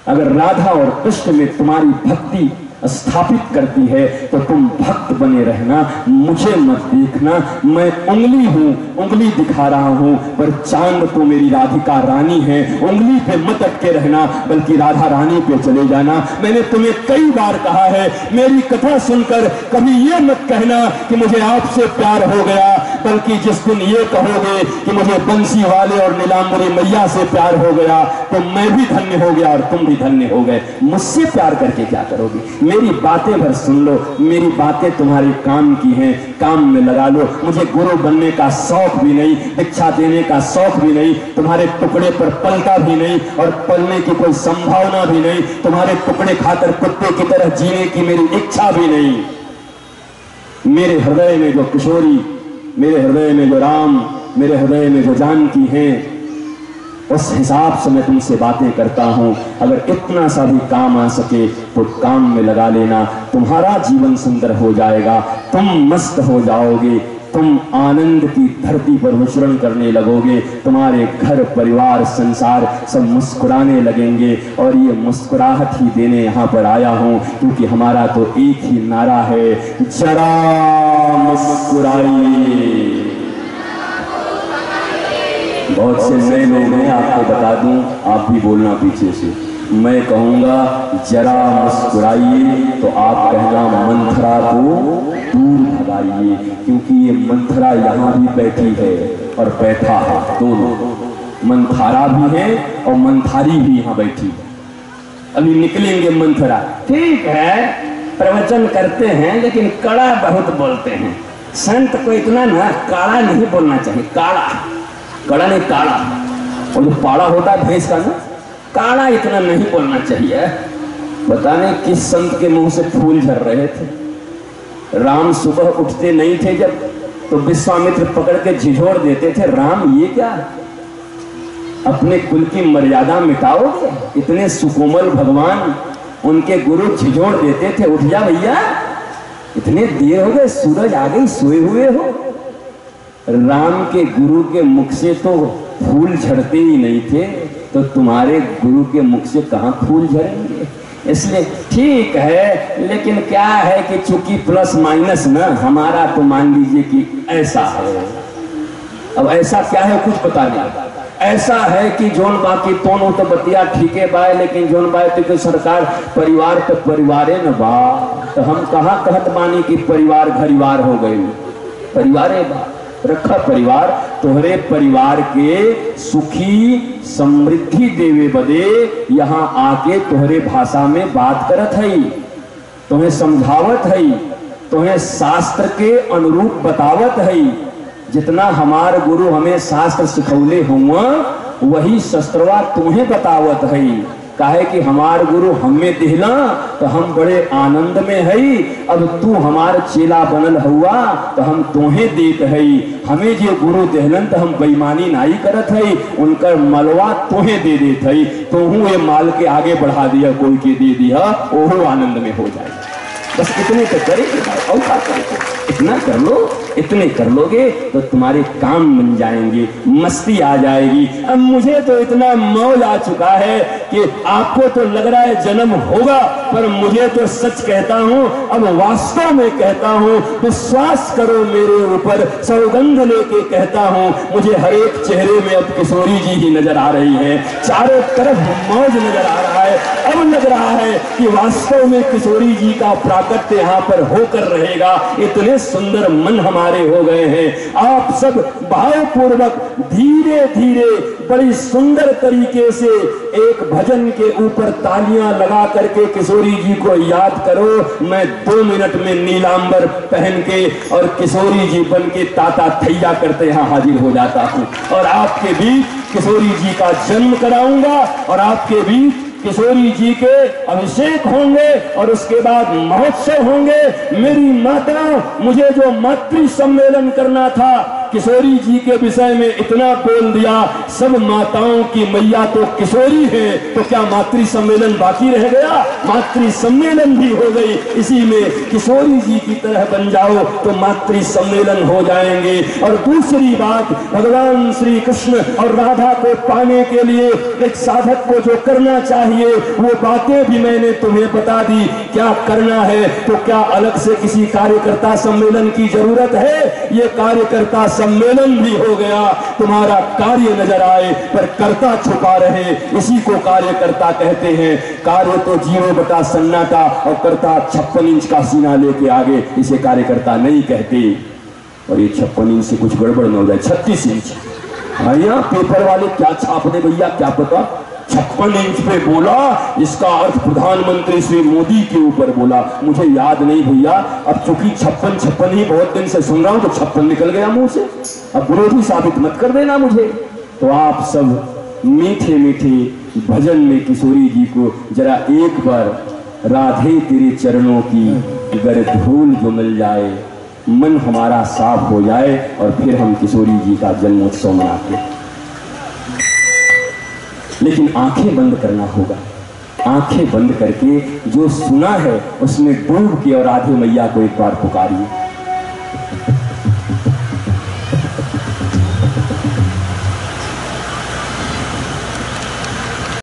अगर राधा और कृष्ण में तुम्हारी भक्ति स्थापित करती है तो तुम भक्त बने रहना, मुझे मत देखना। मैं उंगली हूं, उंगली दिखा रहा हूं, पर चांद तो मेरी राधिका रानी है। उंगली पे मत अटके रहना, बल्कि राधा रानी पे चले जाना। मैंने तुम्हें कई बार कहा है, मेरी कथा सुनकर कभी ये मत कहना कि मुझे आपसे प्यार हो गया, बल्कि जिस दिन ये कहोगे कि मुझे बंसी वाले और नीलांबरी मैया से प्यार हो गया, तो मैं भी धन्य हो गया और तुम भी धन्य हो गए। मुझसे प्यार करके क्या करोगे? मेरी बातें भर सुन लो, मेरी बातें तुम्हारे काम की हैं, काम में लगा लो। मुझे गुरु बनने का शौक भी नहीं, दीक्षा देने का शौक भी नहीं, तुम्हारे टुकड़े पर पलता भी नहीं और पलने की कोई संभावना भी नहीं, तुम्हारे टुकड़े खाकर कुत्ते की तरह जीने की मेरी इच्छा भी नहीं। मेरे हृदय में जो किशोरी, मेरे हृदय में जो राम, मेरे हृदय में जो जानकी हैं, उस हिसाब से मैं तुमसे बातें करता हूं। अगर इतना सा भी काम आ सके तो काम में लगा लेना, तुम्हारा जीवन सुंदर हो जाएगा, तुम मस्त हो जाओगे, तुम आनंद की धरती पर विचरण करने लगोगे, तुम्हारे घर परिवार संसार सब मुस्कुराने लगेंगे। और ये मुस्कुराहट ही देने यहाँ पर आया हूँ, क्योंकि हमारा तो एक ही नारा है, जरा मुस्कुराइए। बहुत से नए लोग हैं, आपको बता दूं, आप भी बोलना पीछे से। मैं कहूंगा जरा मुस्कुराइए तो आप कहना मंथरा को दूर भगाइए, क्योंकि ये मंथरा यहाँ भी बैठी है और बैठा है, दोनों मंथारा भी है और मंथारी भी यहाँ बैठी है। अभी निकलेंगे मंथरा। ठीक है, प्रवचन करते हैं लेकिन कड़ा बहुत बोलते हैं। संत को इतना ना काड़ा नहीं बोलना चाहिए, काड़ा कड़ा नहीं, काड़ा। और जो पाड़ा होता है भैंस का ना, काड़ा इतना नहीं बोलना चाहिए। पता नहीं किस संत के मुंह से फूल झर रहे थे। राम सुबह उठते नहीं थे जब, तो विश्वामित्र पकड़ के झिझोड़ देते थे, राम ये क्या, अपने कुल की मर्यादा मिटाओगे? इतने सुकोमल भगवान, उनके गुरु झिझोड़ देते थे, उठ जा भैया, इतने देर हो गए, सूरज आ गई, सोए हुए हो। राम के गुरु के मुख से तो फूल झड़ते ही नहीं थे, तो तुम्हारे गुरु के मुख से कहाँ फूल झड़ेंगे? इसलिए ठीक है, लेकिन क्या है कि चूंकि प्लस माइनस ना, हमारा तो मान लीजिए कि ऐसा है। अब ऐसा क्या है कुछ पता नहीं। ऐसा है कि जोन बाकी तोन तो बतिया ठीक है बाय, लेकिन जोन बाय तो सरकार परिवार तो परिवारे न बा, तो हम कहाँ कहत मानी कि परिवार घरिवार हो गए, परिवारे बा रखा परिवार। तोहरे परिवार के सुखी समृद्धि देवे बदे यहाँ आके तोहरे भाषा में बात करत है, तुम्हें समझावत है, तुम्हें शास्त्र के अनुरूप बतावत है। जितना हमार गुरु हमें शास्त्र सिखौले हुआ, वही शस्त्रवा तुम्हें बतावत है। काहे कि हमार गुरु हमें दिहला तो हम बड़े आनंद में है। अब तू हमार चेला बनल हुआ तो हम तोहे देत है। हमें जो गुरु दिहलन तो हम बेईमानी नहीं करत है, उनकर मलवा तोहे दे देत है। तो हूँ ये माल के आगे बढ़ा दिया, कोई के दे दिया, ओहो आनंद में हो जाए। बस इतने तो करेंगे और क्या करेंगे, इतना कर लो, इतने कर लोगे तो तुम्हारे काम बन जाएंगे, मस्ती आ जाएगी। अब मुझे तो इतना मौज आ चुका है कि आपको तो लग रहा है जन्म होगा, पर मुझे तो सच कहता हूँ, अब वास्तव में कहता हूँ, विश्वास करो मेरे ऊपर, सौगंध लेके कहता हूँ, मुझे हर एक चेहरे में अब किशोरी जी ही नजर आ रही है, चारों तरफ मौज नजर आ रहा है। अब लग रहा है कि वास्तव में किशोरी जी का प्राकट्य यहाँ पर होकर रहेगा। इतने सुंदर मन हमारे हो गए हैं। आप सब भावपूर्वक धीरे धीरे बड़ी सुंदर तरीके से एक भजन के ऊपर तालियां लगा करके किशोरी जी को याद करो। मैं 2 मिनट में नीलांबर पहन के और किशोरी जी बन के ताता थैया करते यहाँ हाजिर हो जाता हूँ और आपके बीच किशोरी जी का जन्म कराऊंगा और आपके बीच किशोरी जी के अभिषेक होंगे और उसके बाद महोत्सव होंगे। मेरी माता, मुझे जो मातृ सम्मेलन करना था किशोरी जी के विषय में इतना बोल दिया। सब माताओं की मैया तो किशोरी है, तो क्या मातृ सम्मेलन बाकी रह गया? मातृ सम्मेलन भी हो गई। इसी में किशोरी जी की तरह बन जाओ तो मातृ सम्मेलन हो जाएंगे। और दूसरी बात, भगवान श्री कृष्ण और राधा को पाने के लिए एक साधक को जो करना चाहिए वो बातें भी मैंने तुम्हें बता दी। क्या करना है तो क्या अलग से किसी कार्यकर्ता सम्मेलन की जरूरत है? ये कार्यकर्ता सम्मेलन भी हो गया। तुम्हारा कार्य नजर आए पर कर्ता छुपा रहे, इसी को कार्यकर्ता कहते हैं। कार्य तो 0 सन्नाटा और कर्ता 56 इंच का सीना लेके आगे, इसे कार्यकर्ता नहीं कहते। और ये 56 इंच से कुछ गड़बड़ न हो जाए, 36 इंच। भैया पेपर वाले क्या छाप दे भैया, क्या पता 56 इंच पे बोला, इसका अर्थ प्रधानमंत्री श्री मोदी के ऊपर बोला। मुझे याद नहीं भैया, अब चूंकि 56 ही बहुत दिन से सुन रहा हूं तो 56 निकल गया मुंह से। अब विरोधी साबित मत कर देना मुझे। तो आप सब मीठे मीठे भजन में किशोरी जी को जरा एक बार राधे तेरे चरणों की अगर धूल जो मिल जाए, मन हमारा साफ हो जाए और फिर हम किशोरी जी का जन्मोत्सव मनाते हैं। लेकिन आंखें बंद करना होगा। आंखें बंद करके जो सुना है उसमें डूब के और राधे मैया को एक बार पुकारिए।